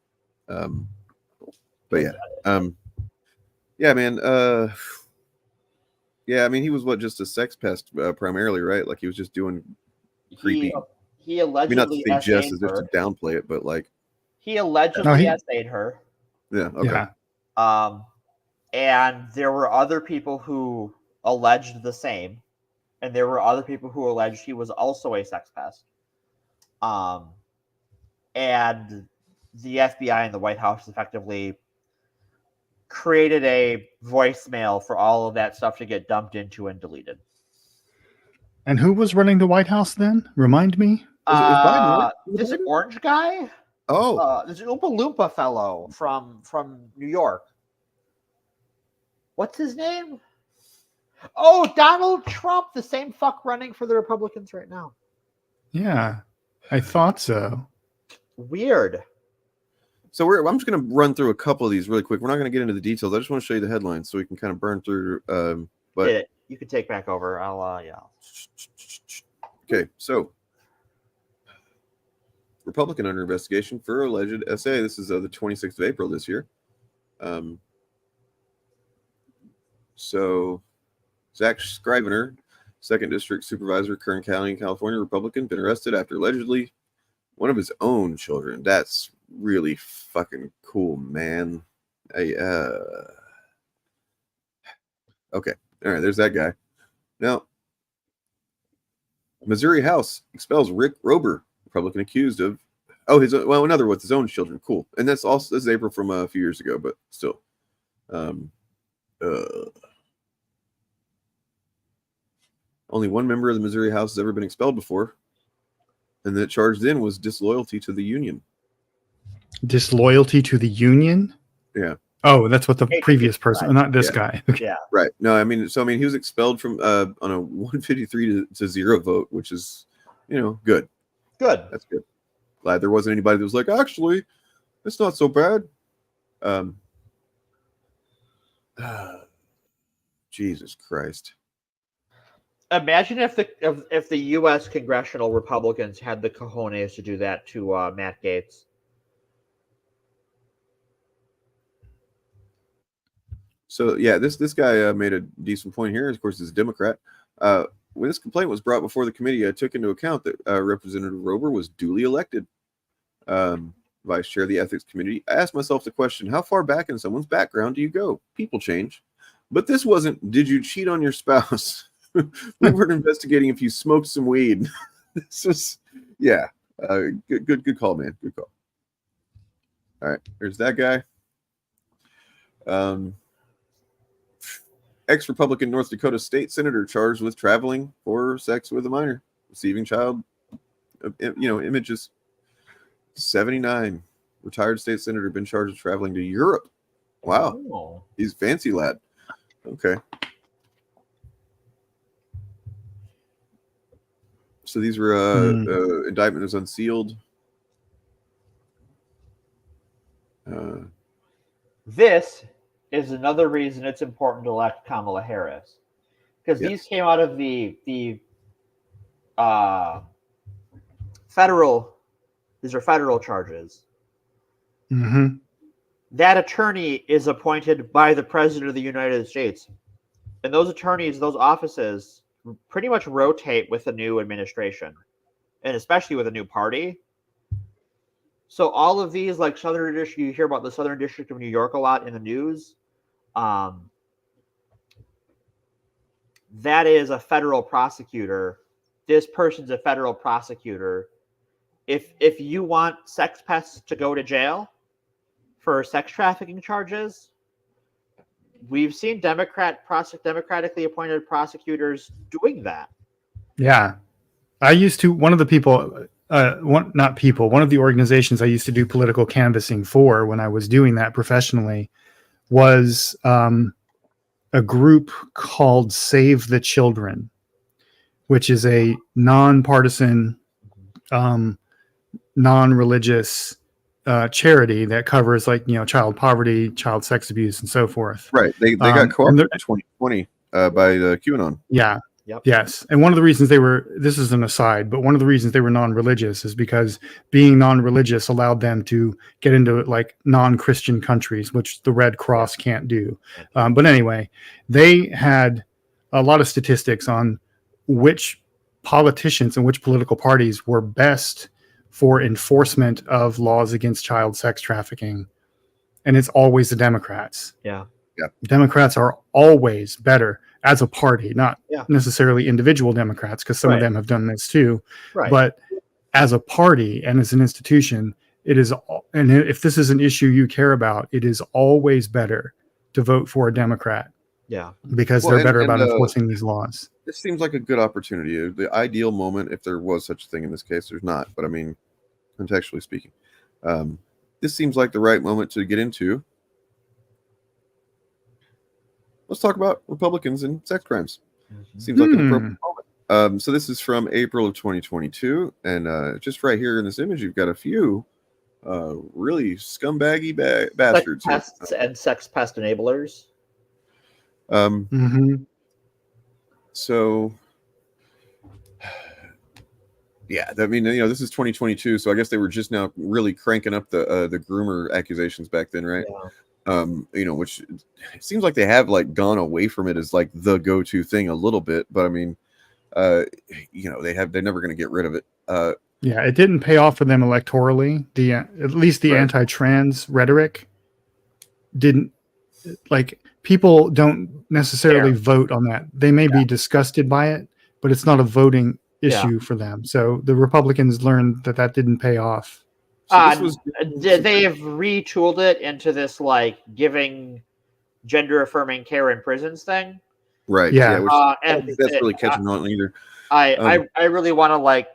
But yeah, man. Yeah, I mean, he was just a sex pest primarily, right? Like he was just doing creepy. He allegedly not to say just as if her. to downplay it, but he allegedly essayed her. Yeah. Okay. Yeah. And there were other people who alleged the same, and there were other people who alleged he was also a sex pest. And the FBI and the White House effectively created a voicemail for all of that stuff to get dumped into and deleted. And who was running the White House then? Remind me. This orange guy? Oh, this Oompa Loompa fellow from New York. What's his name? Oh, Donald Trump, the same fuck running for the Republicans right now. Yeah, I thought so. Weird. So I'm just going to run through a couple of these really quick. We're not going to get into the details. I just want to show you the headlines so we can kind of burn through. But you can take back over. Okay, so Republican under investigation for alleged SA. This is the 26th of April this year. So Zach Scrivener, 2nd District Supervisor, Kern County, California, Republican, been arrested after allegedly one of his own children. That's really fucking cool, man. Okay. All right, there's that guy. Now, Missouri House expels Rick Rober, Republican accused of in other words, his own children. Cool. And this is April from a few years ago, but still. Only one member of the Missouri House has ever been expelled before, and the charge then was disloyalty to the union. Disloyalty to the union? Yeah. Oh, that's what the previous person, not this guy. Yeah. Right. No, I mean, he was expelled from on a 153 to 0 vote, which is, good. Good. That's good. Glad there wasn't anybody that was like, actually, it's not so bad. Jesus Christ. Imagine if the U.S. congressional Republicans had the cojones to do that to Matt Gaetz. So yeah, this guy made a decent point here. Of course, he's a Democrat. When this complaint was brought before the committee, I took into account that Representative Rober was duly elected vice chair of the ethics committee. I asked myself the question: how far back in someone's background do you go? People change, but this wasn't. Did you cheat on your spouse? We weren't investigating if you smoked some weed. This was, good call, man. Good call. All right, there's that guy. Ex-Republican North Dakota state senator charged with traveling for sex with a minor, receiving child, images. 79, retired state senator, been charged with traveling to Europe Wow. Oh. He's fancy lad. Okay. So these were indictment is unsealed. This is another reason it's important to elect Kamala Harris, because these came out of the federal. These are federal charges. Mm-hmm. That attorney is appointed by the President of the United States, and those attorneys, those offices, pretty much rotate with a new administration, and especially with a new party. So all of these, like Southern District, you hear about the Southern District of New York a lot in the news. That is a federal prosecutor. This person's a federal prosecutor. If you want sex pests to go to jail for sex trafficking charges, we've seen democratically appointed prosecutors doing that. Yeah. I used to, one of the organizations I used to do political canvassing for when I was doing that professionally was a group called Save the Children, which is a nonpartisan, non-religious charity that covers, like, child poverty, child sex abuse, and so forth. Right. They got co-opted in 2020 by the QAnon. Yeah. Yep. Yes. And one of the reasons this is an aside, but one of the reasons they were non-religious is because being non-religious allowed them to get into, like, non-Christian countries, which the Red Cross can't do. But anyway, they had a lot of statistics on which politicians and which political parties were best for enforcement of laws against child sex trafficking. And it's always the Democrats. Yeah. Democrats are always better as a party, not necessarily individual Democrats, because some of them have done this too. Right. But as a party and as an institution, it is, and if this is an issue you care about, it is always better to vote for a Democrat. Yeah. Because they're better about enforcing these laws. This seems like a good opportunity. The ideal moment, if there was such a thing in this case, there's not, but I mean, contextually speaking, this seems like the right moment to get into. Let's talk about Republicans and sex crimes. Seems like an appropriate moment. So this is from April of 2022, and just right here in this image, you've got a few really scumbaggy bastards. Sex pests and sex pest enablers. So, yeah, I mean, this is 2022, so I guess they were just now really cranking up the groomer accusations back then, right? Yeah. Which it seems like they have, like, gone away from it as, like, the go-to thing a little bit, but I mean, they're never going to get rid of it. Yeah, it didn't pay off for them electorally. At least the anti-trans rhetoric didn't, like, people don't necessarily vote on that. They may be disgusted by it, but it's not a voting issue for them. So the Republicans learned that didn't pay off. So they have retooled it into this, like, giving gender affirming care in prisons thing. Right. Yeah. Which I don't think that's really catching on either. I really want to, like,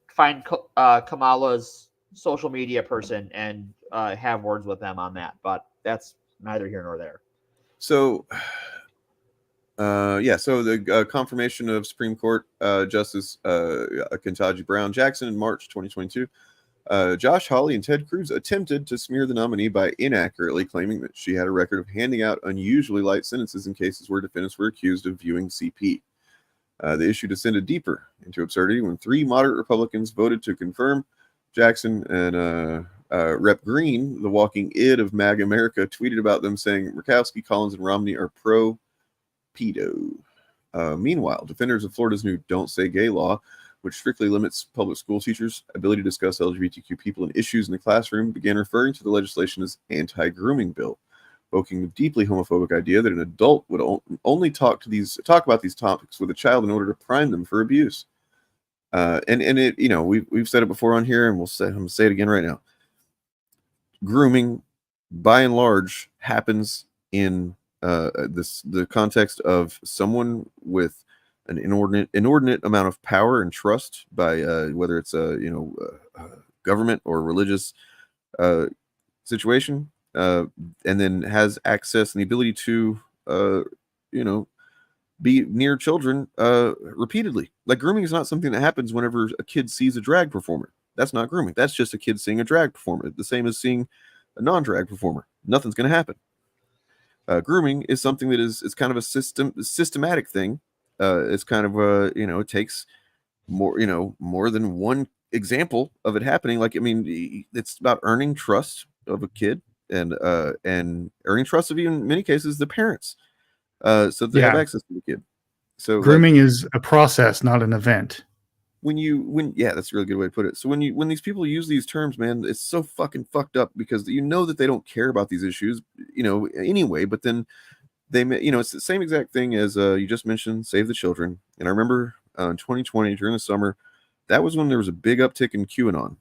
find Kamala's social media person and have words with them on that, but that's neither here nor there. So, so the confirmation of Supreme Court Justice Ketanji Brown Jackson in March 2022. Josh Hawley and Ted Cruz attempted to smear the nominee by inaccurately claiming that she had a record of handing out unusually light sentences in cases where defendants were accused of viewing CP. The issue descended deeper into absurdity when 3 moderate Republicans voted to confirm Jackson, and Rep. Green, the walking id of MAG America, tweeted about them saying Murkowski, Collins, and Romney are pro-pedo. Meanwhile, defenders of Florida's new Don't Say Gay law, which strictly limits public school teachers' ability to discuss LGBTQ people and issues in the classroom, began referring to the legislation as anti-grooming bill, evoking the deeply homophobic idea that an adult would only talk about these topics with a child in order to prime them for abuse. And it, we've said it before on here, and I'm gonna say it again right now. Grooming, by and large, happens in the context of someone with an inordinate amount of power and trust by whether it's a government or religious situation, and then has access and the ability to, be near children repeatedly. Like, grooming is not something that happens whenever a kid sees a drag performer. That's not grooming. That's just a kid seeing a drag performer. The same as seeing a non-drag performer. Nothing's going to happen. Grooming is something that is kind of a systematic thing. It's kind of it takes more than one example of it happening. Like, I mean, it's about earning trust of a kid and earning trust of, even in many cases, the parents, so that they have access to the kid. So grooming is a process, not an event. That's a really good way to put it. So when these people use these terms, man, it's so fucking fucked up, because that they don't care about these issues, anyway, but then they, it's the same exact thing as you just mentioned, Save the Children. And I remember in 2020 during the summer, that was when there was a big uptick in QAnon,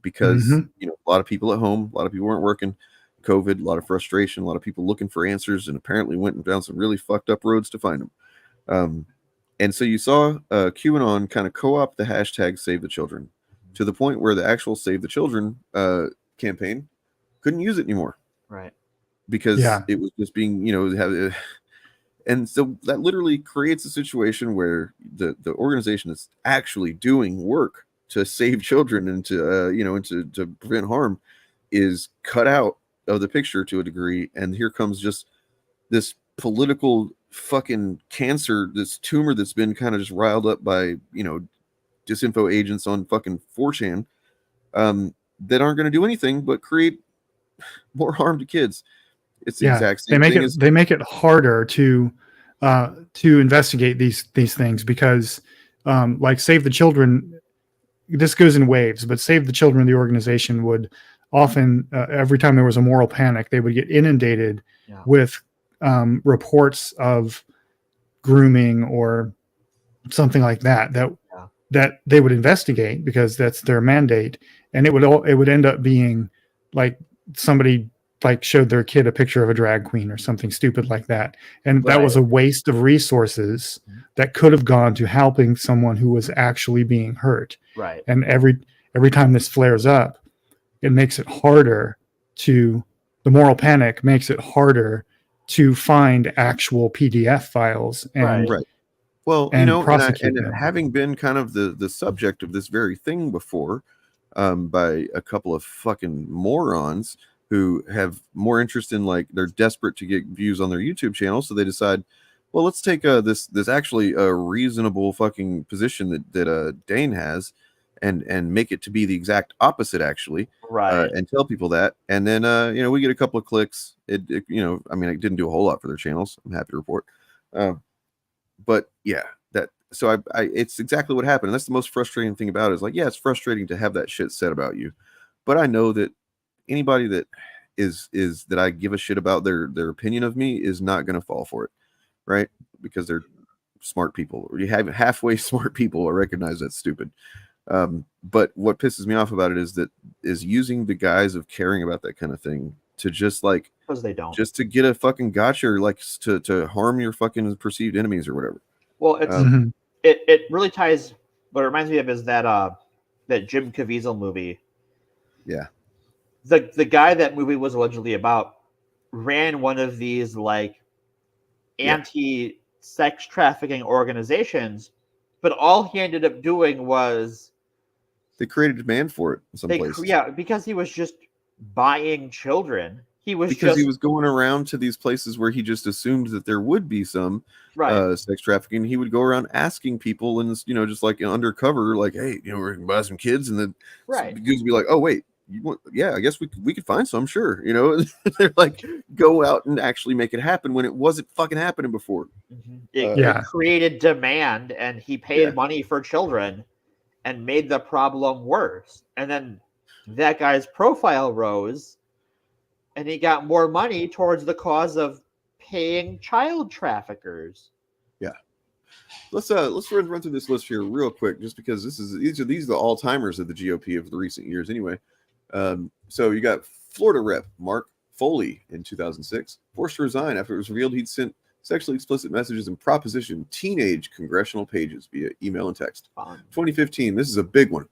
because a lot of people at home, a lot of people weren't working, COVID, a lot of frustration, a lot of people looking for answers, and apparently went down some really fucked up roads to find them. And so you saw QAnon kind of co-opt the hashtag Save the Children to the point where the actual Save the Children campaign couldn't use it anymore. Right. Because it was just being, and so that literally creates a situation where the organization that's actually doing work to save children and to prevent harm is cut out of the picture to a degree. And here comes just this political fucking cancer, this tumor that's been kind of just riled up by disinfo agents on fucking 4chan that aren't going to do anything but create more harm to kids. It's the exact same thing. They make it harder to investigate these things, because like Save the Children, this goes in waves, but Save the Children, the organization, would often every time there was a moral panic, they would get inundated with reports of grooming or something like that they would investigate, because that's their mandate. And it would end up being like somebody like showed their kid a picture of a drag queen or something stupid like that, and that was a waste of resources that could have gone to helping someone who was actually being hurt. Right. And every time this flares up, it makes it harder the moral panic makes it harder to find actual PDF files and right. Well, and and having been kind of the subject of this very thing before, by a couple of fucking morons who have more interest in, like, they're desperate to get views on their YouTube channel, so they decide, well, let's take this actually a reasonable fucking position that Dane has, and make it to be the exact opposite, actually, right? And tell people that, and then we get a couple of clicks. It didn't do a whole lot for their channels, I'm happy to report, but yeah, so it's exactly what happened. And that's the most frustrating thing about it, is like, yeah, it's frustrating to have that shit said about you, but I know that anybody that is that I give a shit about their opinion of me is not going to fall for it, right? Because they're smart people, or you have halfway smart people or recognize that's stupid. But what pisses me off about it is using the guise of caring about that kind of thing to just, like, because they don't, just to get a fucking gotcha, or like to harm your fucking perceived enemies or whatever. Well, it's it really ties. What it reminds me of is that Jim Caviezel movie. Yeah. The guy that movie was allegedly about ran one of these, like, anti-sex trafficking organizations, but all he ended up doing was they created demand for it in some places. Yeah, because he was just buying children. He was going around to these places where he just assumed that there would be some sex trafficking. He would go around asking people, and just like undercover, like, hey, we're gonna buy some kids, and then dudes would be like, oh wait, I guess we could find some, sure. They're like, go out and actually make it happen when it wasn't fucking happening before. It created demand, and he paid money for children and made the problem worse. And then that guy's profile rose, and he got more money towards the cause of paying child traffickers. Yeah. Let's run through this list here real quick, just because these are the all-timers of the GOP of the recent years anyway. So you got Florida Rep Mark Foley in 2006, forced to resign after it was revealed he'd sent sexually explicit messages and propositioned teenage congressional pages via email and text. 2015, this is a big one.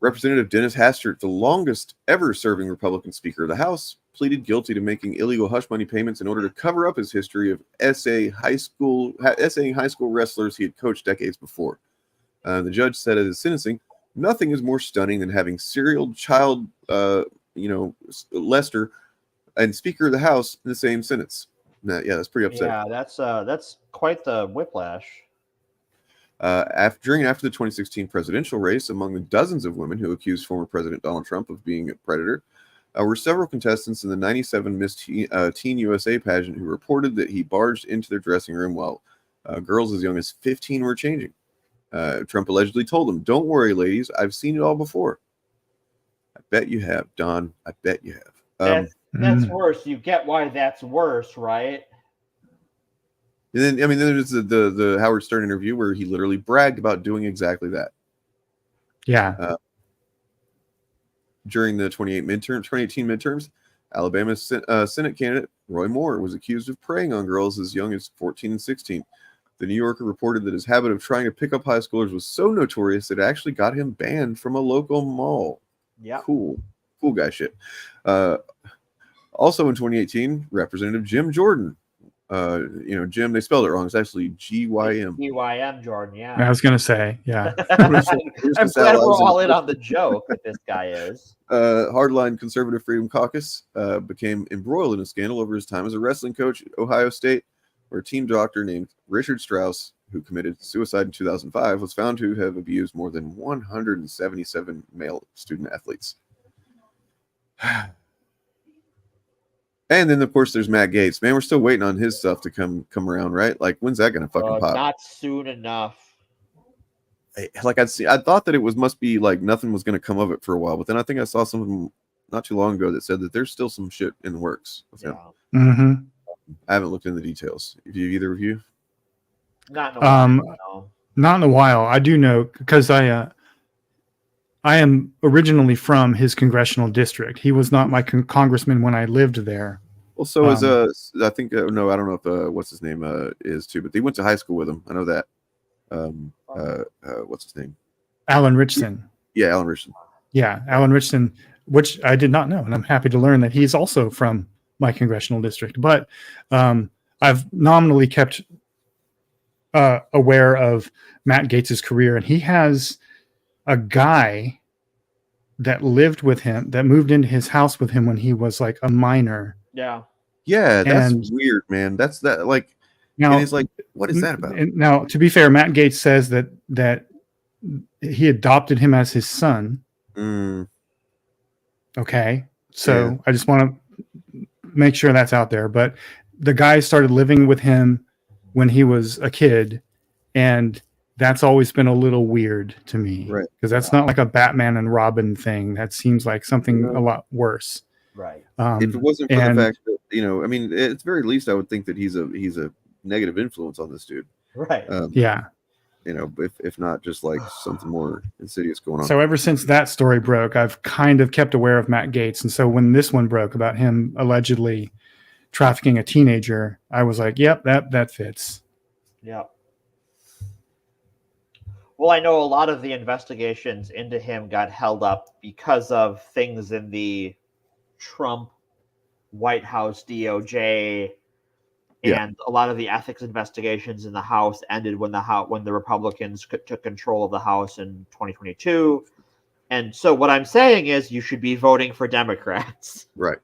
Representative Dennis Hastert, the longest ever serving Republican Speaker of the House, pleaded guilty to making illegal hush money payments in order to cover up his history of essaying high school wrestlers he had coached decades before. The judge said at his sentencing, "Nothing is more stunning than having serial child, Lester and Speaker of the House in the same sentence." Yeah, that's pretty upsetting. Yeah, that's quite the whiplash. During and after the 2016 presidential race, among the dozens of women who accused former President Donald Trump of being a predator, were several contestants in the 97 Miss Teen USA pageant who reported that he barged into their dressing room while girls as young as 15 were changing. Trump allegedly told them, "Don't worry, ladies, I've seen it all before." I bet you have, Don. I bet you have. That's worse. You get why that's worse, right? And then, then there's the Howard Stern interview where he literally bragged about doing exactly that. Yeah. During the 2018 midterms, Alabama Senate candidate Roy Moore was accused of preying on girls as young as 14 and 16. The New Yorker reported that his habit of trying to pick up high schoolers was so notorious that it actually got him banned from a local mall. Yeah. Cool guy shit. Also in 2018, Representative Jim Jordan. Jim, they spelled it wrong. It's actually GYM. GYM Jordan, yeah. I was going to say, yeah. I'm glad we're all in on the joke that this guy is. Hardline Conservative Freedom Caucus became embroiled in a scandal over his time as a wrestling coach at Ohio State, where a team doctor named Richard Strauss, who committed suicide in 2005, was found to have abused more than 177 male student athletes. And then, of course, there's Matt Gaetz. Man, we're still waiting on his stuff to come around, right? Like, when's that going to fucking pop? Not soon enough. I thought that it must be like nothing was going to come of it for a while, but then I think I saw something not too long ago that said that there's still some shit in the works with him. Mm-hmm. I haven't looked into the details. Have you, either of you? Not in a while. No. Not in a while. I do know because I am originally from his congressional district. He was not my congressman when I lived there. Well, so is I think no, I don't know if what's his name is too, but they went to high school with him. I know that. What's his name? Alan Richson. Yeah, Alan Richson. Yeah, Alan Richson, which I did not know, and I'm happy to learn that he's also from my congressional district. But I've nominally kept aware of Matt Gaetz's career, and he has a guy that lived with him, that moved into his house with him when he was like a minor. Yeah. Yeah, that's weird, man. That's that like. Now, and he's like, what is that about? Now, to be fair, Matt Gaetz says that he adopted him as his son. Okay, so yeah. I just want to make sure that's out there. But the guy started living with him when he was a kid, and that's always been a little weird to me, right? Because that's not like a Batman and Robin thing. That seems like something a lot worse, right? If it wasn't for the fact that I mean, at the very least, I would think that he's a negative influence on this dude, right? Yeah, if not just like something more insidious going on. So ever since that story broke, I've kind of kept aware of Matt Gaetz, and so when this one broke about him allegedly trafficking a teenager, I was like, "Yep, that fits." Yeah. Well, I know a lot of the investigations into him got held up because of things in the Trump White House DOJ. And a lot of the ethics investigations in the House ended when the Republicans took control of the House in 2022. And so what I'm saying is you should be voting for Democrats. Right.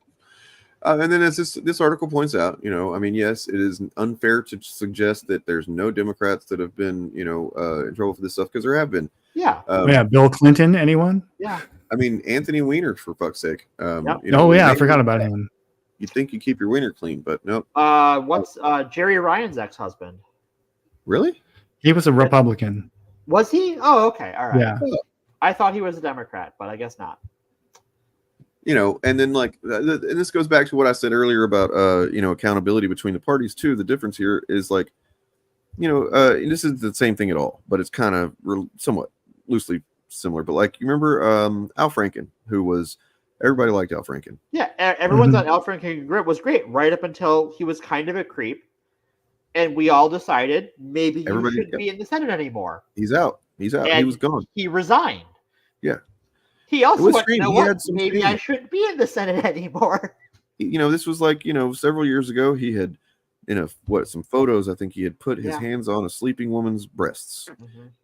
And then as this article points out, I mean, yes, it is unfair to suggest that there's no Democrats that have been, in trouble for this stuff, because there have been. Yeah. Bill Clinton, anyone? Yeah. I mean, Anthony Weiner, for fuck's sake. I forgot about him. You'd think you keep your wiener clean, but nope. What's Jerry Ryan's ex-husband? Really? He was a Republican. Was he? Oh, okay. All right. Yeah. I thought he was a Democrat, but I guess not. And then and this goes back to what I said earlier about accountability between the parties too. The difference here is like, this is the same thing at all, but it's kind of somewhat loosely similar. But like, you remember Al Franken, who was. Everybody liked Al Franken. Yeah, everyone's on Al Franken was great right up until he was kind of a creep, and we all decided maybe he shouldn't be in the Senate anymore. He's out. And he was gone. He resigned. Yeah, He also was went, great. you know He what? had some Maybe shame. I shouldn't be in the Senate anymore. This was like, several years ago. He had, some photos. I think he had put his hands on a sleeping woman's breasts,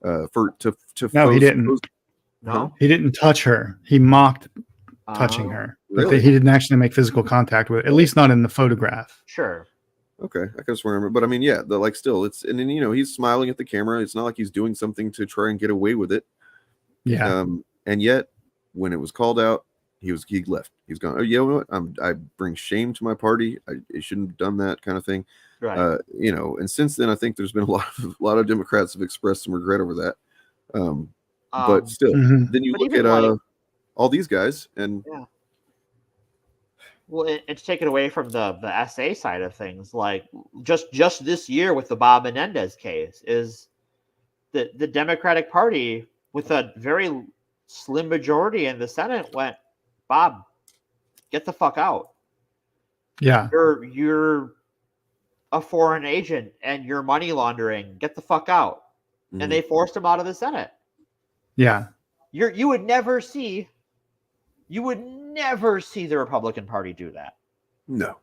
to No, he didn't. No, he didn't touch her. He mocked touching her, but really? he didn't actually make physical contact with. At least not in the photograph. Sure. Okay, I just remember, but I mean, yeah, still, it's, and then he's smiling at the camera. It's not like he's doing something to try and get away with it. Yeah. And yet, when it was called out, he left. He's gone. Oh, you know what? I bring shame to my party. I shouldn't have done that kind of thing. Right. And since then, I think there's been a lot of Democrats have expressed some regret over that. But still, then you look at all these guys, and yeah. Well, and to take it away from the SA side of things, like just this year with the Bob Menendez case, is the Democratic Party with a very slim majority in the Senate went, Bob, get the fuck out. Yeah. You're a foreign agent and you're money laundering. Get the fuck out. And they forced him out of the Senate. Yeah. You would never see the Republican Party do that. No.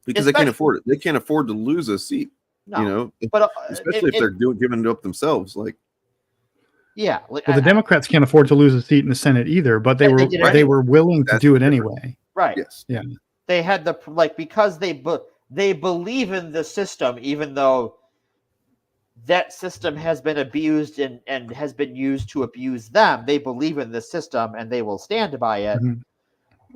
Because they can't afford it. They can't afford to lose a seat. No. But especially if they're giving it up themselves, like. Yeah. Well, the Democrats can't afford to lose a seat in the Senate either, but they were willing to do it anyway. Right. Yes. Yeah. They had because they believe in the system, even though that system has been abused and has been used to abuse them. They believe in the system and they will stand by it.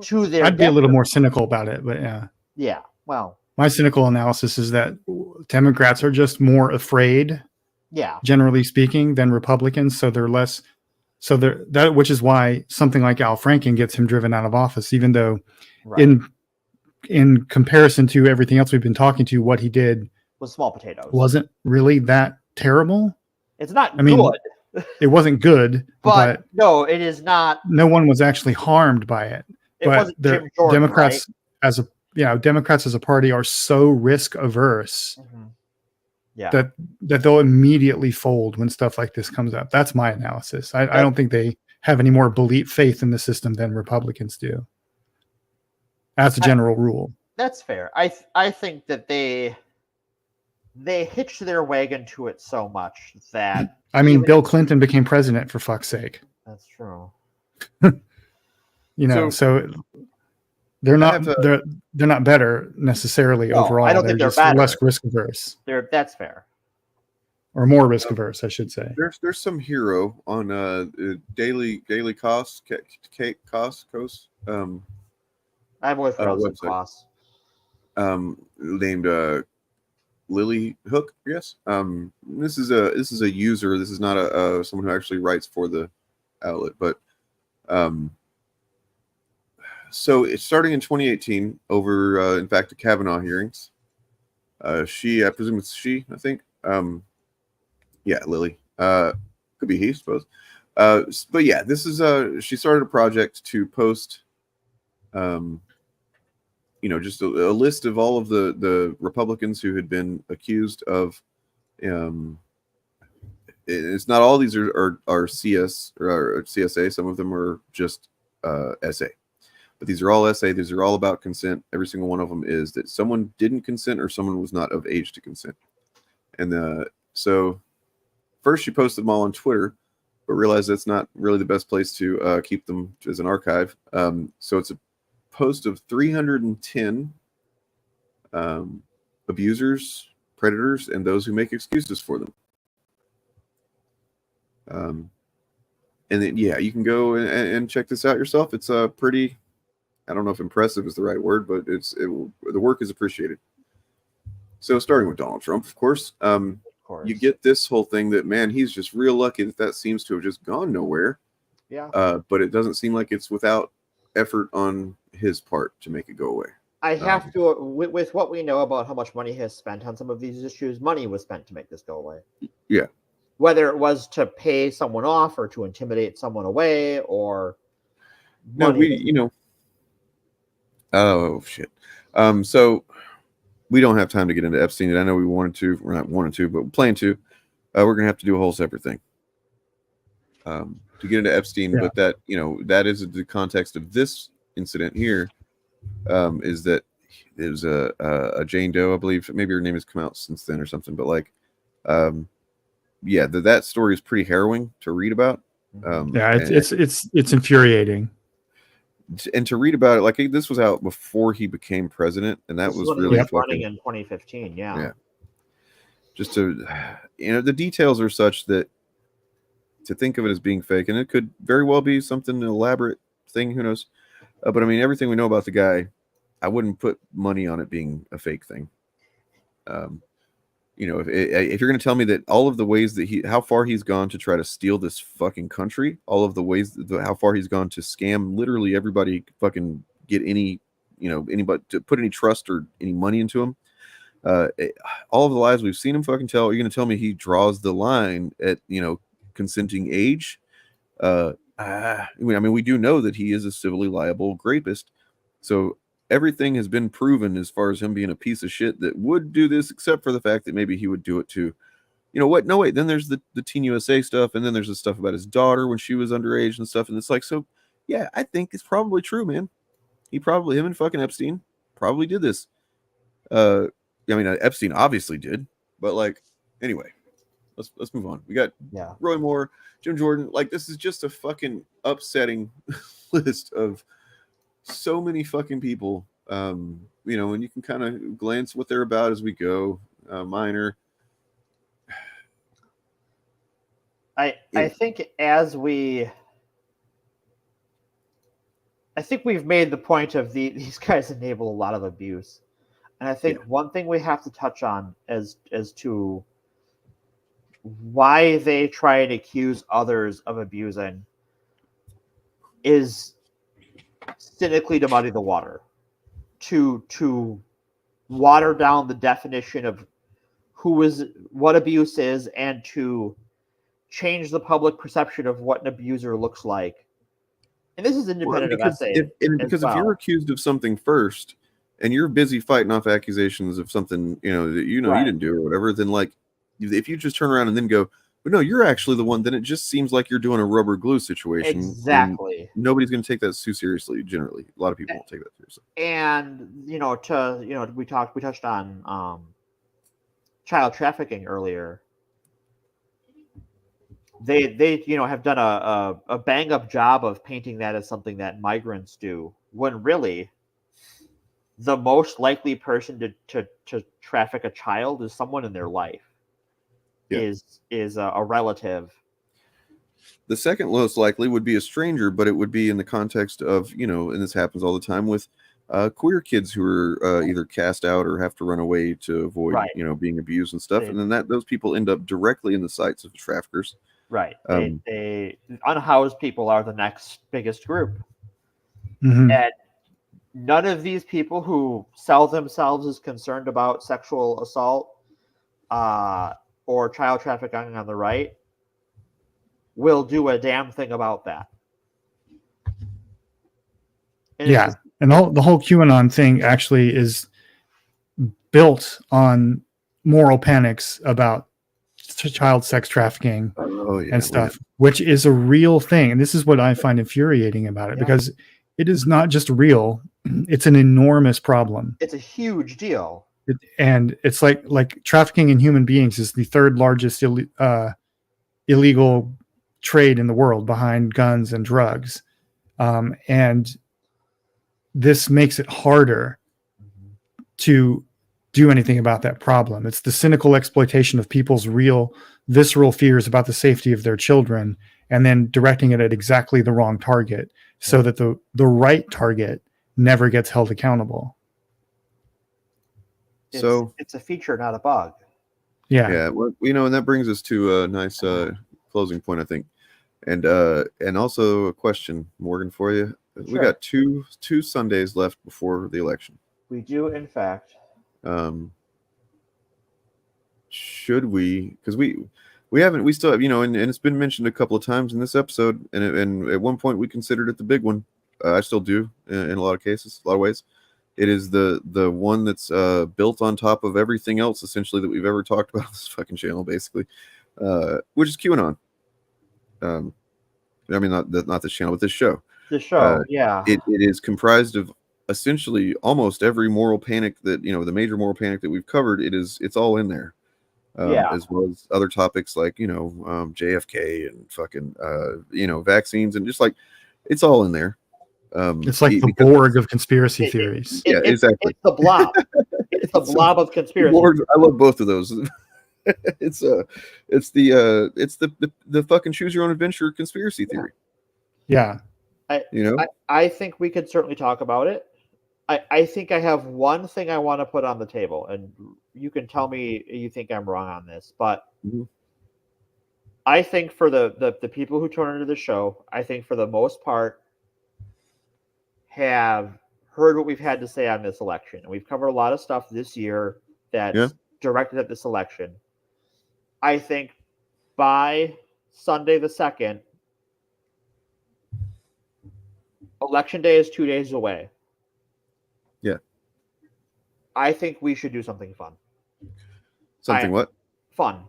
To their I'd be a little more cynical about it, but yeah. Yeah. Well, my cynical analysis is that Democrats are just more afraid. Yeah. Generally speaking, than Republicans, so they're less. So which is why something like Al Franken gets him driven out of office, even though, in comparison to everything else we've been talking to, what he did was small potatoes. Wasn't really that terrible. It's not. I mean, good. It wasn't good, but no, it is not. No one was actually harmed by it. It but wasn't Jim Jordan, Democrats Democrats as a party are so risk averse. Yeah. That they'll immediately fold when stuff like this comes up. That's my analysis. I don't think they have any more faith in the system than Republicans do. As a general rule. That's fair. I think that they hitched their wagon to it so much that I mean, Bill Clinton became president, for fuck's sake. That's true. So they're not better necessarily overall. I don't think they're better. Less risk averse. That's fair. Or more risk averse, I should say. There's some hero on daily costs. I've always pronounced costs. Named Lily Hook, I guess. This is a user. This is not someone who actually writes for the outlet, but so it's starting in 2018 over in fact the Kavanaugh hearings. I presume it's she, I think. Yeah, Lily. Could be he, I suppose. But yeah, this is she started a project to post just a list of all of the Republicans who had been accused of it's not all these are CS or CSA. Some of them are just SA, but these are all SA. These are all about consent. Every single one of them is that someone didn't consent or someone was not of age to consent. And so first she posted them all on Twitter, but realized that's not really the best place to keep them as an archive. So it's a post of 310 abusers, predators, and those who make excuses for them. And then, yeah, you can go and check this out yourself. It's pretty, I don't know if impressive is the right word, but the work is appreciated. So starting with Donald Trump, of course, you get this whole thing that, man, he's just real lucky that seems to have just gone nowhere. Yeah. But it doesn't seem like it's without effort on his part to make it go away. I have to, with what we know about how much money he has spent on some of these issues, money was spent to make this go away. Yeah. Whether it was to pay someone off or to intimidate someone away or oh shit. So we don't have time to get into Epstein. I know we wanted to, we're not wanted to, but plan to. We're gonna have to do a whole separate thing. To to get into Epstein, Yeah. but that, you know, that is the context of this incident here, is that it was a Jane Doe, I believe. Maybe her name has come out since then or something, but like, yeah, that story is pretty harrowing to read about. Yeah, it's infuriating. And to read about it, like this was out before he became president, and that This is was when he really was fucking running in 2015. yeah. Just to, you know, the details are such that to think of it as being fake, and it could very well be something, an elaborate thing, who knows? But I mean, everything we know about the guy, I wouldn't put money on it being a fake thing. You know, if you're going to tell me that all of the ways that how far he's gone to try to steal this fucking country, all of the ways how far he's gone to scam literally everybody, fucking get any, you know, anybody to put any trust or any money into him. All of the lies we've seen him fucking tell. You're going to tell me he draws the line at, you know, consenting age? I mean, we do know that he is a civilly liable rapist, so everything has been proven as far as him being a piece of shit that would do this, except for the fact that maybe he would do it to, you know what? No, wait. Then there's the Teen USA stuff, and then there's the stuff about his daughter when she was underage and stuff. And it's like, so yeah, I think it's probably true, man. Him and fucking Epstein probably did this. I mean, Epstein obviously did, but like, anyway, let's move on. We got Roy Moore, Jim Jordan. Like, this is just a fucking upsetting list of so many fucking people. You know, and you can kind of glance what they're about as we go. Minor. I think we've made the point of these guys enable a lot of abuse. And I think one thing we have to touch on as to why they try and accuse others of abusing is cynically to muddy the water, to water down the definition of what abuse is, and to change the public perception of what an abuser looks like. And this is independent of essay. Because if you're accused of something first, and you're busy fighting off accusations of something, you know, that you didn't do or whatever, then like, if you just turn around and then go, but no, you're actually the one, then it just seems like you're doing a rubber glue situation. Exactly. Nobody's going to take that too seriously. Generally, a lot of people won't take that seriously. And we touched on child trafficking earlier. They have done a bang up job of painting that as something that migrants do, when really the most likely person to traffic a child is someone in their life. Is a relative. The second most likely would be a stranger, but it would be in the context of, you know, and this happens all the time with queer kids who are either cast out or have to run away to avoid, you know, being abused and stuff. And then those people end up directly in the sights of the traffickers. Right. They unhoused people are the next biggest group. Mm-hmm. And none of these people who sell themselves as concerned about sexual assault or child trafficking on the right will do a damn thing about that. And and the whole QAnon thing actually is built on moral panics about child sex trafficking and stuff, which is a real thing. And this is what I find infuriating about it, because it is not just real; it's an enormous problem. It's a huge deal. And it's like trafficking in human beings is the third largest illegal trade in the world, behind guns and drugs. And this makes it harder to do anything about that problem. It's the cynical exploitation of people's real visceral fears about the safety of their children, and then directing it at exactly the wrong target, so that the right target never gets held accountable. It's a feature, not a bug. Yeah. Well, you know, and that brings us to a nice closing point, I think, and also a question, Morgan, for you. Sure. We got two Sundays left before the election. We do, in fact. Should we? Because we still have, you know, and it's been mentioned a couple of times in this episode, and at one point we considered it the big one. I still do in a lot of cases, a lot of ways. It is the one that's built on top of everything else, essentially, that we've ever talked about on this fucking channel, basically, which is QAnon. I mean, not this channel, but this show. The show, yeah. It is comprised of essentially almost every moral panic that, the major moral panic that we've covered. It's all in there. As well as other topics like, JFK and fucking, vaccines, and just like, it's all in there. It's like the Borg of conspiracy theories. Exactly. It's the blob. It's the blob of conspiracy. I love both of those. It's the fucking choose your own adventure conspiracy theory. Yeah. I think we could certainly talk about it. I think I have one thing I want to put on the table, and you can tell me you think I'm wrong on this, but I think for the people who tune into the show, I think for the most part have heard what we've had to say on this election. And we've covered a lot of stuff this year that's directed at this election. I think by Sunday the 2nd, Election Day is 2 days away. Yeah. I think we should do something fun. What? Fun.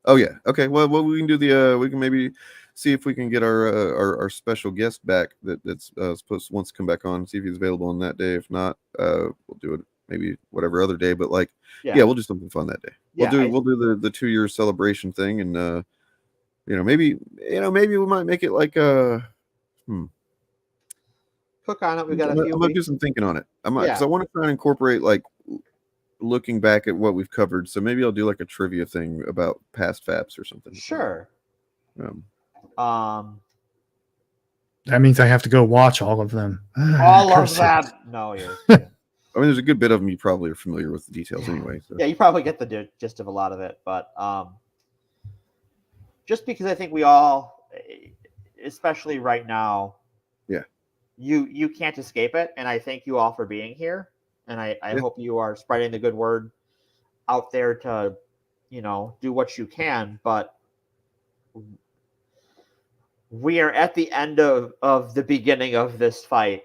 Oh yeah. Okay. Well, we can do we can maybe see if we can get our special guest back that's supposed to wants to come back on, see if he's available on that day. If not, we'll do it maybe whatever other day. But we'll do something fun that day. We'll do the 2-year celebration thing, and maybe we might make it like cook on it. We got I'm gonna do some thinking on it. Because I want to try and incorporate looking back at what we've covered. So maybe I'll do like a trivia thing about past FAPs or something. Sure. That means I have to go watch all of them. All of them. No, you're. I mean, there's a good bit of them you probably are familiar with the details anyway. So. Yeah, you probably get the gist of a lot of it, but just because I think we all, especially right now, you can't escape it, and I thank you all for being here, and I hope you are spreading the good word out there to, do what you can, but we are at the end of the beginning of this fight,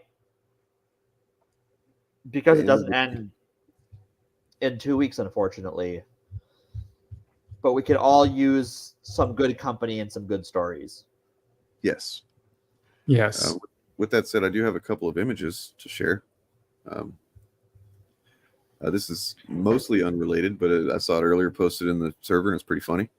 because it doesn't end in 2 weeks, unfortunately. But we could all use some good company and some good stories. Yes. Yes. With that said, I do have a couple of images to share. This is mostly unrelated, but I saw it earlier posted in the server, and it's pretty funny.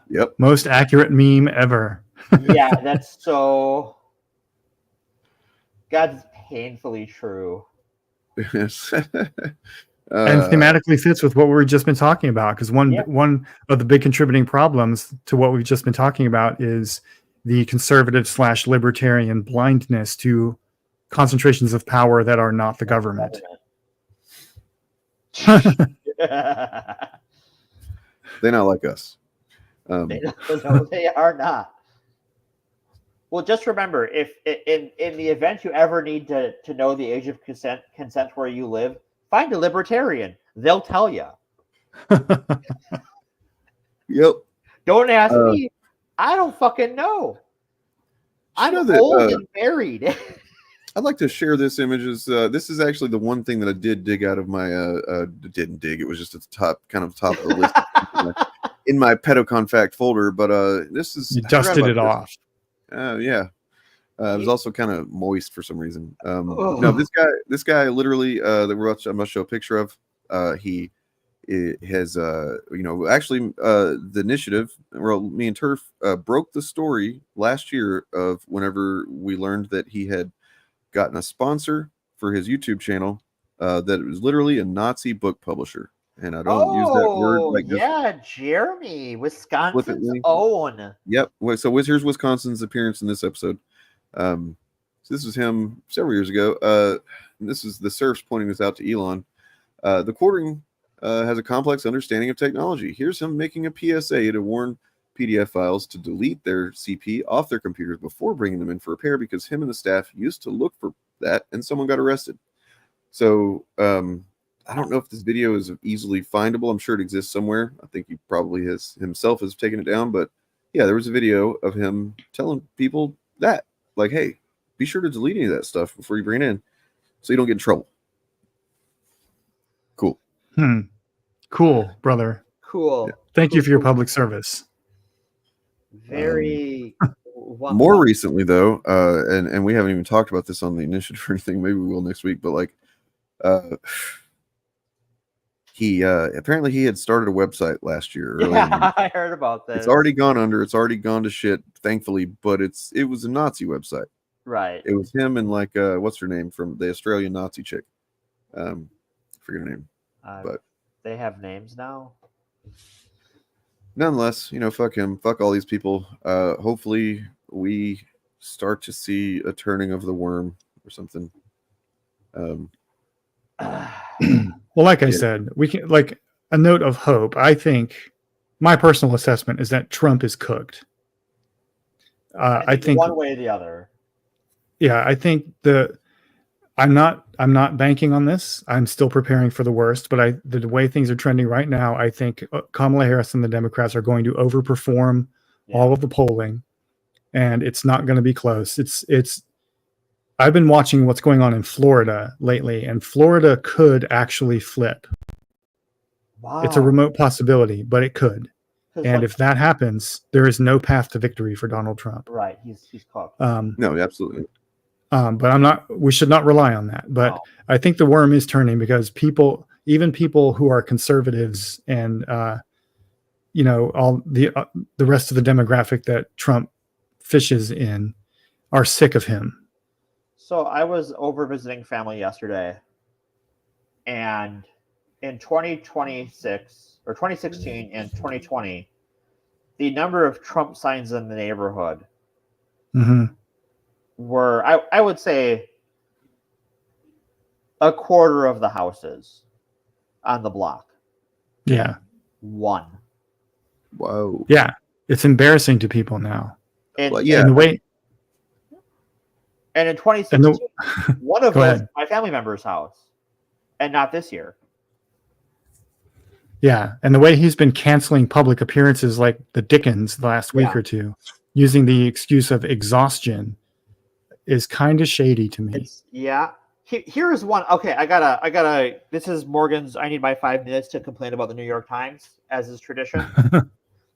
Yep. Most accurate meme ever. Yeah, that's so. God's painfully true. Yes. And thematically fits with what we've just been talking about, because one of the big contributing problems to what we've just been talking about is the conservative/libertarian blindness to concentrations of power that are not the government. They're not like us. No, they are not. Well, just remember, if in the event you ever need to know the age of consent where you live, find a libertarian. They'll tell you. Yep. Don't ask me. I don't fucking know. I'm old and married. I'd like to share this image. This is actually the one thing that I did dig out of my didn't dig. It was just at the top of the list in my Pedocon fact folder. But this is you dusted it off. Yeah. It was also kind of moist for some reason. No, this guy literally that I'm gonna show a picture of. He has actually the initiative. Well, me and Turf broke the story last year of whenever we learned that he had gotten a sponsor for his YouTube channel that it was literally a Nazi book publisher. And I don't use that word like this. Yeah, Jeremy, Wisconsin's own. Yep. So here's Wisconsin's appearance in this episode. So this was him several years ago. This is the serfs pointing this out to Elon. The quartering has a complex understanding of technology. Here's him making a PSA to warn PDF files to delete their CP off their computers before bringing them in for repair, because him and the staff used to look for that and someone got arrested. So I don't know if this video is easily findable. I'm sure it exists somewhere. I think he probably himself has taken it down. But yeah, there was a video of him telling people that, like, hey, be sure to delete any of that stuff before you bring it in so you don't get in trouble. Cool. Cool, brother. Cool. Thank you for your public service. Very. More recently, though, and we haven't even talked about this on the initiative or anything. Maybe we will next week. But like, he apparently he had started a website last year. Yeah, I heard about this. It's already gone under. It's already gone to shit, thankfully. But it was a Nazi website. Right. It was him and like what's her name from the Australian Nazi chick. Forget her name. But they have names now. Nonetheless, fuck him. Fuck all these people. Hopefully we start to see a turning of the worm or something. Well, like I said, we can like a note of hope. I think my personal assessment is that Trump is cooked. I think one way or the other. Yeah, I think I'm not banking on this. I'm still preparing for the worst, but the way things are trending right now, I think Kamala Harris and the Democrats are going to overperform all of the polling, and it's not going to be close. I've been watching what's going on in Florida lately, and Florida could actually flip. Wow. It's a remote possibility, but it could. And if that happens, there is no path to victory for Donald Trump. Right, he's cooked. No, absolutely. But we should not rely on that. But I think the worm is turning because even people who are conservatives and, all the rest of the demographic that Trump fishes in are sick of him. So I was over visiting family yesterday, and in 2026 or 2016 and 2020, the number of Trump signs in the neighborhood were, I would say, a quarter of the houses on the block. Yeah. One. Whoa. Yeah. It's embarrassing to people now. And, yeah. And the way. And in 2016, one of those ahead. my family member's house, and not this year. Yeah, and the way he's been canceling public appearances like the Dickens the last week or two, using the excuse of exhaustion, is kind of shady to me. Here's one. Okay, I gotta. This is Morgan's. I need my 5 minutes to complain about the New York Times, as is tradition.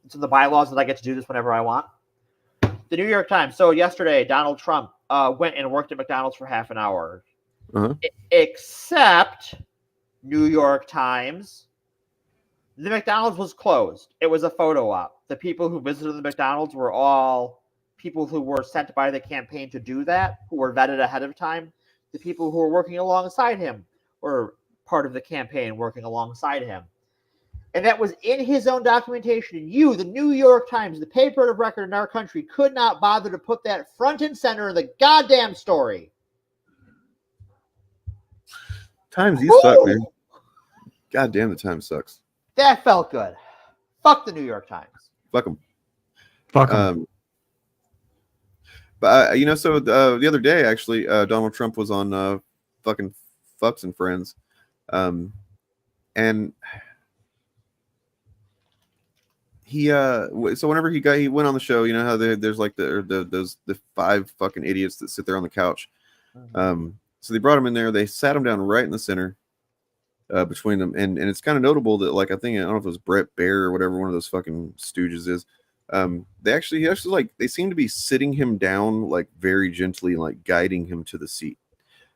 It's in the bylaws that I get to do this whenever I want. The New York Times. So yesterday, Donald Trump went and worked at McDonald's for half an hour. Except New York Times, the McDonald's was closed. It was a photo op. The people who visited the McDonald's were all people who were sent by the campaign to do that, who were vetted ahead of time. The people who were working alongside him were part of the campaign working alongside him. And that was in his own documentation. And you, the New York Times, the paper of record in our country, could not bother to put that front and center in the goddamn story. Times, you suck, man. God damn, the Times sucks. That felt good. Fuck the New York Times. Fuck them. Fuck them. But so the other day, actually, Donald Trump was on fucking Fucks and Friends, and he so whenever he went on the show, you know how there's like the 5 fucking idiots that sit there on the couch. So they brought him in there. They sat him down right in the center between them, and it's kind of notable that like I don't know if it was Brett Baer or whatever one of those fucking stooges is. He actually like they seem to be sitting him down like very gently, like guiding him to the seat.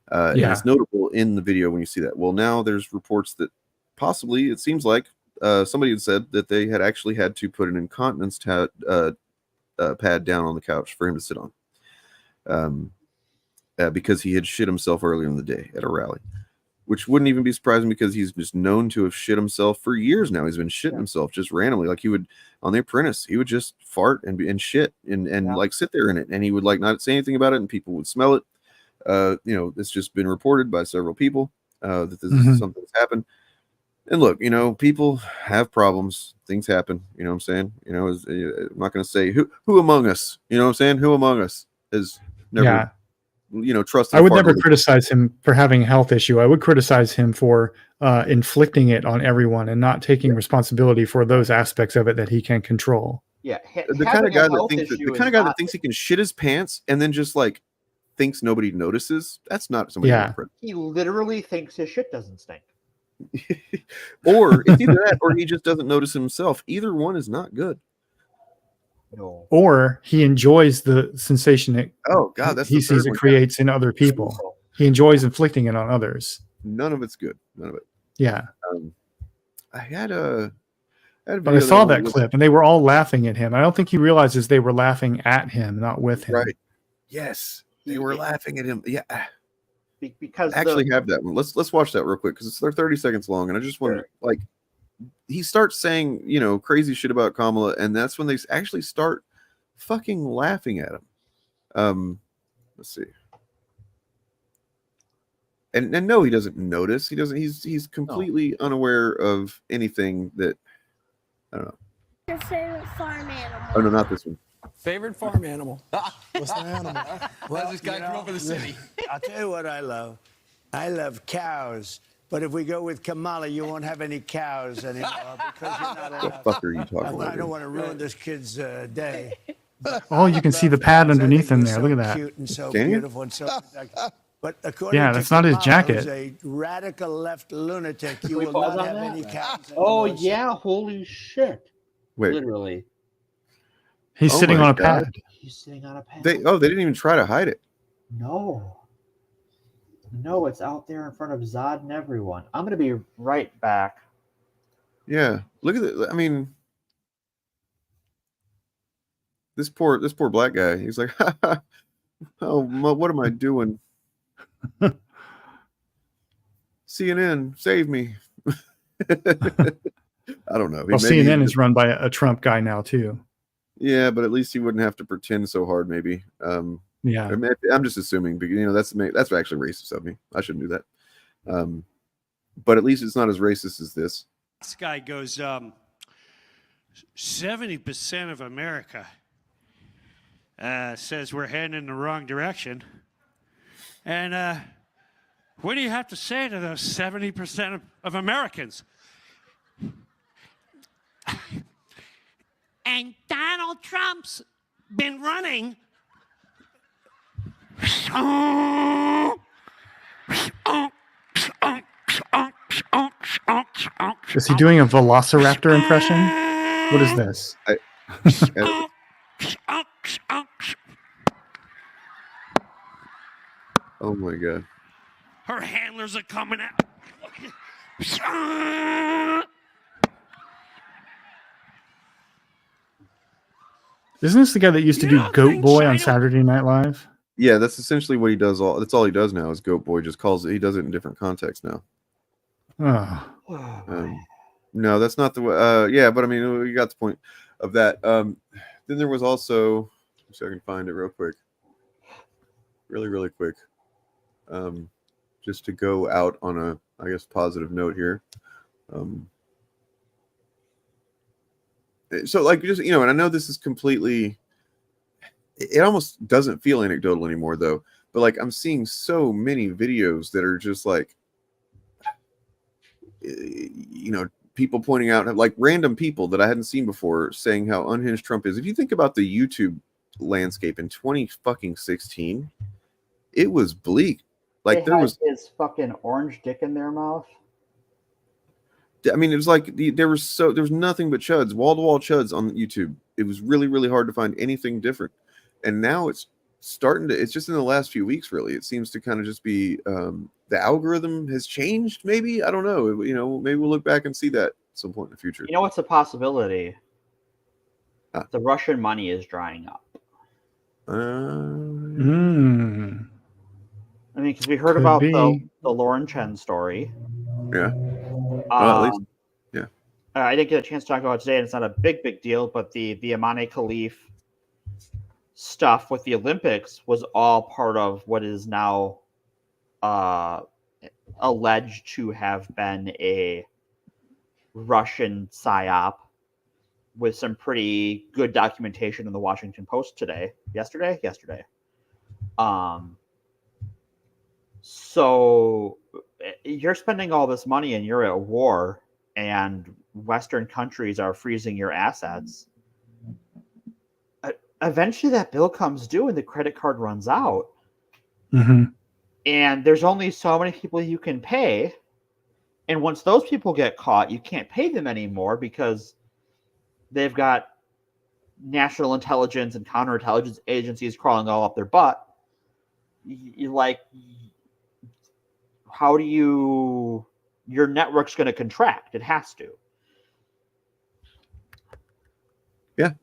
And it's notable in the video when you see that. Well, now there's reports that possibly it seems like somebody had said that they had actually had to put an incontinence pad down on the couch for him to sit on. Because he had shit himself earlier in the day at a rally, which wouldn't even be surprising because he's just known to have shit himself for years now. He's been shitting himself just randomly. Like he would on The Apprentice, he would just fart and shit and like sit there in it, and he would like not say anything about it, and people would smell it. It's just been reported by several people that this is something that's happened. And look, people have problems. Things happen. You know what I'm saying? I'm not going to say who among us. You know what I'm saying? Who among us has never. Trust. I would never criticize him for having a health issue. I would criticize him for inflicting it on everyone and not taking responsibility for those aspects of it that he can control. Yeah, the kind of guy that thinks he can shit his pants and then just like thinks nobody notices. That's not somebody. He literally thinks his shit doesn't stink. Or it's either that or he just doesn't notice himself. Either one is not good. No. Or he enjoys the sensation that Oh God, that's he the sees third it one. creates in other people. He enjoys inflicting it on others. None of it's good. None of it. Yeah. I had a But I saw that clip and they were all laughing at him. I don't think he realizes they were laughing at him, not with him. Right. Yes, they were laughing at him. Yeah. Because I actually have that one. Let's watch that real quick because they're 30 seconds long, and I just want to like. He starts saying crazy shit about Kamala, and that's when they actually start fucking laughing at him. Let's see. And no, he doesn't notice. He doesn't. He's completely unaware of anything that. I don't know. Your favorite farm animal? Oh no, not this one. Favorite farm animal? What's the animal? Well, this guy grew up in the city. I'll tell you what I love. I love cows. But if we go with Kamala, you won't have any cows anymore because you're not allowed. What the fuck are you talking about? I don't want to ruin this kid's day. Oh, you can see the pad underneath him there. Look at that. Cute and so Can you? beautiful and so protected. But according Yeah, to that's not his Kamala, jacket. who's a radical left lunatic, you we will pause not on have that? any cows Oh anymore. yeah, holy shit. Wait. Literally. He's Oh sitting my on a God. pad. He's sitting on a pad. They didn't even try to hide it. No. No, it's out there in front of Zod and everyone. I'm gonna be right back. Yeah, look at it. I mean, this poor black guy. He's like, oh, what am I doing? CNN, save me. I Well, don't know. Maybe CNN is run by a Trump guy now too. Yeah, but at least he wouldn't have to pretend so hard. Maybe. Yeah. I'm just assuming, but that's actually racist of me. I shouldn't do that. But at least it's not as racist as this. This guy goes, 70% of America says we're heading in the wrong direction. And what do you have to say to those 70% of Americans? And Donald Trump's been running. Is he doing a velociraptor impression? What is this? Oh my God. Her handlers are coming out. Isn't this the guy that used to do Goat Boy on Saturday Night Live? Yeah, that's essentially what he does. That's all he does now is Goat Boy. Just calls it. He does it in different contexts now. Oh. No, that's not the way. Yeah, but I mean, we got the point of that. Then there was also, so I can find it real quick, really quick, just to go out on a, I guess, positive note here. So like, just, and I know this is completely, it almost doesn't feel anecdotal anymore though, but like I'm seeing so many videos that are just like, people pointing out, like random people that I hadn't seen before saying how unhinged Trump is. If you think about the YouTube landscape in 2016, it was bleak. Like there was his fucking orange dick in their mouth. I mean, it was like there was nothing but chuds, wall-to-wall chuds on YouTube. It was really hard to find anything different. And now it's just in the last few weeks, really. It seems to kind of just be the algorithm has changed, maybe. I don't know. Maybe we'll look back and see that at some point in the future. You know what's a possibility? The Russian money is drying up. Hmm. I mean, because we heard about the Lauren Chen story. Yeah. Well, at least, yeah. I didn't get a chance to talk about it today, and it's not a big deal, but the Amani Khalif stuff with the Olympics was all part of what is now alleged to have been a Russian psyop with some pretty good documentation in the Washington Post yesterday. So you're spending all this money and you're at war and Western countries are freezing your assets. Eventually that bill comes due and the credit card runs out. Mm-hmm. And there's only so many people you can pay. And once those people get caught, you can't pay them anymore because they've got national intelligence and counterintelligence agencies crawling all up their butt. You're like, how do you... Your network's going to contract. It has to. Yeah.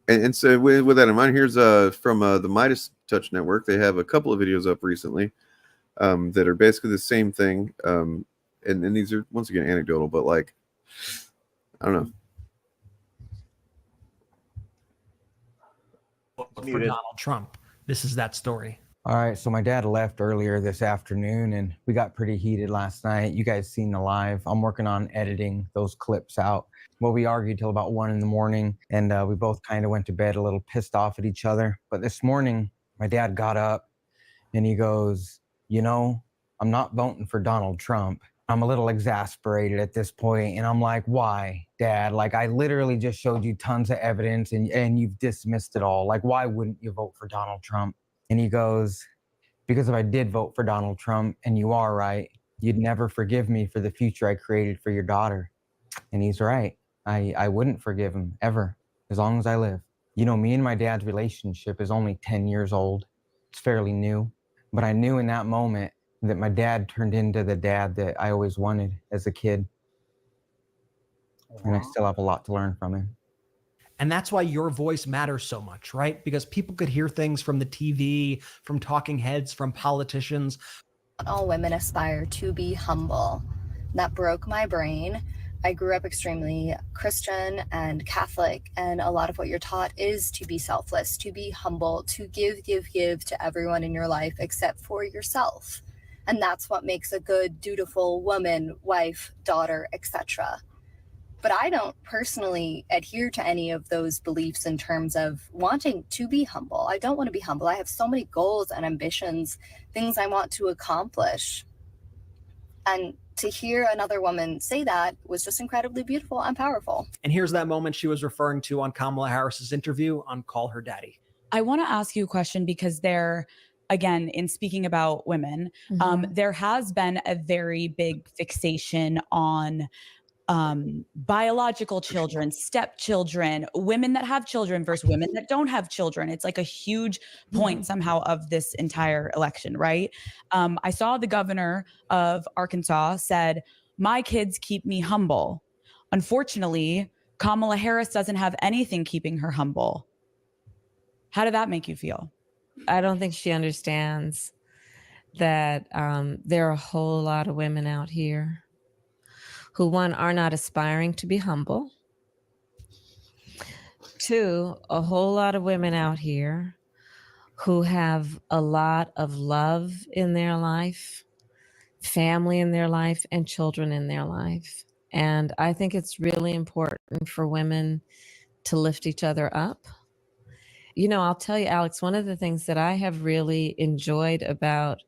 And so with that in mind, here's from the Midas Touch Network. They have a couple of videos up recently that are basically the same thing. And these are, once again, anecdotal, but like, I don't know. For Donald Trump. This is that story. All right, so my dad left earlier this afternoon and we got pretty heated last night. You guys seen the live. I'm working on editing those clips out. Well, we argued till about 1 a.m. and we both kind of went to bed a little pissed off at each other. But this morning, my dad got up and he goes, you know, I'm not voting for Donald Trump. I'm a little exasperated at this point. And I'm like, why, Dad? Like, I literally just showed you tons of evidence and you've dismissed it all. Like, why wouldn't you vote for Donald Trump? And he goes, because if I did vote for Donald Trump, and you are right, you'd never forgive me for the future I created for your daughter. And he's right. I wouldn't forgive him ever, as long as I live. You know, me and my dad's relationship is only 10 years old. It's fairly new. But I knew in that moment that my dad turned into the dad that I always wanted as a kid. And I still have a lot to learn from him. And that's why your voice matters so much, right? Because people could hear things from the TV, from talking heads, from politicians. All women aspire to be humble. That broke my brain. I grew up extremely Christian and Catholic, and a lot of what you're taught is to be selfless, to be humble, to give to everyone in your life except for yourself. And that's what makes a good, dutiful woman, wife, daughter, etc. But I don't personally adhere to any of those beliefs in terms of wanting to be humble. I don't want to be humble. I have so many goals and ambitions, things I want to accomplish. And to hear another woman say that was just incredibly beautiful and powerful. And here's that moment she was referring to on Kamala Harris's interview on Call Her Daddy. I want to ask you a question because again, in speaking about women, there has been a very big fixation on biological children, stepchildren, women that have children versus women that don't have children. It's like a huge point somehow of this entire election, right? I saw the governor of Arkansas said, my kids keep me humble. Unfortunately, Kamala Harris doesn't have anything keeping her humble. How did that make you feel? I don't think she understands that there are a whole lot of women out here who, one, are not aspiring to be humble. Two, a whole lot of women out here who have a lot of love in their life, family in their life, and children in their life. And I think it's really important for women to lift each other up. You know, I'll tell you, Alex, one of the things that I have really enjoyed about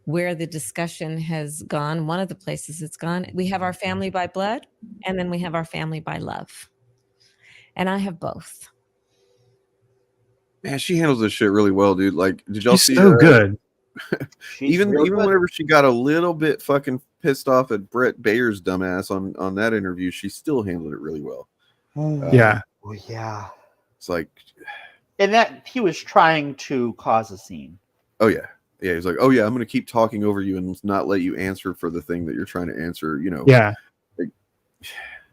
where the discussion has gone, one of the places it's gone, we have our family by blood, and then we have our family by love. And I have both. Man, she handles this shit really well, dude. Like, did y'all see? So good. even whenever she got a little bit fucking pissed off at Brett Bayer's dumbass on that interview, she still handled it really well. Yeah. Oh, yeah. It's like, and that he was trying to cause a scene. Oh yeah. Yeah, he's like, oh yeah, I'm going to keep talking over you and not let you answer for the thing that you're trying to answer, you know. Yeah.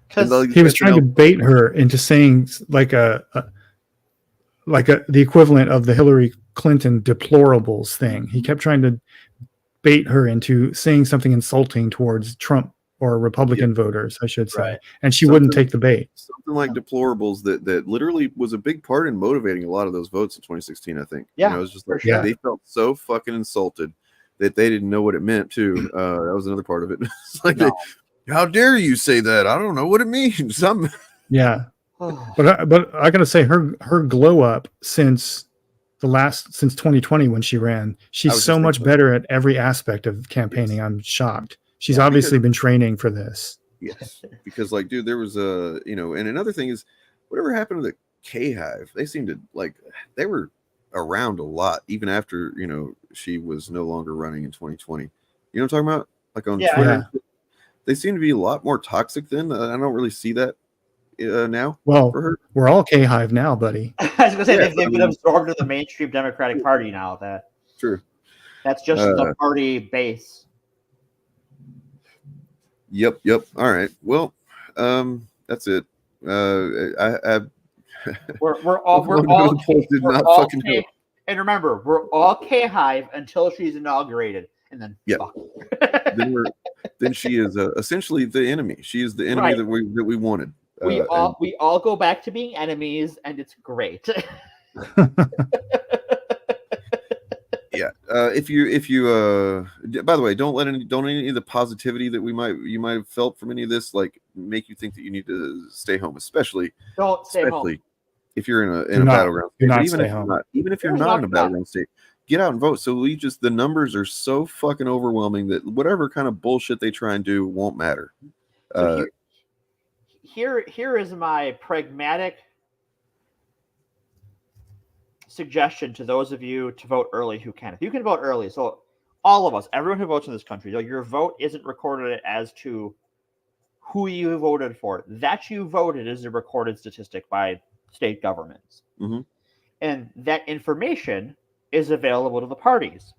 Because he was trying to bait her into saying like the equivalent of the Hillary Clinton deplorables thing. He kept trying to bait her into saying something insulting towards Trump or Republican voters, I should say. Right. And she wouldn't take the bait. Something like deplorables that literally was a big part in motivating a lot of those votes in 2016, I think. Yeah, you know, it was just like sure. they felt so fucking insulted that they didn't know what it meant too. That was another part of it. It's like, how dare you say that? I don't know what it means. Yeah. But I gotta say her glow up since 2020 when she ran, she's so much better at every aspect of campaigning. I'm shocked. She's obviously been training for this. Yes, because like, dude, there was a, you know, and another thing is, whatever happened to the K-Hive? They seemed to like, they were around a lot even after, you know, she was no longer running in 2020. You know what I'm talking about? like on Yeah. Twitter. They seem to be a lot more toxic then. I don't really see that now. Well, for her. we're all K-Hive now, buddy. I was gonna say Yeah, they've been absorbed into the mainstream Democratic Party now. True. That's just the party base. Yep. All right. Well, that's it. We're all fucking K, help. and remember, we're all K-Hive until she's inaugurated, and then fuck her. then she is essentially the enemy. She is the enemy Right. that we wanted. We all go back to being enemies, and it's great. Yeah. If you by the way, don't any of the positivity that you might have felt from any of this like make you think that you need to stay home, especially if you're in a battleground state. Even if you're not in a battleground state, get out and vote. So the numbers are so fucking overwhelming that whatever kind of bullshit they try and do won't matter. So here is my pragmatic suggestion to those of you to vote early who can. If you can vote early, so all of us, everyone who votes in this country, though your vote isn't recorded as to who you voted for. That you voted is a recorded statistic by state governments. Mm-hmm. And that information is available to the parties.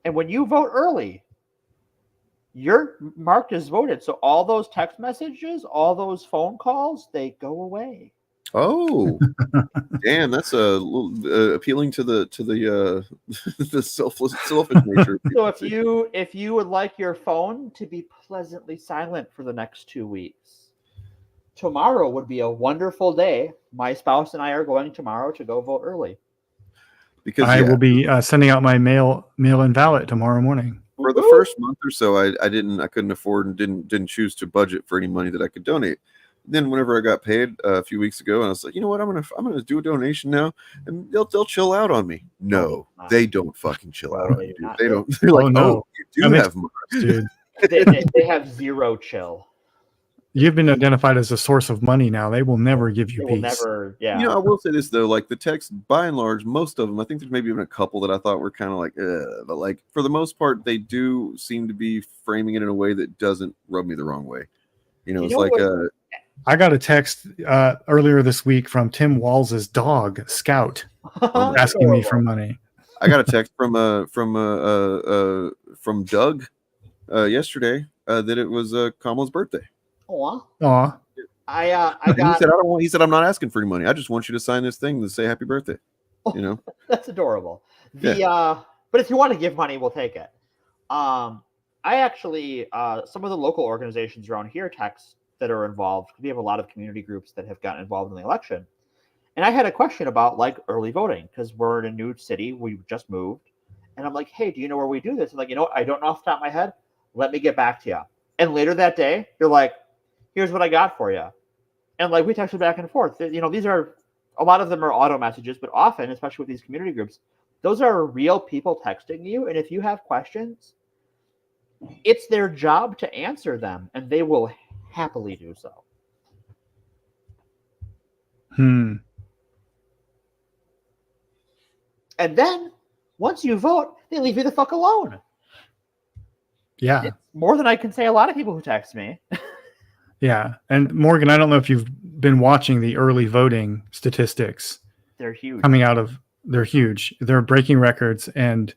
And when you vote early, you're marked as voted. So all those text messages, all those phone calls, they go away. Oh, damn! That's a little appealing to the the selfish nature. So if you would like your phone to be pleasantly silent for the next 2 weeks, tomorrow would be a wonderful day. My spouse and I are going tomorrow to go vote early. Because I will be sending out my mail-in ballot tomorrow morning. For the first month or so, I couldn't afford and didn't choose to budget for any money that I could donate. Then whenever I got paid a few weeks ago, and I was like, you know what, I'm gonna do a donation now, and they'll chill out on me. No, they don't fucking chill out on you, dude. They don't. They're like, no. You do have money, dude. they have zero chill. You've been identified as a source of money now. They will never give you peace. Never, yeah. You know, I will say this though, like the text, by and large, most of them, I think there's maybe even a couple that I thought were kind of like, but like for the most part, they do seem to be framing it in a way that doesn't rub me the wrong way. You know, it's like I got a text earlier this week from Tim Walls's dog, Scout, asking me for money. I got a text from Doug yesterday that it was Kamala's birthday. Aw. He said I'm not asking for any money. I just want you to sign this thing to say happy birthday. You know, that's adorable. But if you want to give money, we'll take it. I actually some of the local organizations around here text that are involved. We have a lot of community groups that have gotten involved in the election. And I had a question about like early voting because we're in a new city. We just moved. And I'm like, hey, do you know where we do this? And like, you know what? I don't know off the top of my head. Let me get back to you. And later that day, you're like, here's what I got for you. And like, we texted back and forth. You know, these are, a lot of them are auto messages, but often, especially with these community groups, those are real people texting you. And if you have questions, it's their job to answer them and they will happily do so. And then once you vote, they leave you the fuck alone. Yeah. It's more than I can say a lot of people who text me. Yeah. And Morgan, I don't know if you've been watching the early voting statistics. They're huge. They're huge. They're breaking records. And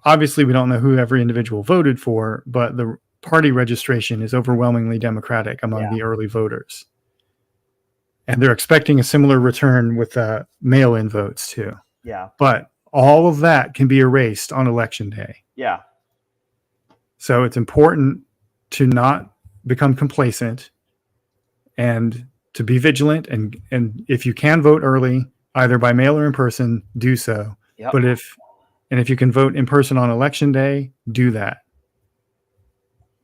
obviously we don't know who every individual voted for, but the party registration is overwhelmingly Democratic among the early voters. And they're expecting a similar return with mail-in votes too. Yeah. But all of that can be erased on election day. Yeah. So it's important to not become complacent and to be vigilant. And if you can vote early, either by mail or in person, do so. Yep. But if you can vote in person on election day, do that.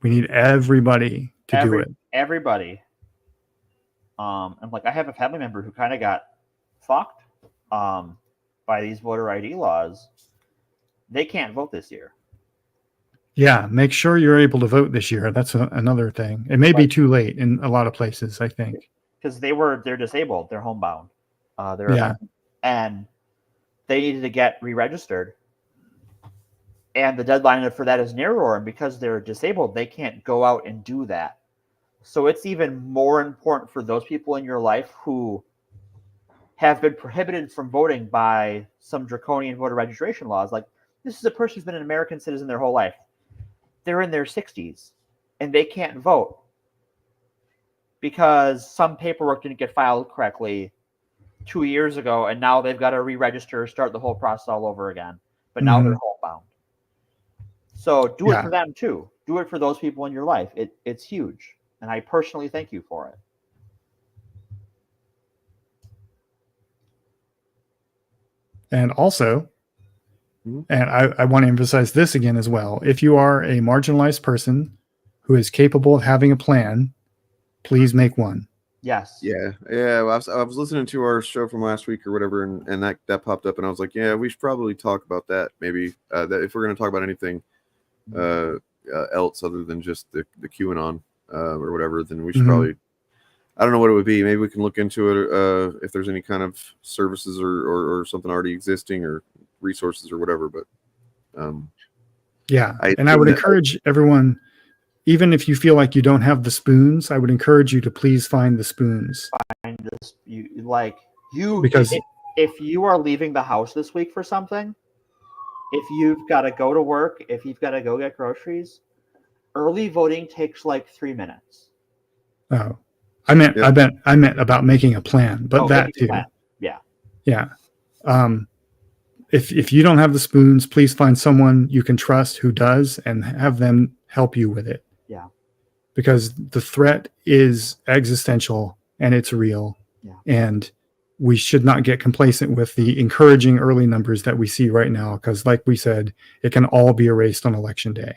We need everybody to do it. Everybody. And like I have a family member who kind of got fucked by these voter ID laws. They can't vote this year. Yeah, make sure you're able to vote this year. That's another thing. It may be too late in a lot of places, I think. Because they're disabled. They're homebound. And they needed to get re-registered. And the deadline for that is narrower, and because they're disabled, they can't go out and do that. So it's even more important for those people in your life who have been prohibited from voting by some draconian voter registration laws. Like, this is a person who's been an American citizen their whole life. They're in their 60s, and they can't vote because some paperwork didn't get filed correctly 2 years ago, and now they've got to re-register, start the whole process all over again. But now they're homebound. So do it for them too. Do it for those people in your life. It's huge, and I personally thank you for it. And also, and I want to emphasize this again as well, if you are a marginalized person who is capable of having a plan, please make one. Yes. Yeah. Well, I was listening to our show from last week or whatever, and that popped up, and I was like, yeah, we should probably talk about that maybe. That if we're going to talk about anything else other than just the QAnon or whatever, then we should probably. I don't know what it would be. Maybe we can look into it if there's any kind of services or something already existing or resources or whatever. But I would encourage everyone, even if you feel like you don't have the spoons, I would encourage you to please find the spoons. Find this, because if you are leaving the house this week for something, if you've got to go to work, if you've got to go get groceries, early voting takes like 3 minutes. Oh, I meant about making a plan, but that too. Yeah. Yeah. If you don't have the spoons, please find someone you can trust who does and have them help you with it. Yeah. Because the threat is existential and it's real. Yeah. And we should not get complacent with the encouraging early numbers that we see right now, because like we said, it can all be erased on election day.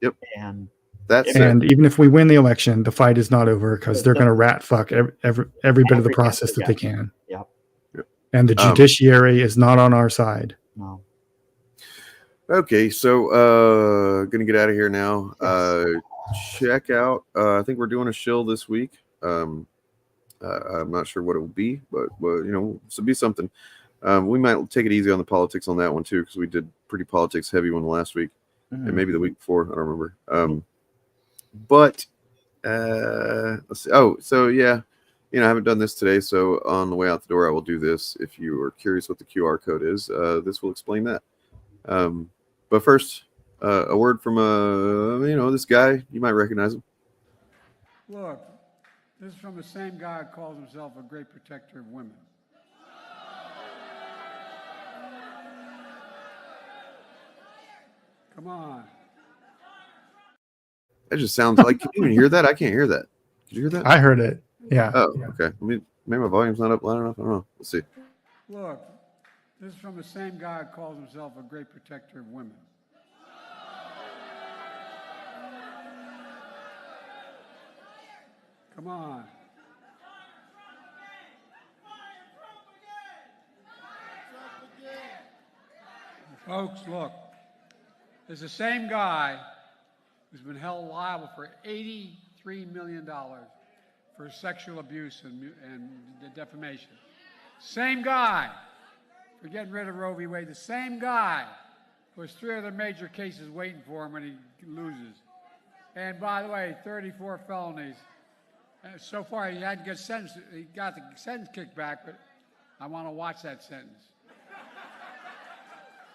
Yep. And even if we win the election, the fight is not over, because they're going to rat fuck every bit of the process that they can. Yep. And the judiciary is not on our side. No. Okay, so gonna get out of here now. Check out. I think we're doing a shill this week. I'm not sure what it will be, but so be something. We might take it easy on the politics on that one too, because we did pretty politics heavy one last week, and maybe the week before. I don't remember. But let's see. Oh, so yeah, I haven't done this today, so on the way out the door, I will do this. If you are curious what the QR code is, this will explain that. But first, a word from this guy. You might recognize him. Look, this is from the same guy who calls himself a great protector of women. Come on. That just sounds like. Can you even hear that? I can't hear that. Did you hear that? I heard it. Yeah. Oh, okay. Maybe my volume's not up loud enough. I don't know. Let's see. Look, this is from the same guy who calls himself a great protector of women. Come on. Folks, look. There's the same guy who's been held liable for $83 million for sexual abuse and defamation. Same guy for getting rid of Roe v. Wade. The same guy who has 3 other major cases waiting for him when he loses. And by the way, 34 felonies. So far, he hadn't got sentenced. He got the sentence kicked back, but I want to watch that sentence.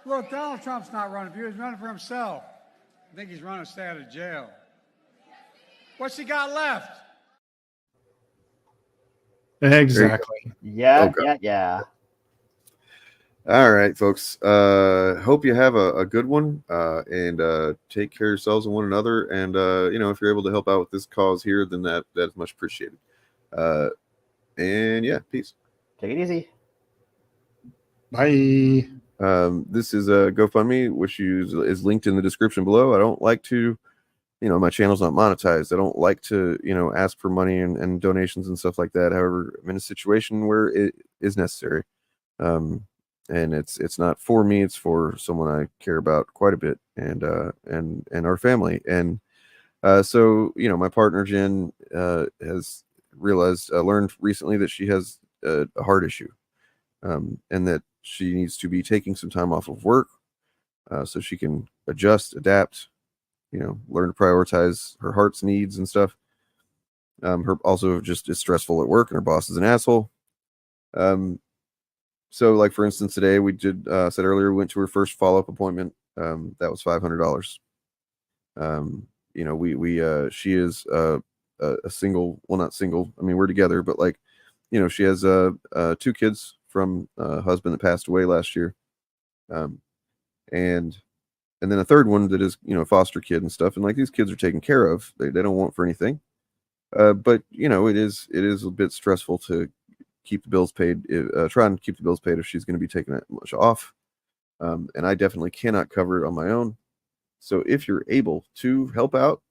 Look, Donald Trump's not running for you. He's running for himself. I think he's running to stay out of jail. What's he got left? Exactly. Yeah, Okay. yeah. All right, folks. Hope you have a good one, and take care of yourselves and one another. And if you're able to help out with this cause here, then that's much appreciated. And yeah, peace. Take it easy. Bye. This is a GoFundMe, which is linked in the description below. I don't like to, my channel's not monetized. I don't like to, ask for money and donations and stuff like that. However, I'm in a situation where it is necessary. And it's not for me, it's for someone I care about quite a bit, and our family. And so my partner Jen has learned recently that she has a heart issue, and that she needs to be taking some time off of work so she can adjust, adapt, learn to prioritize her heart's needs and stuff. Her also just is stressful at work, and her boss is an asshole. So like for instance, today we did said earlier we went to her first follow-up appointment. That was $500. She is a single, well, not single, I mean we're together, but like, she has 2 kids from a husband that passed away last year, and then a third one that is foster kid and stuff, and like these kids are taken care of. They don't want for anything, but it is a bit stressful to keep the bills paid, try and keep the bills paid if she's going to be taking that much off, and I definitely cannot cover it on my own. So if you're able to help out,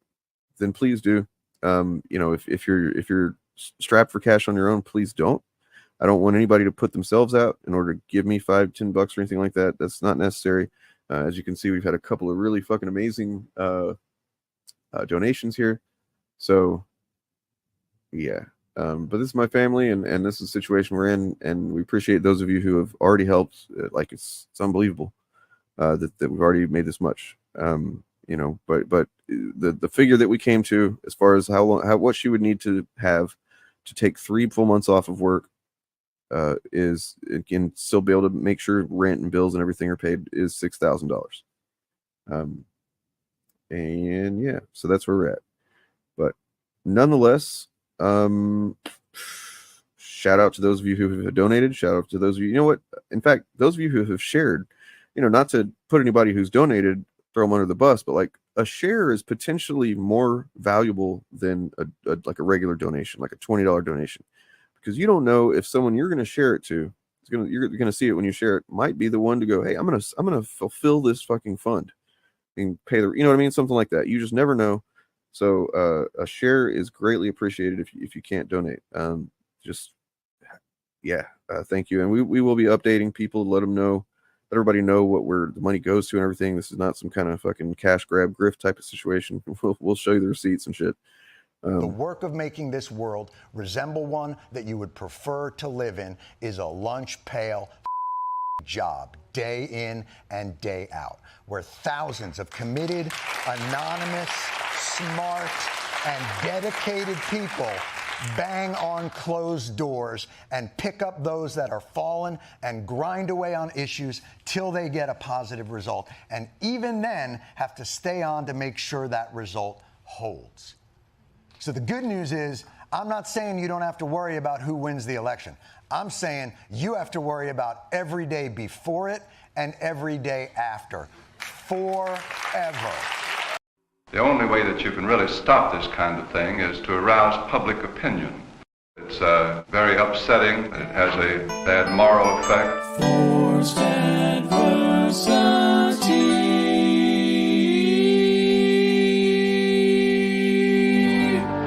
then please do. If you're strapped for cash on your own, please don't. I don't want anybody to put themselves out in order to give me $5-10 or anything like that. That's not necessary. As you can see, we've had a couple of really fucking amazing donations here. So yeah, but this is my family, and this is the situation we're in, and we appreciate those of you who have already helped. Like it's unbelievable that we've already made this much. But the figure that we came to as far as what she would need to have to take 3 full months off of work is, again, still be able to make sure rent and bills and everything are paid, is $6,000. And yeah, so that's where we're at. But nonetheless, shout out to those of you who have donated. Shout out to those of you, in fact, those of you who have shared, not to put anybody who's donated, throw them under the bus, but like a share is potentially more valuable than like a regular donation, like a $20 donation, because you don't know if someone you're going to share it to you're going to see it when you share it, might be the one to go, hey, I'm going to fulfill this fucking fund and pay the, what I mean? Something like that. You just never know. So a share is greatly appreciated if you can't donate. Thank you. And we will be updating people to let everybody know where the money goes to and everything. This is not some kind of fucking cash grab grift type of situation. We'll show you the receipts and shit. The work of making this world resemble one that you would prefer to live in is a lunch pail job, day in and day out, where thousands of committed, anonymous, smart, and dedicated people bang on closed doors and pick up those that are fallen and grind away on issues till they get a positive result. And even then have to stay on to make sure that result holds. So the good news is, I'm not saying you don't have to worry about who wins the election. I'm saying you have to worry about every day before it and every day after, forever. The only way that you can really stop this kind of thing is to arouse public opinion. It's very upsetting. It has a bad moral effect. Forced adversity.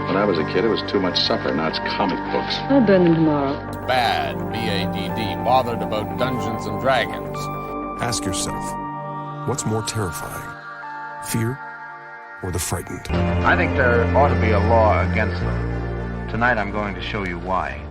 When I was a kid, it was too much supper. Now it's comic books. I'll burn them tomorrow. Bad, B-A-D-D, bothered about Dungeons and Dragons. Ask yourself, what's more terrifying? Fear or the frightened? I think there ought to be a law against them. Tonight I'm going to show you why.